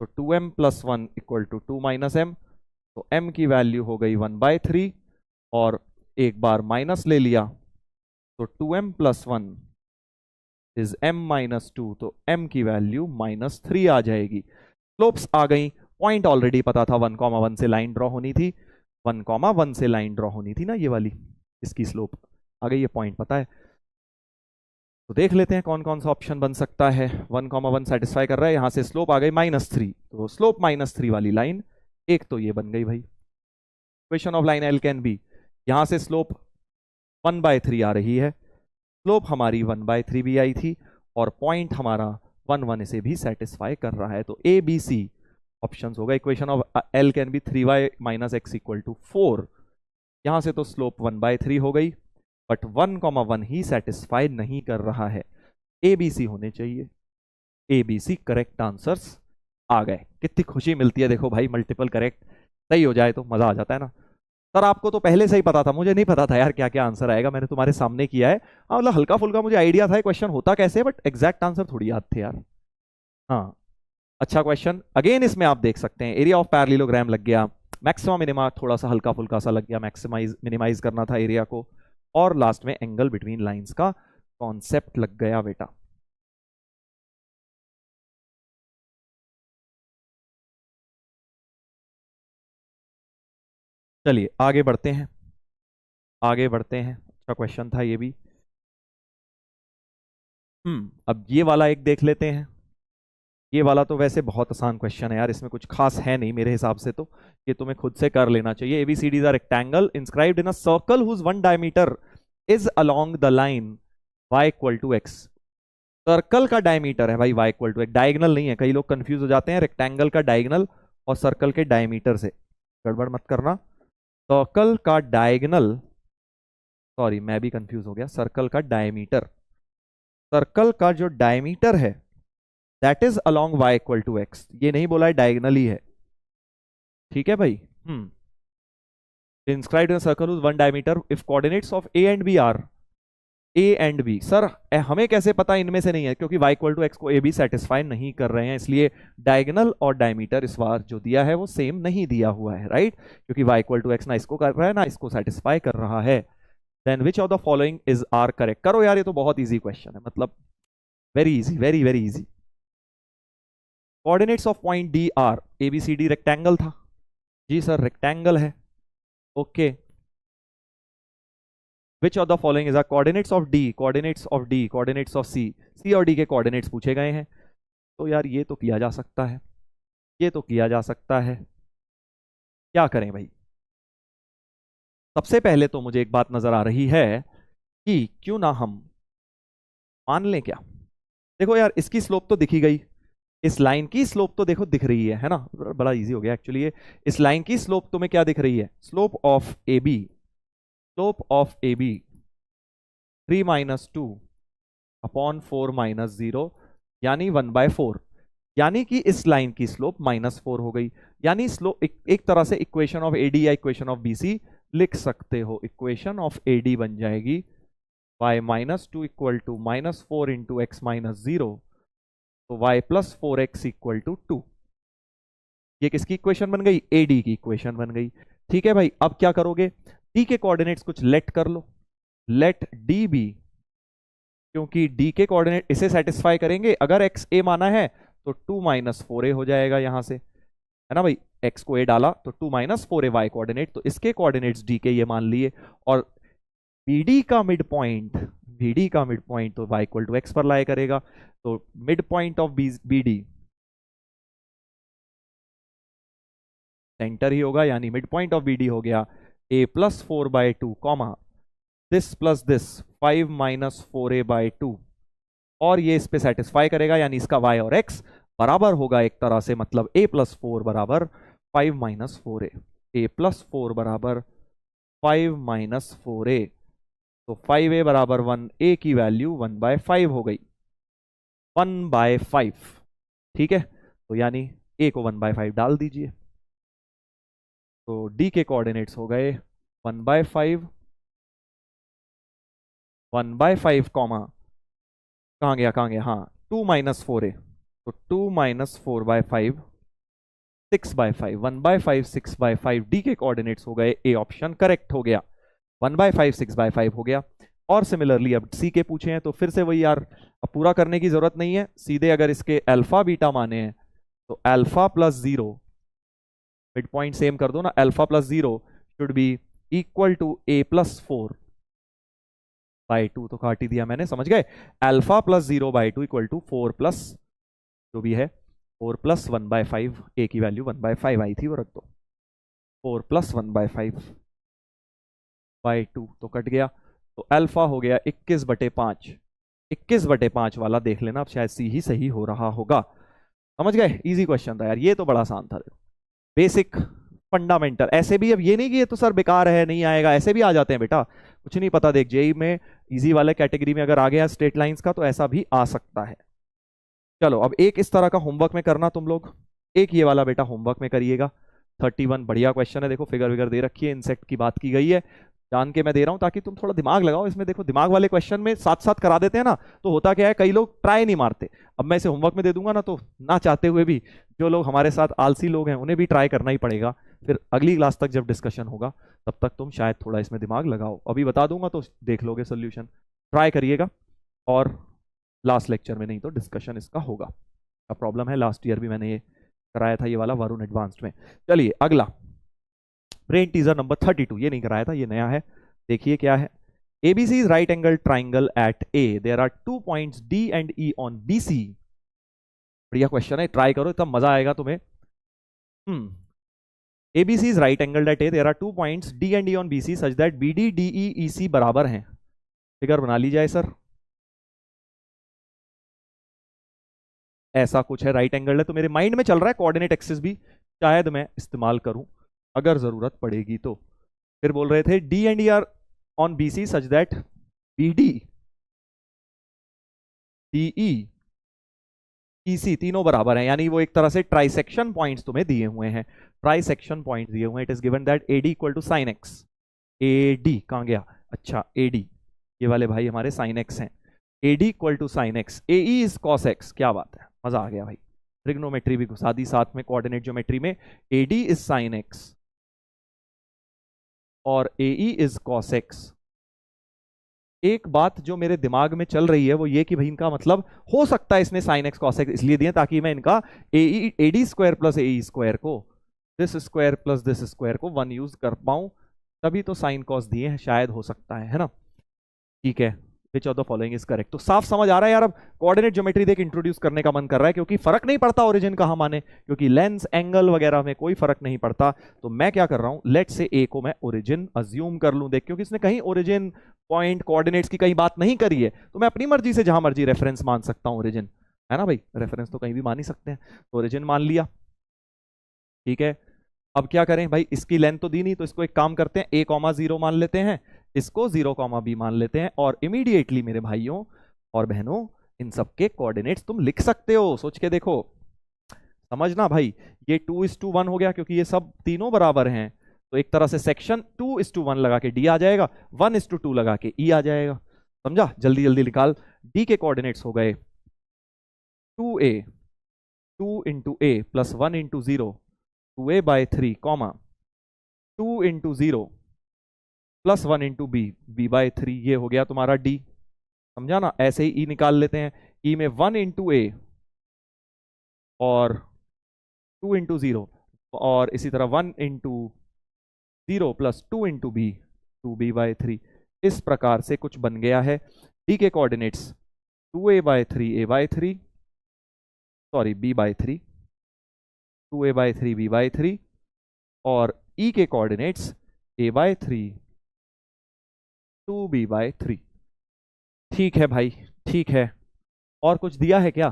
तो 2m + 1 = 2 - m, तो m की वैल्यू हो गई 1/3, और एक बार माइनस ले लिया, तो 2m + 1 इज m - 2, तो m की वैल्यू -3 आ जाएगी। स्लोप्स आ गई, पॉइंट ऑलरेडी पता था, 1,1 से लाइन ड्रॉ होनी थी, 1,1 से लाइन ड्रॉ होनी थी ना ये वाली, इसकी स्लोप आ गई, ये पॉइंट पता है। तो देख लेते हैं कौन कौन सा ऑप्शन बन सकता है। 1,1 सेटिस्फाई कर रहा है, यहां से स्लोप आ गई -3, तो स्लोप -3 वाली लाइन एक तो ये बन गई भाई। Equation of line L can be, यहां से स्लोप 1/3 आ रही है, स्लोप हमारी 1/3 भी आई थी, और पॉइंट हमारा 1,1 से भी सेटिस्फाई कर रहा है। तो ए बी सी ऑप्शंस होगा। Equation of L can be 3y - x = 4, यहां से तो स्लोप 1/3 हो गई, बट 1,1 ही सेटिस्फाई नहीं कर रहा है, ए बी सी होने चाहिए। A B C correct answers आ गए, कितनी खुशी मिलती है देखो भाई, मल्टीपल करेक्ट सही हो जाए तो मजा आ जाता है ना। सर आपको तो पहले से ही पता था, मुझे नहीं पता था यार क्या क्या आंसर आएगा, मैंने तुम्हारे सामने किया है। हाँ मतलब हल्का फुल्का मुझे आइडिया था क्वेश्चन होता कैसे, बट एग्जैक्ट आंसर थोड़ी याद थे यार। हाँ अच्छा क्वेश्चन, अगेन इसमें आप देख सकते हैं एरिया ऑफ पैरेललोग्राम लग गया, मैक्सिमम मिनिमा थोड़ा सा हल्का फुल्का सा लग गया, मैक्सिमाइज मिनिमाइज करना था एरिया को, और लास्ट में एंगल बिटवीन लाइंस का कॉन्सेप्ट लग गया बेटा। चलिए आगे बढ़ते हैं, आगे बढ़ते हैं, अच्छा क्वेश्चन था ये भी। अब ये वाला एक देख लेते हैं। ये वाला तो वैसे बहुत आसान क्वेश्चन है यार, इसमें कुछ खास है नहीं मेरे हिसाब से, तो ये तुम्हें खुद से कर लेना चाहिए। ABCDs are rectangle inscribed in a circle whose one diameter is along the line y equal to X. Circle का डायमीटर है भाई y equal to X, diagonal नहीं है। कई लोग कंफ्यूज हो जाते हैं रेक्टेंगल का डायगनल और सर्कल के डायमीटर से, गड़बड़ मत करना। सर्कल का डायगनल, सॉरी मैं भी कंफ्यूज हो गया, सर्कल का डायमीटर, सर्कल का जो डायमीटर है that is along y equal to X, ये नहीं बोला है डायगनली है, ठीक है भाई। Inscribed in circle with one diameter if coordinates of A and B are, A and B. Sir हमें कैसे पता इनमें से नहीं है, क्योंकि y इक्वल टू एक्स को ए बी सेटिस्फाई नहीं कर रहे हैं, इसलिए डायगनल और डायमीटर इस बार जो दिया है वो सेम नहीं दिया हुआ है, राइट, क्योंकि y इक्वल टू एक्स ना इसको कर रहा है ना इसको सेटिस्फाई कर रहा है। Then which of the following is are correct. करो यार, ये तो बहुत ईजी क्वेश्चन है, मतलब very easy, very very easy. Coordinates of point D are, ABCD rectangle था जी सर, रेक्टेंगल है, okay. Which of the following is coordinates of D, coordinates of D, coordinates of C, C और D के coordinates पूछे गए हैं। तो यार ये तो किया जा सकता है, ये तो किया जा सकता है, क्या करें भाई। सबसे पहले तो मुझे एक बात नजर आ रही है कि क्यों ना हम मान लें क्या। देखो यार, इसकी स्लोप तो दिखी गई, इस लाइन की स्लोप तो देखो दिख रही है ना, बड़ा इजी हो गया एक्चुअली ये। इस लाइन की स्लोप तुम्हें क्या दिख रही है, slope of A B, slope of A B 3 minus 2 upon 4 minus 0 यानी 1/4, यानी कि इस लाइन की स्लोप -4 हो गई। यानी स्लोप एक तरह से इक्वेशन ऑफ एडी या इक्वेशन ऑफ बीसी लिख सकते हो। इक्वेशन ऑफ एडी बन जाएगी y -2 equal to -4 into X minus 0, तो y plus 4x equal to 2। ये किसकी इक्वेशन बन गई, एडी की इक्वेशन बन गई। ठीक है भाई, अब क्या करोगे, डी के कोऑर्डिनेट्स कुछ लेट कर लो, लेट डी बी, क्योंकि डी के कोऑर्डिनेट इसे सेटिस्फाई करेंगे। अगर एक्स ए माना है तो 2 माइनस 4a हो जाएगा यहां से, है ना भाई, एक्स को ए डाला तो 2 माइनस 4a वाई कोऑर्डिनेट, तो इसके कोऑर्डिनेट्स डी के ये मान लिए। और बीडी का मिड पॉइंट, बीडी का मिड पॉइंट तो वाई इक्वल टू एक्स पर लाया करेगा, तो mid point of BD center ही होगा, यानी मिड पॉइंट ऑफ बीडी हो गया a plus 4/2 comma this plus this 5 minus 4a/2, और ये इस पे सेटिस्फाई करेगा, यानी इसका y और x बराबर होगा एक तरह से, मतलब a प्लस 4 बराबर 5 माइनस 4a, a प्लस 4 बराबर 5 माइनस 4a, तो 5a बराबर 1, a की वैल्यू 1/5 हो गई, 1/5, ठीक है। तो यानी a को 1/5 डाल दीजिए, तो d के कोऑर्डिनेट्स हो गए 1/5, 1/5 कॉमा कहाँ गया, कहाँ गया, हाँ 2 माइनस 4a, तो 2 माइनस 4/5 6/5, 1/5 6/5, डी के कोऑर्डिनेट्स हो गए, ए ऑप्शन करेक्ट हो गया, 1/5 6/5 हो गया। और सिमिलरली अब सी के पूछे हैं तो फिर से वही यार, अब पूरा करने की जरूरत नहीं है, सीधे अगर इसके अल्फा बीटा माने हैं तो alpha plus 0, mid point same कर दो ना, alpha plus 0 should be equal to a plus 4/2, तो काट ही दिया मैंने, समझ गए। Alpha plus 0/2 equal to 4 plus जो भी है 4 प्लस 1/5, a की वैल्यू 1/5 आई थी वो रख दो, 4 प्लस 1/5/2 तो कट गया, तो अल्फा हो गया 21/5, 21/5 वाला देख लेना, अब शायद सी ही सही हो रहा होगा। समझ गए, इजी क्वेश्चन था यार, ये तो बड़ा आसान था, देखो बेसिक फंडामेंटल। ऐसे भी अब ये नहीं कि ये तो सर बेकार है नहीं आएगा, ऐसे भी आ जाते हैं बेटा, कुछ नहीं पता, देख जेई में इजी वाले कैटेगरी में अगर आ गया स्ट्रेट लाइंस का तो ऐसा भी आ सकता है। चलो अब एक इस तरह का होमवर्क में करना तुम लोग, एक ये वाला बेटा होमवर्क में करिएगा, 31 बढ़िया क्वेश्चन है, देखो फिगर विगर दे रखी है, इंसेक्ट की बात की गई है, जान के मैं दे रहा हूं ताकि तुम थोड़ा दिमाग लगाओ इसमें। देखो दिमाग वाले क्वेश्चन में साथ साथ करा देते हैं ना, तो होता क्या है, कई लोग ट्राई नहीं मारते। अब मैं इसे होमवर्क में दे दूंगा ना, तो ना चाहते हुए भी जो लोग हमारे साथ आलसी लोग हैं उन्हें भी ट्राई करना ही पड़ेगा, फिर अगली क्लास तक जब डिस्कशन होगा तब तक तुम शायद थोड़ा इसमें दिमाग लगाओ, अभी बता दूंगा तो देख लोगे सोल्यूशन, ट्राई करिएगा, और लास्ट लेक्चर में नहीं तो डिस्कशन इसका होगा। का प्रॉब्लम है, लास्ट ईयर भी मैंने ये कराया था, ये वाला वरुण एडवांस्ड में। चलिए अगला ब्रेन टीजर नंबर 32, ये नहीं कराया था, ये नया है, देखिए क्या है। ABC is right angle triangle at A. There are 2 points D and E on BC. बढ़िया क्वेश्चन है, ट्राई करो तब मजा आएगा तुम्हें। ABC is right angled at A. There are 2 points D and E on BC such that BD, DE, EC बराबर हैं। Figure बना ली जाए सर। ऐसा कुछ है, राइट एंगल है, तो मेरे माइंड में चल रहा है कोऑर्डिनेट एक्सिस भी शायद मैं इस्तेमाल करूं अगर जरूरत पड़ेगी तो। फिर बोल रहे थे D and E are on BC such that BD, DE, EC तीनों बराबर हैं, यानी वो एक तरह से ट्राइसेक्शन पॉइंट्स तुम्हें दिए हुए हैं, ट्राइसेक्शन पॉइंट्स दिए हुए हैं। It is given that AD equal to sine X. AD कहां गया? अच्छा एडी, ये वाले भाई हमारे साइन एक्स हैं। AD equal to sine X, AE is cos X. क्या बात है, मजा आ गया भाई। ट्रिग्नोमेट्री भी घुसा दी साथ में, कोऑर्डिनेट ज्योमेट्री में। एडी इज साइन एक्स और एई इज कॉस एक्स। एक बात जो मेरे दिमाग में चल रही है वो ये कि भाई इनका मतलब हो सकता है इसने साइन एक्स कॉस एक्स इसलिए दिए ताकि मैं इनका एडी स्क्वायर प्लस एई स्क्वायर को, this square plus this square को 1 यूज कर पाऊं, तभी तो साइन कॉस दिए हैं, शायद हो सकता है ना। ठीक है, विच of the following is correct. तो साफ समझ आ रहा है यार, अब कोऑर्डिनेट ज्योमेट्री देख इंट्रोड्यूस करने का मन कर रहा है, क्योंकि फर्क नहीं पड़ता ओरिजिन कहां माने, क्योंकि लेंस एंगल वगैरह में कोई फर्क नहीं पड़ता। तो मैं क्या कर रहा हूं, लेट से ए को मैं ओरिजिन अज्यूम कर लूं। देख, क्योंकि इसने कहीं ओरिजिन पॉइंट कोऑर्डिनेट्स की कहीं बात नहीं करी है, तो मैं अपनी मर्जी से जहां मर्जी रेफरेंस मान सकता हूं ओरिजिन, है ना भाई, रेफरेंस तो कहीं भी मान ही सकते हैं। तो ओरिजिन मान लिया, ठीक है। अब क्या करें भाई, इसकी लेंथ तो दी नहीं, तो इसको एक काम करते हैं, a, 0 मान लेते हैं, इसको 0, b मान लेते हैं, और इमीडिएटली मेरे भाइयों और बहनों इन सबके कोऑर्डिनेट्स तुम लिख सकते हो। सोच के देखो, समझना भाई, ये 2:1 हो गया क्योंकि ये सब तीनों बराबर हैं, तो एक तरह से सेक्शन 2:1 लगा के d आ जाएगा, 1:2 लगा के e आ जाएगा। समझा? जल्दी जल्दी निकाल। d के कोऑर्डिनेट्स हो गए 2a, 2 into a plus 1 into 0, 2a by 3, 2 into 0 plus 1 into B, B by 3, ये हो गया तुम्हारा डी। समझा ना? ऐसे ही ई निकाल लेते हैं, ई में 1 इंटू ए और 2 इंटू 0, और इसी तरह 1 into 0 plus 2 into B, 2b by 3। इस प्रकार से कुछ बन गया है। डी के coordinates 2a by 3, a by 3, sorry b by 3, 2a by 3, b by 3, और ई के coordinates a by 3, 2b by 3। ठीक है भाई, ठीक है। और कुछ दिया है क्या?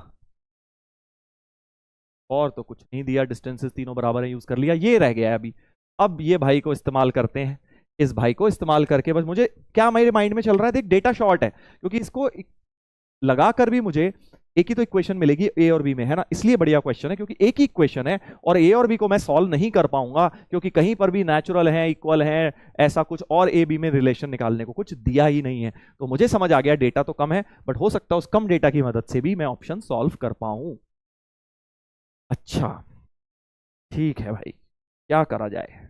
और तो कुछ नहीं दिया, डिस्टेंसेस तीनों बराबर है, यूज कर लिया, ये रह गया है अभी। अब ये भाई को इस्तेमाल करते हैं, इस भाई को इस्तेमाल करके बस मुझे क्या मेरे माइंड में चल रहा है, देख डेटा शॉर्ट है, क्योंकि इसको लगा कर भी मुझे एक ही तो इक्वेशन मिलेगी ए और बी में, है ना, इसलिए बढ़िया क्वेश्चन है, क्योंकि एक ही इक्वेशन है और ए और बी को मैं सॉल्व नहीं कर पाऊंगा, क्योंकि कहीं पर भी नेचुरल है, इक्वल है, ऐसा कुछ और ए बी में रिलेशन निकालने को कुछ दिया ही नहीं है। तो मुझे समझ आ गया डेटा तो कम है, बट हो सकता है उस कम डेटा की मदद से भी मैं ऑप्शन सॉल्व कर पाऊं। अच्छा ठीक है भाई, क्या करा जाए?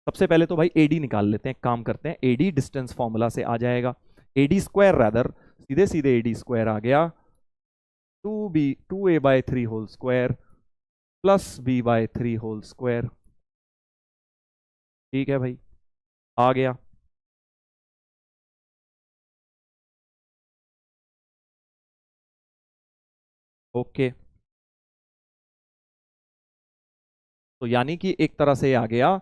सबसे पहले तो भाई एडी निकाल लेते हैं, काम करते हैं। एडी डिस्टेंस फॉर्मूला से आ जाएगा, एडी स्क्वायर रादर, सीधे सीधे एडी स्क्वायर आ गया 2a by 3 whole square plus b by 3 whole square. ठीक है भाई, आ गया। ओके, तो यानी कि एक तरह से आ गया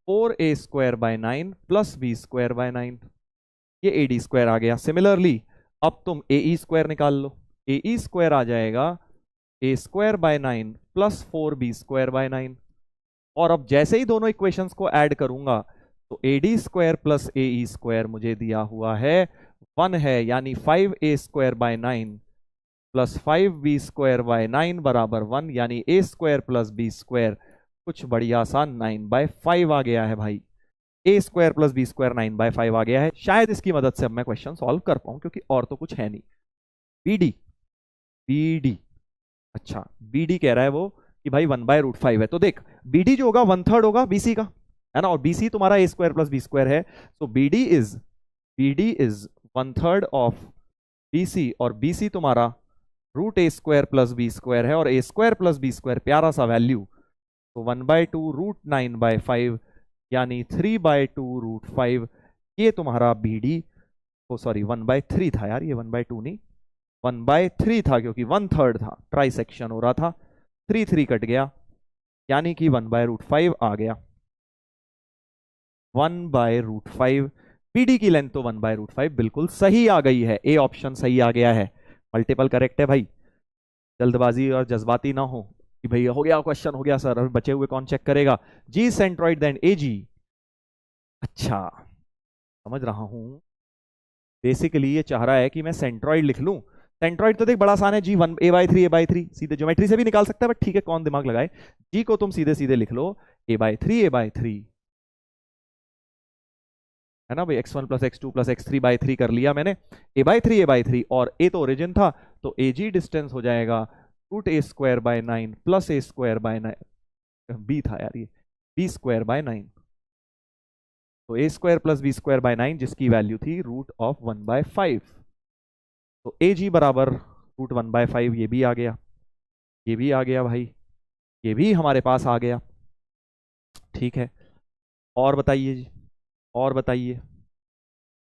4a square by 9 plus b square by 9, ये एडी स्क्वायर आ गया। सिमिलरली अब तुम ए स्क्वायर निकाल लो, ए स्क्वायर आ जाएगा a square by 9 plus 4b square by 9, और अब जैसे ही दोनों इक्वेशंस को ऐड करूंगा तो एडी स्क्वायर प्लस ए स्क्वायर मुझे दिया हुआ है 1 है, यानी 5a square by 9 plus 5b square by 9 बराबर 1, यानी a square plus b square कुछ बढ़िया सा 9/5 आ गया है भाई। a square plus b square 9/5 आ गया है। शायद इसकी मदद से अब मैं क्वेश्चन सॉल्व कर पाऊं, क्योंकि और तो कुछ है नहीं। bd, bd, अच्छा bd कह रहा है वो कि भाई 1/√5 है, तो देख bd जो होगा 1/3 होगा bc का, है ना, और bc तुम्हारा a square plus b square है, तो bd इज 1/3 ऑफ bc, और bc तुम्हारा √a square plus b square है, और a square plus b square प्यारा सा वैल्यू, तो 1/2 √9/5 यानी 3/2 √5, ये तुम्हारा bd ओ सॉरी 1/3 था यार, ये 1/2 नहीं, 1/3 था, क्योंकि 1/3 था, ट्राई सेक्शन हो रहा था, 3 कट गया, यानी कि 1/√5 आ गया। 1/√5 पीडी की लेंथ तो 1/√5 बिल्कुल सही आ गई है, ए ऑप्शन सही आ गया है, मल्टीपल करेक्ट है भाई। जल्दबाजी और जज्बाती ना हो कि भाई हो गया क्वेश्चन, हो गया सर, अभी बचे हुए कौन चेक करेगा। जी सेंट्रॉइड देन ए जी। अच्छा समझ रहा हूं, बेसिकली ये चाह रहा है कि मैं सेंट्रॉइड लिख लूं। सेंट्रॉइड तो देख बड़ा आसान है, G1 A/3 सीधे ज्योमेट्री से भी निकाल सकता है, बट ठीक है कौन दिमाग लगाए। जी को तुम सीधे सीधे लिख लो A/3 है ना भाई, x1 + x2 + x3/3 कर लिया मैंने, A/3 और a तो ओरिजिन था, तो AG डिस्टेंस हो जाएगा √a² 9 + a² 9, b था यार ये, b² 9, तो a² + b² 9 जिसकी वैल्यू थी √1/5, तो AG बराबर √1/5, ये भी आ गया, ये भी आ गया भाई, ये भी हमारे पास आ गया। ठीक है, और बताइए जी, और बताइए।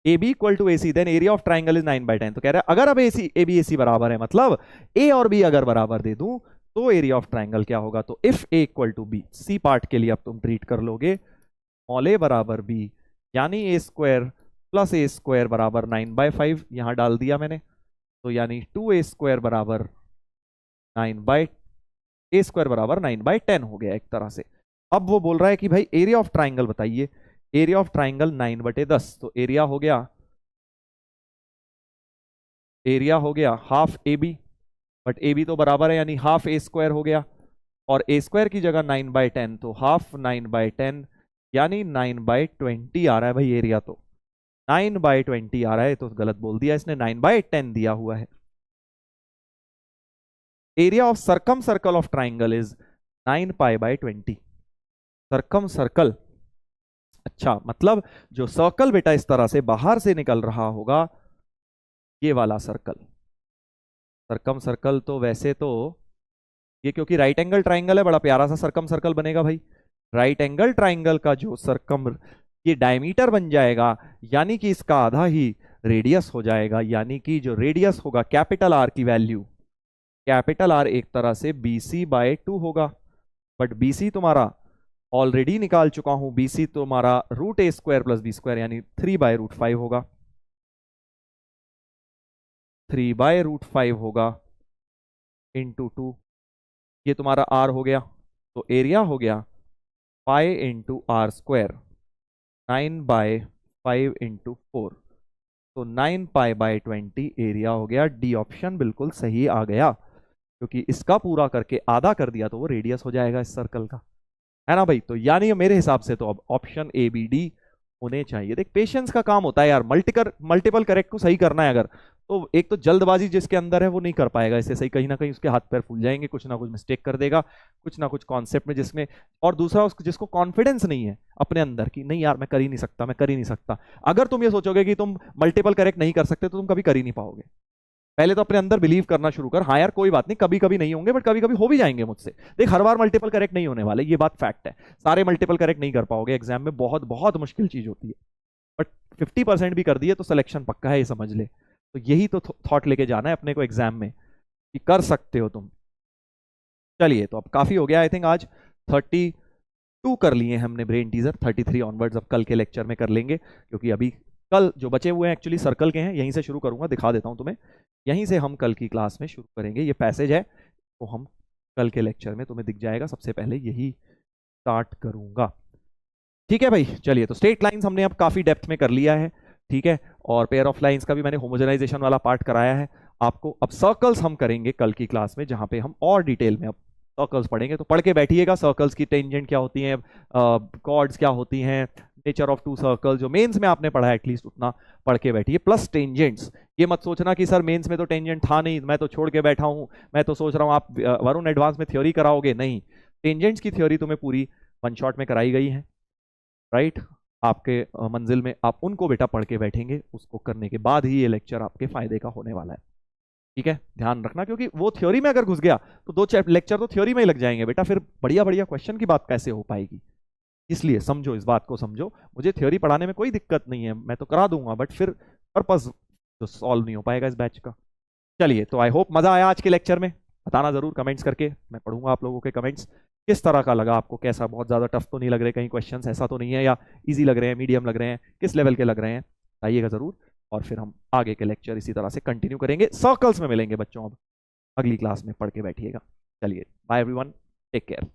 AB = AC then area of triangle is 9/10, तो कह रहा है अगर अब AB AC बराबर है, मतलब A और B अगर बराबर दे दूं तो एरिया ऑफ ट्राइंगल क्या होगा, तो if A = B, C part के लिए अब तुम ट्रीट कर लोगे, a बराबर B, यानी a² + a² बराबर 9/5, यहां डाल दिया मैंने, तो यानी 2a² बराबर 9/10 हो गया एक तरह से। अब वो बोल रहा है कि भाई एरिया ऑफ ट्राइंगल बताइए, एरिया ऑफ ट्राइंगल 9/10, तो एरिया हो गया, एरिया हो गया हाफ AB, बट AB तो बराबर है यानी हाफ a² हो गया, और a² की जगह 9/10, तो हाफ 9/10 यानी 9/20 आ रहा है भाई एरिया, तो 9/20 आ रहा है, तो गलत बोल दिया इसने, 9/10 दिया हुआ है। Area of circumcircle of triangle is 9π/20, circumcircle, अच्छा मतलब जो सर्कल बेटा इस तरह से बाहर से निकल रहा होगा, ये वाला सर्कल, सर्कम सर्कल, तो वैसे तो ये क्योंकि राइट एंगल ट्राइंगल है, बड़ा प्यारा सा सर्कम सर्कल बनेगा भाई, राइट एंगल ट्राइंगल का जो सर्कम ये डायमीटर बन जाएगा, यानी कि इसका आधा ही रेडियस हो जाएगा, यानी कि जो रेडियस होगा कैपिटल R की वैल्यू, कैपिटल R एक तरह से BC/2 होगा, बट BC तुम्हारा ऑलरेडी निकाल चुका हूं, BC तुम्हारा √a² + b² यानी 3/√5 होगा, 3/√5 होगा इंटू 2, ये तुम्हारा R हो गया, तो एरिया हो गया पाई इंटू R², 9/5 इंटू 4, तो 9π/20 एरिया हो गया। डी ऑप्शन बिल्कुल सही आ गया, क्योंकि इसका पूरा करके आधा कर दिया तो वो रेडियस हो जाएगा इस सर्कल का, है ना भाई। तो यानी मेरे हिसाब से तो अब ऑप्शन A B D होने चाहिए। देख पेशेंस का काम होता है यार, मल्टीपल करेक्ट को सही करना है अगर, तो एक तो जल्दबाजी जिसके अंदर है वो नहीं कर पाएगा इसे सही, कहीं ना कहीं उसके हाथ पैर फूल जाएंगे, कुछ ना कुछ मिस्टेक कर देगा, कुछ ना कुछ कॉन्सेप्ट में जिसमें, और दूसरा उसको जिसको कॉन्फिडेंस नहीं है अपने अंदर की, नहीं यार मैं कर ही नहीं सकता, मैं कर ही नहीं सकता। अगर तुम ये सोचोगे कि तुम मल्टीपल करेक्ट नहीं कर सकते तो तुम कभी कर ही नहीं पाओगे। पहले तो अपने अंदर बिलीव करना शुरू कर, हाँ यार कोई बात नहीं, कभी कभी नहीं होंगे बट कभी कभी हो भी जाएंगे मुझसे। देख हर बार मल्टीपल करेक्ट नहीं होने वाले, ये बात फैक्ट है, सारे मल्टीपल करेक्ट नहीं कर पाओगे, एग्जाम में बहुत बहुत मुश्किल चीज होती है, बट 50% भी कर दिए तो सिलेक्शन पक्का है, ये समझ ले। तो यही तो थॉट लेके जाना है अपने को एग्जाम में कि कर सकते हो तुम। चलिए तो अब काफी हो गया आई थिंक, आज 32 कर लिए हमने ब्रेन टीजर, 33 ऑनवर्ड्स अब कल के लेक्चर में कर लेंगे, क्योंकि अभी कल जो बचे हुए हैं एक्चुअली सर्कल के हैं, यहीं से शुरू करूंगा, दिखा देता हूं तुम्हें, यहीं से हम कल की क्लास में शुरू करेंगे। ये पैसेज है तो हम कल के लेक्चर में तुम्हें दिख जाएगा, सबसे पहले यही स्टार्ट करूंगा। ठीक है भाई, चलिए तो स्ट्रेट लाइंस हमने अब काफी डेप्थ में कर लिया है, ठीक है, और पेयर ऑफ लाइंस का भी मैंने होमोजेनाइजेशन वाला पार्ट कराया है आपको। अब सर्कल्स हम करेंगे कल की क्लास में, जहां पे हम और डिटेल में अब सर्कल्स पढ़ेंगे, तो पढ़ के बैठिएगा सर्कल्स की टेंजेंट क्या होती हैं, कॉर्ड्स क्या होती हैं, नेचर ऑफ टू सर्कल, जो मेंस में आपने पढ़ा है एटलीस्ट उतना पढ़ के बैठिए, प्लस टेंजेंट्स। ये मत सोचना कि सर मेंस में तो टेंजेंट था नहीं, मैं तो छोड़ के बैठा हूं, मैं तो सोच रहा हूं आप वरुण एडवांस में थ्योरी कराओगे, नहीं, टेंजेंट्स की थ्योरी तुम्हें पूरी वन शॉट में कराई गई है, राइट। आपके मंजिल में आप उनको बेटा पढ़ के बैठेंगे, उसको करने के बाद ही ये लेक्चर आपके फायदे का होने वाला है, ठीक है, ध्यान रखना, क्योंकि वो थ्योरी में अगर घुस गया तो 2 लेक्चर तो थ्योरी में ही लग जाएंगे बेटा, फिर बढ़िया बढ़िया क्वेश्चन की बात कैसे हो पाएगी। इसलिए समझो, इस बात को समझो, मुझे थ्योरी पढ़ाने में कोई दिक्कत नहीं है, मैं तो करा दूंगा, बट फिर पर्पस तो सॉल्व नहीं हो पाएगा इस बैच का। चलिए, तो आई होप मजा आया आज के लेक्चर में। बताना जरूर कमेंट्स करके, मैं पढ़ूंगा आप लोगों के कमेंट्स। किस तरह का लगा आपको, कैसा, बहुत ज्यादा टफ तो नहीं लग रहे कहीं क्वेश्चंस, ऐसा तो नहीं है, या इजी लग रहे हैं, मीडियम लग रहे हैं, किस लेवल के लग रहे हैं, बताइएगा जरूर। और फिर हम आगे के लेक्चर इसी तरह से कंटिन्यू करेंगे। सर्कल्स में मिलेंगे बच्चों, अब अगली क्लास में पढ़ के बैठिएगा। चलिए, बाय एवरीवन, टेक केयर।